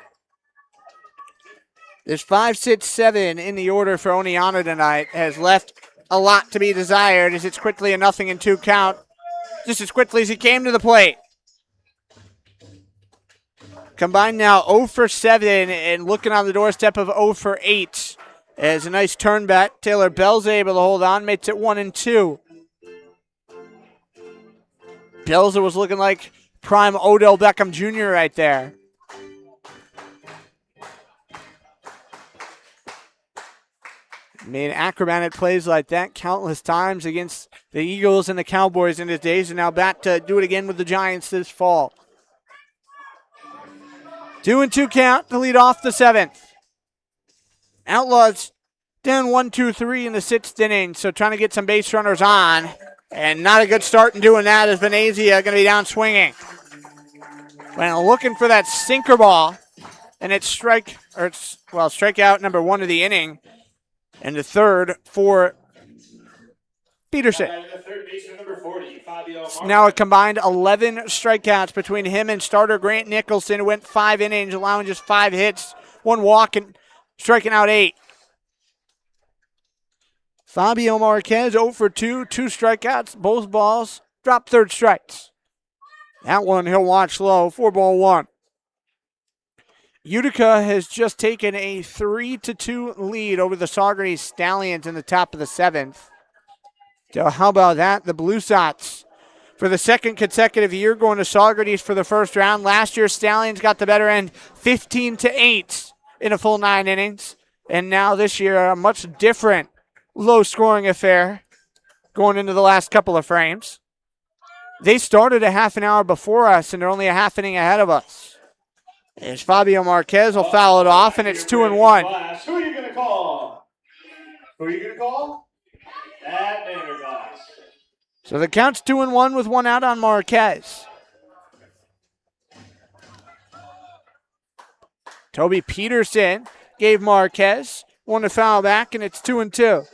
This 5, 6, 7 in the order for Oneonta tonight has left a lot to be desired as it's quickly a 0-2 count just as quickly as he came to the plate. Combined now 0 for 7 and looking on the doorstep of 0 for 8 as a nice turn back. Taylor Bell's able to hold on, makes it 1-2. Belza was looking like prime Odell Beckham Jr. right there. Made acrobatic plays like that countless times against the Eagles and the Cowboys in his days, and now back to do it again with the Giants this fall. 2-2 count to lead off the 7th. Outlaws down 1-2-3 in the 6th inning, so trying to get some base runners on. And not a good start in doing that as Venezia going to be down swinging. Well, looking for that sinker ball, and it's strikeout number 1 of the inning. And the third for Peterson. Now a combined 11 strikeouts between him and starter Grant Nicholson, who went 5 innings, allowing just 5 hits, 1 walk, and striking out 8. Fabio Marquez 0 for 2, 2 strikeouts, both balls, dropped third strikes. That one he'll watch low, 4-1. Utica has just taken a 3-2 lead over the Saugerties Stallions in the top of the 7th. So how about that? The Blue Sox, for the second consecutive year, going to Saugerties for the first round. Last year, Stallions got the better end 15-8 in a full 9 innings. And now this year, a much different low-scoring affair going into the last couple of frames. They started a half an hour before us, and they're only a half inning ahead of us. As Fabio Marquez will foul it off, and it's 2-1. Who are you going to call? That Vanderglass. So the count's 2-1 with 1 out on Marquez. Toby Peterson gave Marquez one to foul back, and it's 2-2.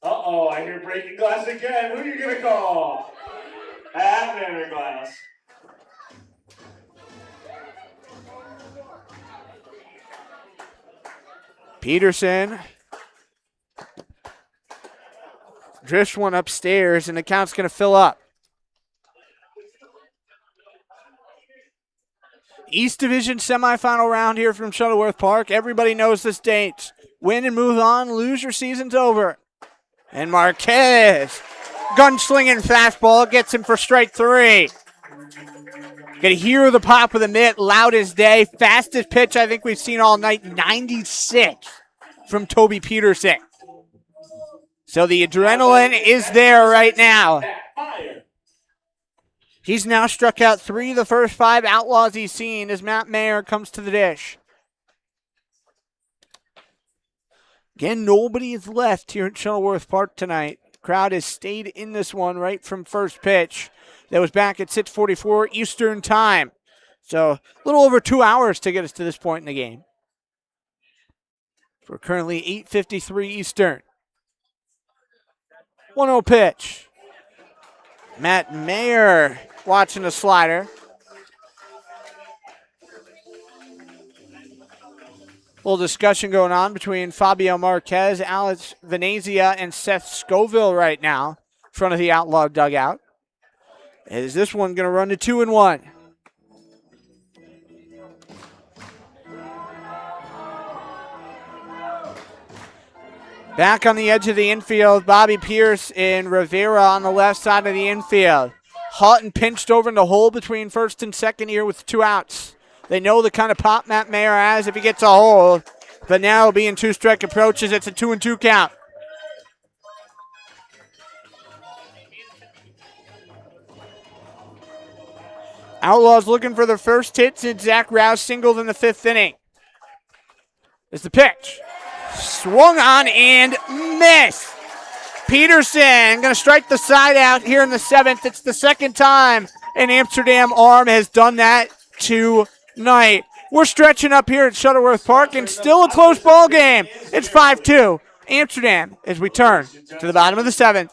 Uh-oh, I hear breaking glass again. Who are you going to call? That Vanderglass. Peterson drifts one upstairs, and the count's going to fill up. East Division semifinal round here from Shuttleworth Park. Everybody knows this date. Win and move on, lose, your season's over. And Marquez, gunslinging fastball, gets him for strike 3. Can hear the pop of the mitt, loud as day. Fastest pitch I think we've seen all night, 96 from Toby Peterson. So the adrenaline is there right now. He's now struck out 3 of the first 5 Outlaws he's seen as Matt Mayer comes to the dish. Again, nobody is left here at Shuttleworth Park tonight. Crowd has stayed in this one right from first pitch. That was back at 6:44 Eastern time. So a little over 2 hours to get us to this point in the game. We're currently 8:53 Eastern. 1-0 pitch. Matt Mayer watching the slider. A little discussion going on between Fabio Marquez, Alex Venezia, and Seth Scoville right now in front of the Outlaw dugout. Is this one going to run to 2-1? Back on the edge of the infield, Bobby Pierce and Rivera on the left side of the infield. Houghton pinched over in the hole between first and second here with 2 outs. They know the kind of pop Matt Mayer has if he gets a hold. But now being 2-strike approaches, it's a 2-2 count. Outlaws looking for their first hit since Zach Rouse singled in the 5th inning. It's the pitch. Swung on and missed. Peterson going to strike the side out here in the 7th. It's the second time an Amsterdam arm has done that tonight. We're stretching up here at Shuttleworth Park, and still a close ball game. It's 5-2 Amsterdam as we turn to the bottom of the 7th.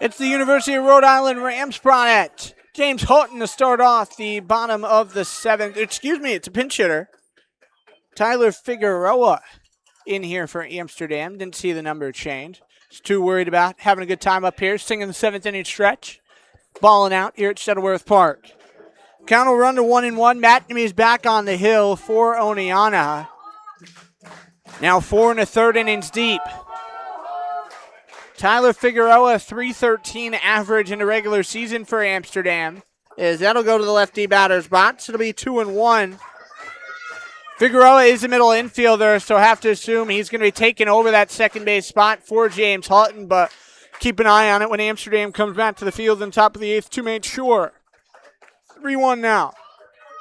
It's the University of Rhode Island Rams product. James Houghton to start off the bottom of the 7th. Excuse me, it's a pinch hitter. Tyler Figueroa in here for Amsterdam. Didn't see the number change. He's too worried about having a good time up here, singing the 7th inning stretch. Balling out here at Shuttleworth Park. Count will run to 1-1. McNamee is back on the hill for Oneana. Now 4 1/3 innings deep. Tyler Figueroa, 313 average in the regular season for Amsterdam. That'll go to the lefty batter's box. It'll be 2-1. Figueroa is a middle infielder, so have to assume he's going to be taking over that second base spot for James Houghton, but keep an eye on it when Amsterdam comes back to the field on top of the 8th to make sure. 3-1 now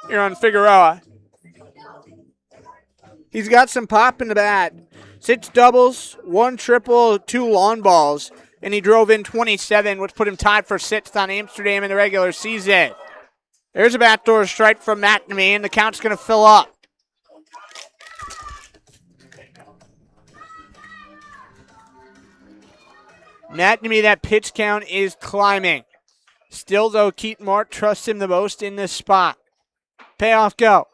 here on Figueroa. He's got some pop in the bat. 6 doubles, 1 triple, 2 long balls, and he drove in 27, which put him tied for 6th on Amsterdam in the regular season. There's a backdoor strike from McNamee, and the count's going to fill up. McNamee, that pitch count is climbing. Still, though, Keaton Mark trusts him the most in this spot. Payoff go.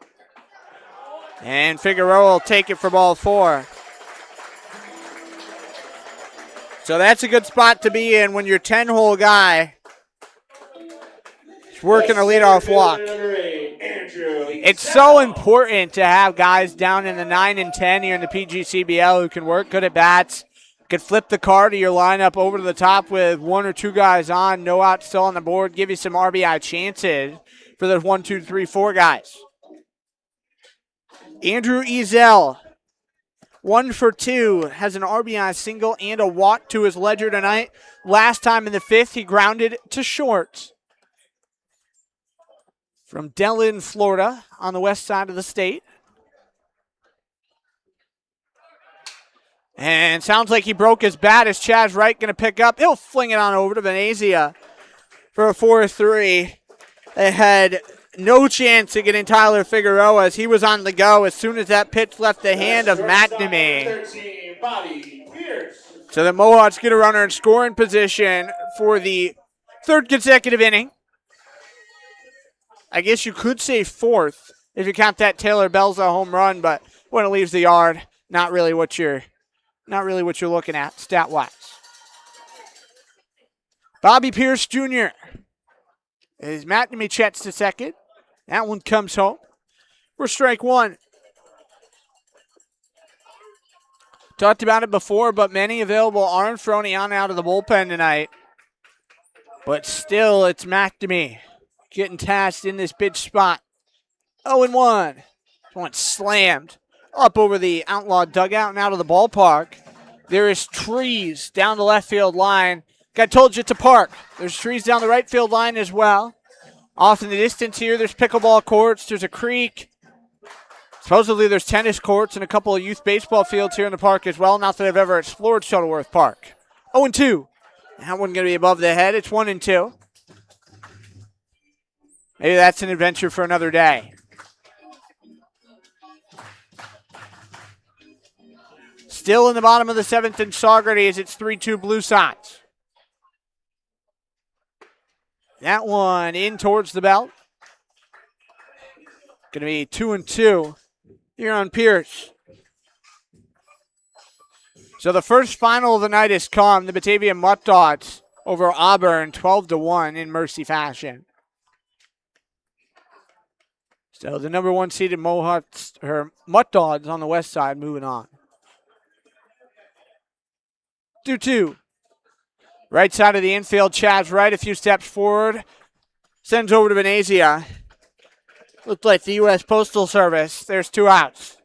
And Figueroa will take it for ball 4. So that's a good spot to be in when your 10-hole guy is working a leadoff walk. It's so important to have guys down in the 9 and 10 here in the PGCBL who can work good at bats, could flip the card of your lineup over to the top with 1 or 2 guys on, no outs still on the board, give you some RBI chances for those 1, 2, 3, 4 guys. Andrew Ezel, 1 for 2, has an RBI single and a walk to his ledger tonight. Last time in the 5th, he grounded to short. From Dellin, Florida, on the west side of the state. And sounds like he broke his bat. Is Chaz Wright going to pick up? He'll fling it on over to Venezia for a 4-3. They had no chance of getting Tyler Figueroa as he was on the go as soon as that pitch left the hand of McNamee. So the Mohawks get a runner in scoring position for the third consecutive inning. I guess you could say fourth if you count that Taylor Belza home run, but when it leaves the yard, not really what you're looking at stat-wise. Bobby Pierce Jr. is McNamee checks to second. That one comes home for strike one. Talked about it before, but many available aren't throwing on out of the bullpen tonight. But still, it's McNamee getting tasked in this big spot. 0-1. One slammed up over the Outlaw dugout and out of the ballpark. There is trees down the left field line. I told you it's a park. There's trees down the right field line as well. Off in the distance here, there's pickleball courts. There's a creek. Supposedly there's tennis courts and a couple of youth baseball fields here in the park as well. Not that I've ever explored Shuttleworth Park. 0-2. That one going to be above the head. It's 1-2. Maybe that's an adventure for another day. Still in the bottom of the seventh in Saugerties. It's 3-2 Blue Sox. That one in towards the belt. Going to be 2-2 here on Pierce. So the first final of the night has come. The Batavia Mutt Dogs over Auburn 12-1 in mercy fashion. So the number one seeded Mohawks, or Mutt Dogs on the west side, moving on. 2-2. Right side of the infield, Chaz Wright, a few steps forward. Sends over to Venezia. Looked like the U.S. Postal Service. There's 2 outs.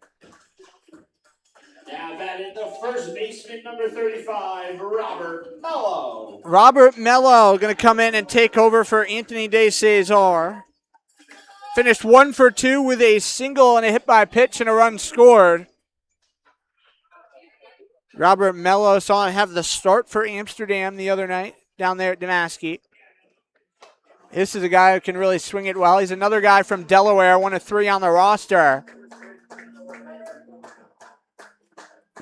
Now batting the first baseman, number 35, Robert Mello. Robert Mello going to come in and take over for Anthony De Cesar. Finished 1 for 2 with a single and a hit by pitch and a run scored. Robert Mello saw him have the start for Amsterdam the other night down there at Damaski. This is a guy who can really swing it well. He's another guy from Delaware, one of 3 on the roster.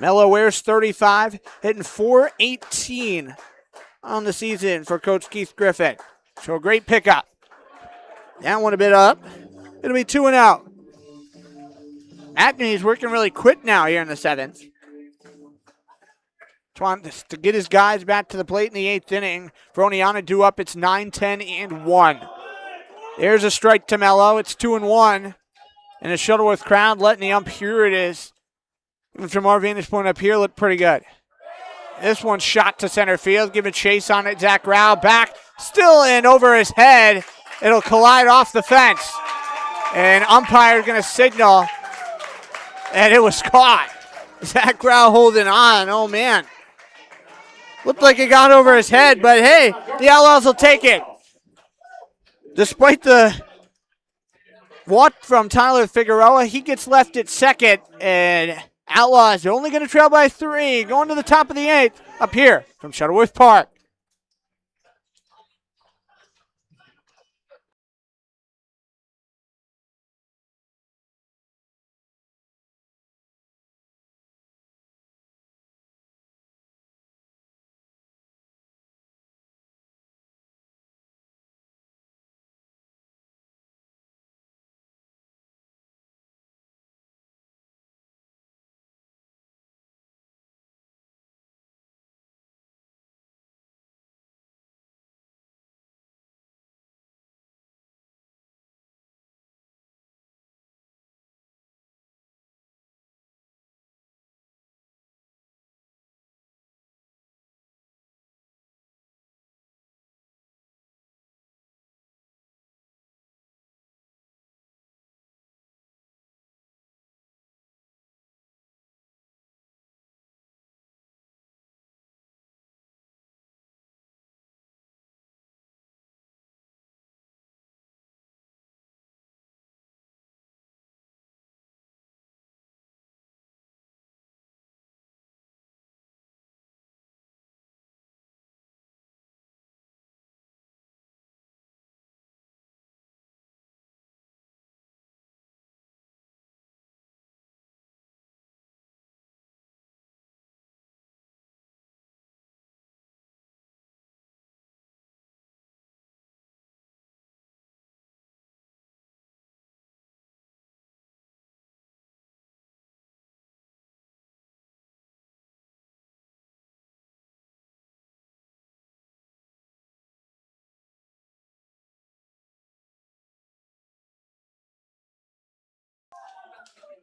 Mello wears 35, hitting .418 on the season for Coach Keith Griffin. So a great pickup. That one a bit up. It'll be 2-0. Acme's working really quick now here in the 7th. Trying to get his guys back to the plate in the 8th inning. Froniana due up. It's 9-10-1. There's a strike to Mello. It's 2-1. And the Shuttleworth crowd letting the ump hear it is. Even from our vantage point up here, looked pretty good. This one shot to center field. Give a chase on it. Zach Rao back. Still in over his head. It'll collide off the fence. And umpire's going to signal that it was caught. Zach Rao holding on. Oh, man. Looked like it got over his head, but hey, the Outlaws will take it. Despite the walk from Tyler Figueroa, he gets left at second, and Outlaws are only going to trail by 3, going to the top of the 8th up here from Shuttleworth Park.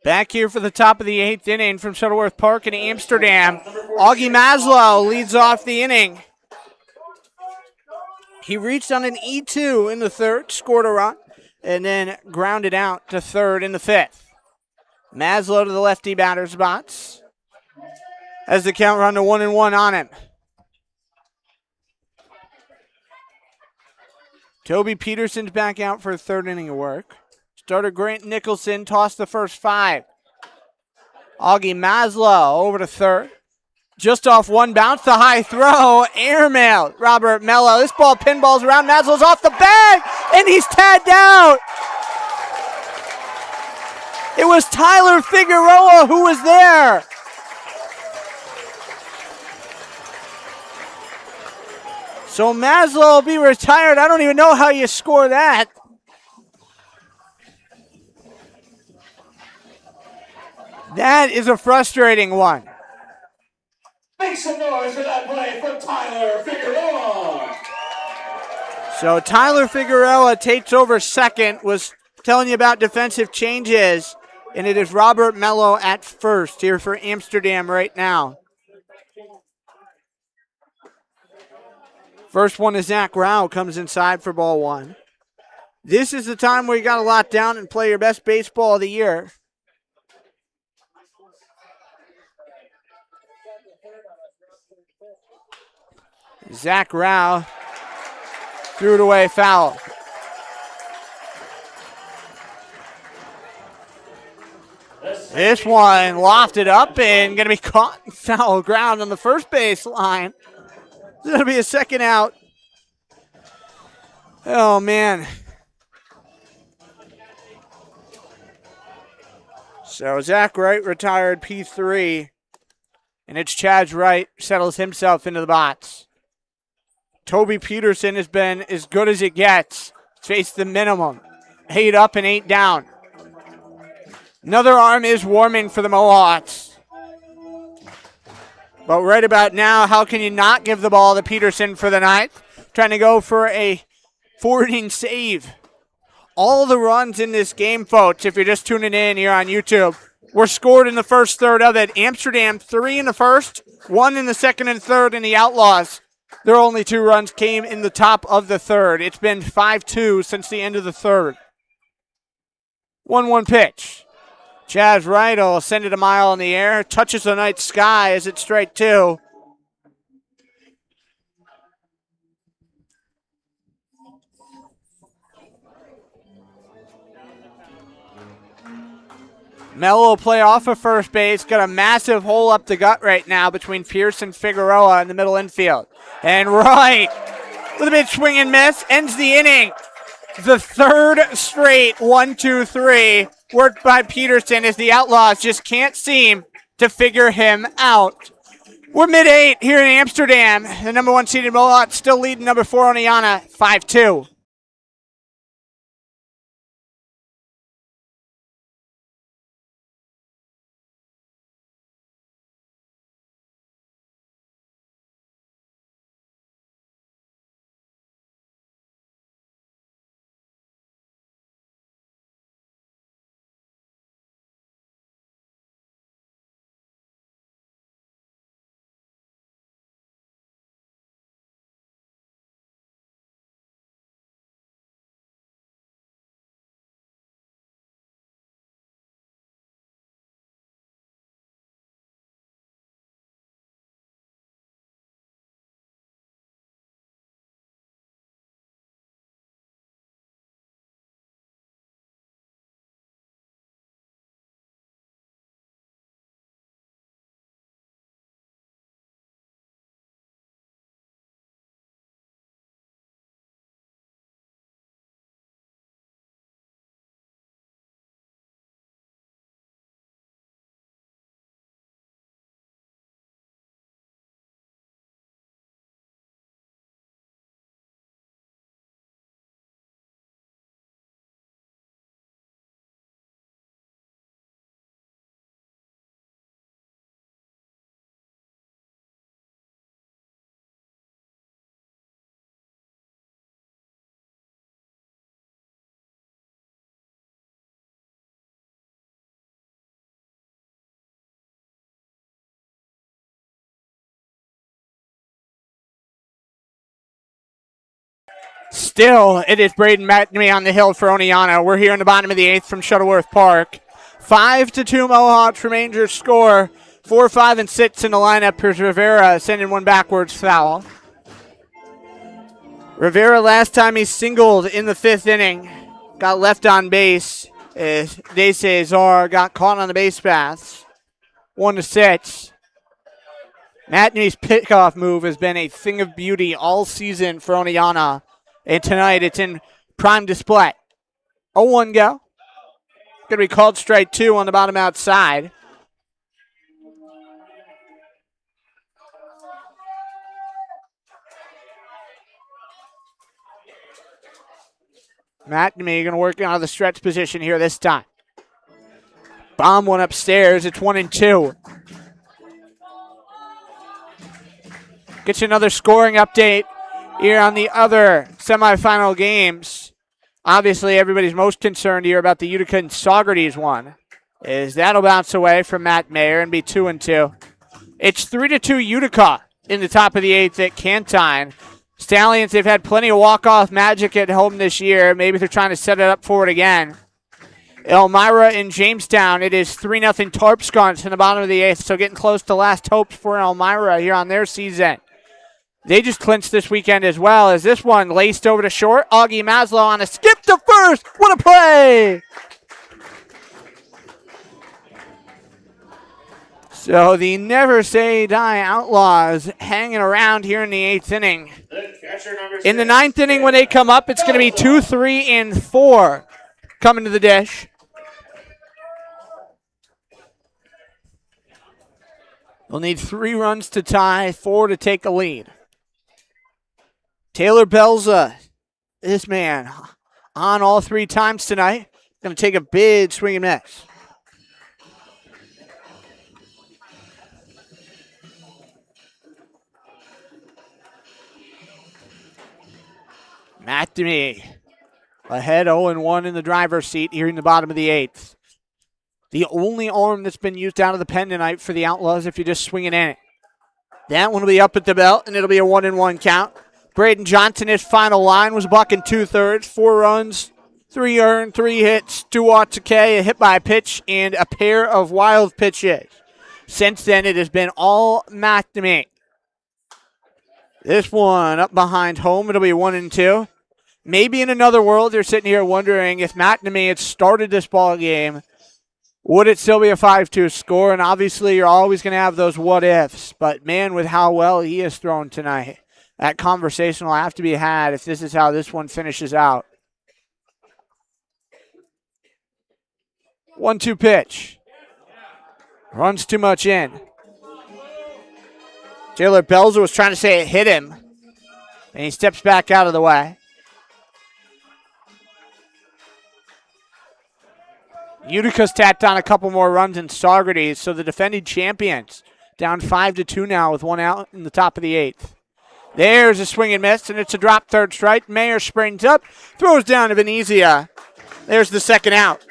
Back here for the top of the 8th inning from Shuttleworth Park in Amsterdam. Augie Maslow leads off the inning. He reached on an E2 in the 3rd, scored a run, and then grounded out to 3rd in the 5th. Maslow to the lefty batter's box as the count run to 1-1 on him. Toby Peterson's back out for a 3rd inning of work. Starter Grant Nicholson tossed the first 5. Augie Maslow over to 3rd. Just off one bounce, the high throw, airmail. Robert Mello. This ball pinballs around. Maslow's off the bag, and he's tagged out. It was Tyler Figueroa who was there. So Maslow will be retired. I don't even know how you score that. That is a frustrating one. Make some noise for that play from Tyler Figueroa. So Tyler Figueroa takes over 2nd, was telling you about defensive changes, and it is Robert Mello at 1st here for Amsterdam right now. First one is Zach Rao, comes inside for ball 1. This is the time where you got to lock down and play your best baseball of the year. Zach Rao threw it away, foul. This one lofted up and going to be caught in foul ground on the first base line. It's going to be a 2nd out. Oh, man. So Zach Wright retired P3, and it's Chaz Wright settles himself into the box. Toby Peterson has been as good as it gets. Faced the minimum. 8 up and 8 down. Another arm is warming for the Mohawks. But right about now, how can you not give the ball to Peterson for the 9th? Trying to go for a 4-inning save. All the runs in this game, folks, if you're just tuning in here on YouTube, were scored in the first third of it. Amsterdam, 3 in the first, 1 in the 2nd and 3rd in the Outlaws. Their only 2 runs came in the top of the 3rd. It's been 5-2 since the end of the 3rd. 1-1 pitch. Chaz Wright will send it a mile in the air. Touches the night sky as it's strike 2. Mello will play off of first base. Got a massive hole up the gut right now between Pierce and Figueroa in the middle infield. And Wright, with a big swing and miss, ends the inning. The 3rd straight 1-2-3 worked by Peterson as the Outlaws just can't seem to figure him out. We're mid-8 here in Amsterdam. The number 1 seeded Mohawks still leading number 4 Oneonta 5-2. Still, it is Braden McNamee on the hill for Oneonta. We're here in the bottom of the 8th from Shuttleworth Park. 5-2 Mohawks remains your score. 4, 5, and 6 in the lineup. Here's Rivera sending one backwards foul. Rivera, last time he singled in the 5th inning, got left on base. De Cesar got caught on the base paths. 1-6. McNamee's pickoff move has been a thing of beauty all season for Oneonta. And tonight it's in prime display. 0-1 go. Going to be called strike 2 on the bottom outside. McNamee going to work out of the stretch position here this time. Bomb one upstairs. It's 1-2. Get you another scoring update here on the other semifinal games. Obviously, everybody's most concerned here about the Utica and Saugerties one. That'll bounce away from Matt Mayer and be 2-2. It's 3-2 Utica in the top of the 8th at Cantine. Stallions, they've had plenty of walk-off magic at home this year. Maybe they're trying to set it up for it again. Elmira in Jamestown, it is 3-0 Tarpscons in the bottom of the 8th, so getting close to last hopes for Elmira here on their season. They just clinched this weekend as well as this one laced over to short. Augie Maslow on a skip to first. What a play! So the Never Say Die Outlaws hanging around here in the 8th inning. In the 9th inning when they come up, it's going to be 2, 3, and 4 coming to the dish. They'll need 3 runs to tie, 4 to take the lead. Taylor Belza, this man, on all 3 times tonight. Going to take a big swing and miss. McNamee ahead 0-1 in the driver's seat here in the bottom of the 8th. The only arm that's been used out of the pen tonight for the Outlaws if you just swing it in it. That one will be up at the belt, and it'll be a 1-1 count. Braden Johnson, his final line was buck and 2/3, 4 runs, 3 earned, 3 hits, 2 oughts a K, a hit by a pitch, and a pair of wild pitches. Since then, it has been all McNamee. This one up behind home, it'll be 1-2. Maybe in another world, you're sitting here wondering if McNamee had started this ball game, would it still be a 5-2 score? And obviously, you're always going to have those what ifs. But man, with how well he has thrown tonight, that conversation will have to be had if this is how this one finishes out. 1-2 pitch. Runs too much in. Taylor Belzer was trying to say it hit him, and he steps back out of the way. Utica's tacked on a couple more runs in Saugerties, so the defending champions down 5-2 now with 1 out in the top of the 8th. There's a swing and miss, and it's a drop third strike. Mayer springs up, throws down to Venezia. There's the second out.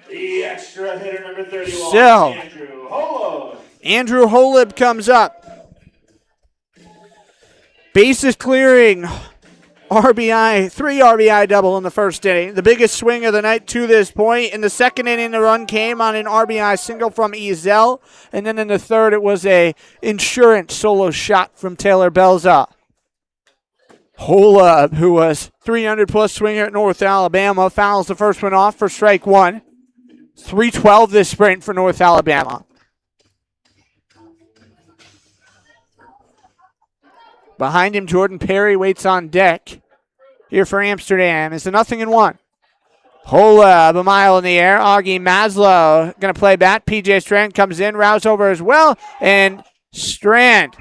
The extra hitter, number 31, So, Andrew Holub. Andrew Holub comes up. Bases clearing. RBI, 3 RBI double in the first inning. The biggest swing of the night to this point. In the second inning, the run came on an RBI single from Ezel. And then in the third, it was a insurance solo shot from Taylor Belza. Holub, who was 300-plus swinger at North Alabama, fouls the first one off for strike 1. 3-12 this sprint for North Alabama. Behind him, Jordan Perry waits on deck. Here for Amsterdam is a 0-1. Holub, a mile in the air. Augie Maslow going to play bat. PJ Strand comes in, rouse over as well. And Strand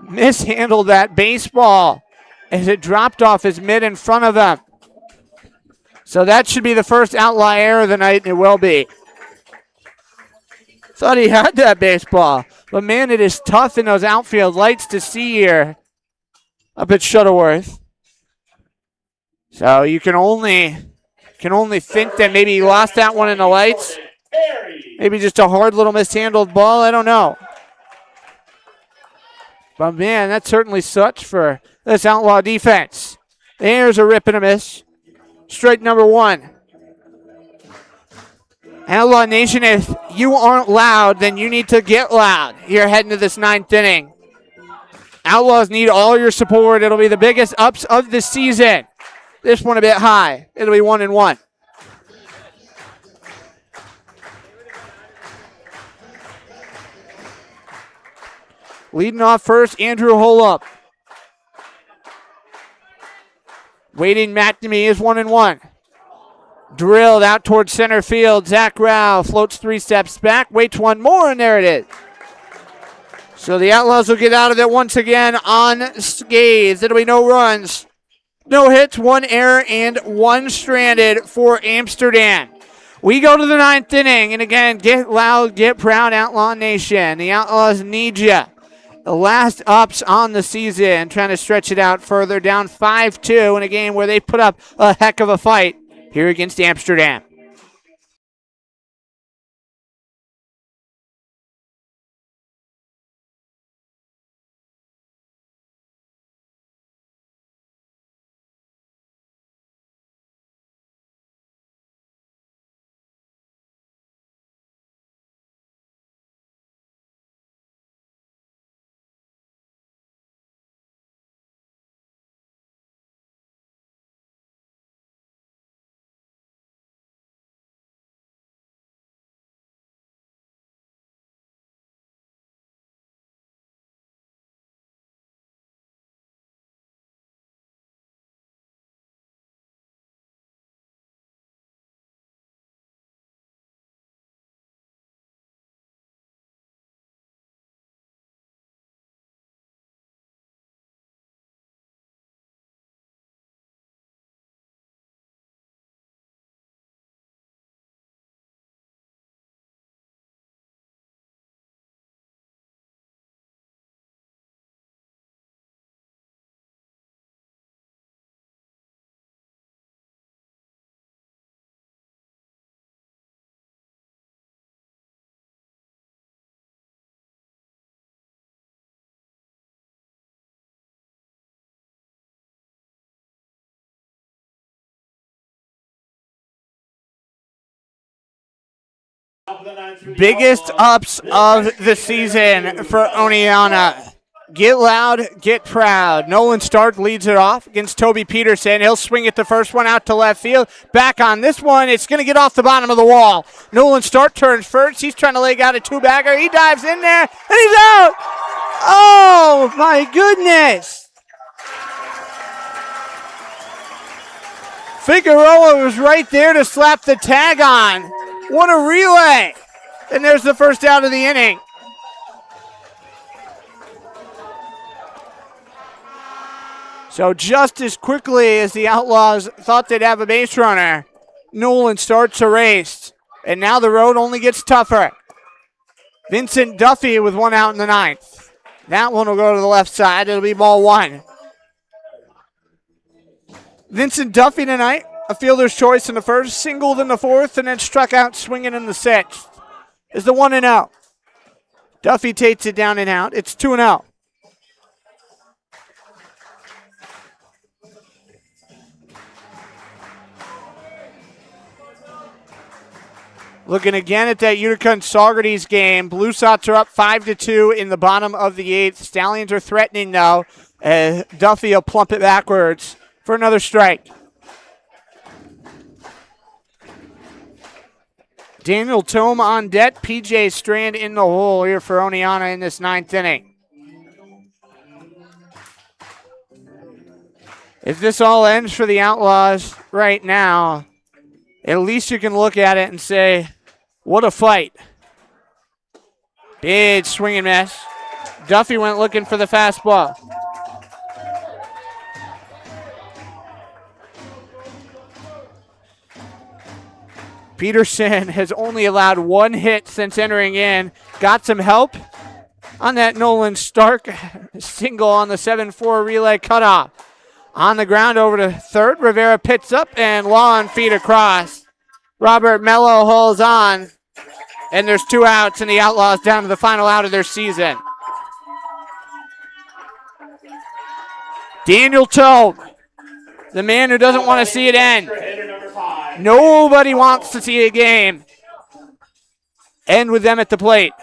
mishandled that baseball as it dropped off his mitt in front of him. So that should be the first outlaw error of the night, and it will be. Thought he had that baseball. But, man, it is tough in those outfield lights to see here up at Shuttleworth. So you can only think that maybe he lost that one in the lights. Maybe just a hard little mishandled ball. I don't know. But man, that's certainly such for this Outlaw defense. There's a rip and a miss. Strike number 1. Outlaw Nation, if you aren't loud, then you need to get loud. You're heading to this 9th inning. Outlaws need all your support. It'll be the biggest ups of the season. This one a bit high. It'll be 1-1. Leading off first, Andrew Holup. Waiting McNamee is 1-1. Drilled out towards center field. Zach Rao floats 3 steps back, waits one more, and there it is. So the Outlaws will get out of it once again unscathed. It'll be no runs, no hits, 1 error, and 1 stranded for Amsterdam. We go to the 9th inning, and again, get loud, get proud, Outlaw Nation. The Outlaws need you. The last ups on the season, trying to stretch it out further, down 5-2 in a game where they put up a heck of a fight here against Amsterdam. Biggest ups of the season for Oneonta. Get loud, get proud. Nolan Stark leads it off against Toby Peterson. He'll swing it the first one out to left field. Back on this one, it's going to get off the bottom of the wall. Nolan Stark turns first. He's trying to leg out a 2-bagger. He dives in there, and he's out. Oh, my goodness. Figueroa was right there to slap the tag on. What a relay. And there's the first out of the inning. So just as quickly as the Outlaws thought they'd have a base runner, Nolan starts erased. And now the road only gets tougher. Vincent Duffy with 1 out in the 9th. That one will go to the left side. It'll be ball 1. Vincent Duffy tonight, a fielder's choice in the first, singled in the 4th, and then struck out swinging in the 6th. Is the 1-0. Duffy takes it down and out. It's 2-0. Looking again at that Utica and Saugerties game. Blue Sox are up 5-2 in the bottom of the 8th. Stallions are threatening though. Duffy will plump it backwards for another strike. Daniel Tome on deck. PJ Strand in the hole here for Oneonta in this 9th inning. If this all ends for the Outlaws right now, at least you can look at it and say, what a fight. Big swing and miss. Duffy went looking for the fastball. Peterson has only allowed 1 hit since entering in. Got some help on that Nolan Stark single on the 7-4 relay cutoff. On the ground over to third. Rivera pits up and long feet across. Robert Mello holds on. And there's 2 outs and the Outlaws down to the final out of their season. Daniel Tome, the man who doesn't want to see it end. Hitter number 5. Nobody wants to see a game end with them at the plate.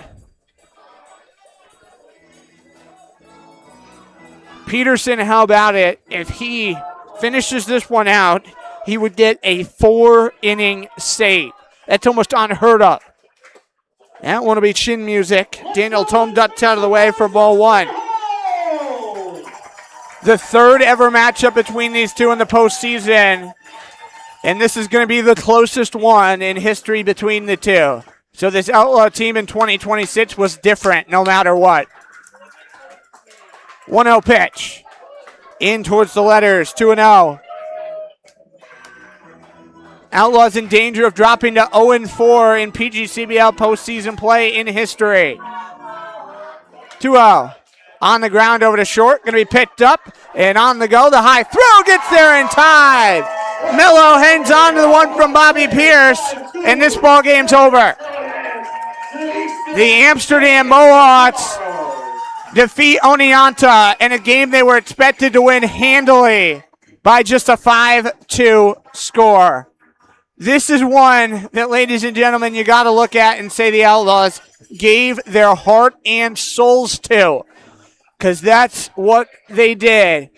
Peterson, how about it? If he finishes this one out, he would get a 4-inning save. That's almost unheard of. That one will be chin music. Daniel Tome ducked out of the way for ball 1. The third ever matchup between these two in the postseason. And this is going to be the closest one in history between the two. So this Outlaw team in 2026 was different no matter what. 1-0 pitch. In towards the letters, 2-0. Outlaws in danger of dropping to 0-4 in PGCBL postseason play in history. 2-0. On the ground over to short, going to be picked up, and on the go, the high throw gets there in time. Mello hangs on to the one from Bobby Pierce, and this ball game's over. The Amsterdam Mohawks defeat Oneonta in a game they were expected to win handily by just a 5-2 score. This is one that, ladies and gentlemen, you got to look at and say the Outlaws gave their heart and souls to, because that's what they did.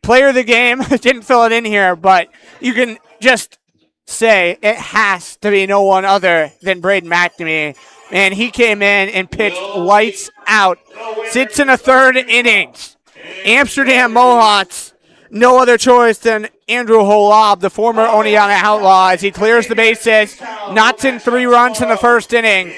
Player of the game, didn't fill it in here, but you can just say it has to be no one other than Braden McNamee. And he came in and pitched lights out. Sits in a third innings. Amsterdam Mohawks, no other choice than Andrew Holob, the former Oneonta Outlaw, as he clears the bases, knots in 3 runs in the first inning,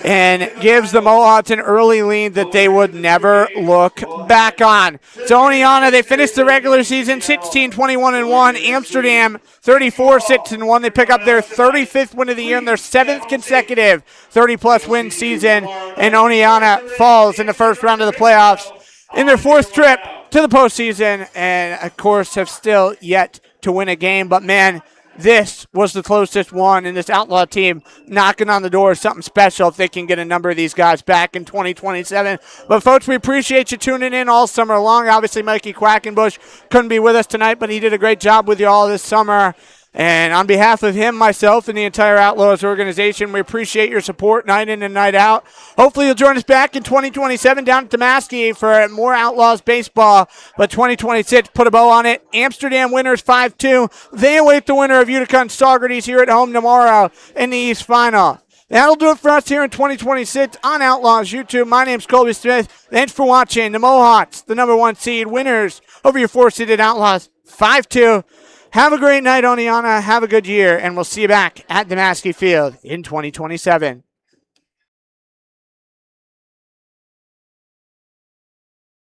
and gives the Mohawks an early lead that they would never look back on. So Oneonta, they finished the regular season 16-21-1. Amsterdam 34-6-1. They pick up their 35th win of the year and their 7th consecutive 30-plus win season. And Oneonta falls in the first round of the playoffs in their 4th trip to the postseason, and of course have still yet to win a game. But man, this was the closest one, and this Outlaw team knocking on the door is something special if they can get a number of these guys back in 2027. But, folks, we appreciate you tuning in all summer long. Obviously, Mikey Quackenbush couldn't be with us tonight, but he did a great job with you all this summer. And on behalf of him, myself, and the entire Outlaws organization, we appreciate your support night in and night out. Hopefully you'll join us back in 2027 down at Damascus for more Outlaws baseball. But 2026, put a bow on it. Amsterdam winners 5-2. They await the winner of Utica and Saugerties here at home tomorrow in the East Final. That'll do it for us here in 2026 on Outlaws YouTube. My name's Colby Smith. Thanks for watching. The Mohawks, the number 1 seed, winners over your 4-seeded Outlaws 5-2. Have a great night, Oneonta. Have a good year, and we'll see you back at Damascus Field in 2027.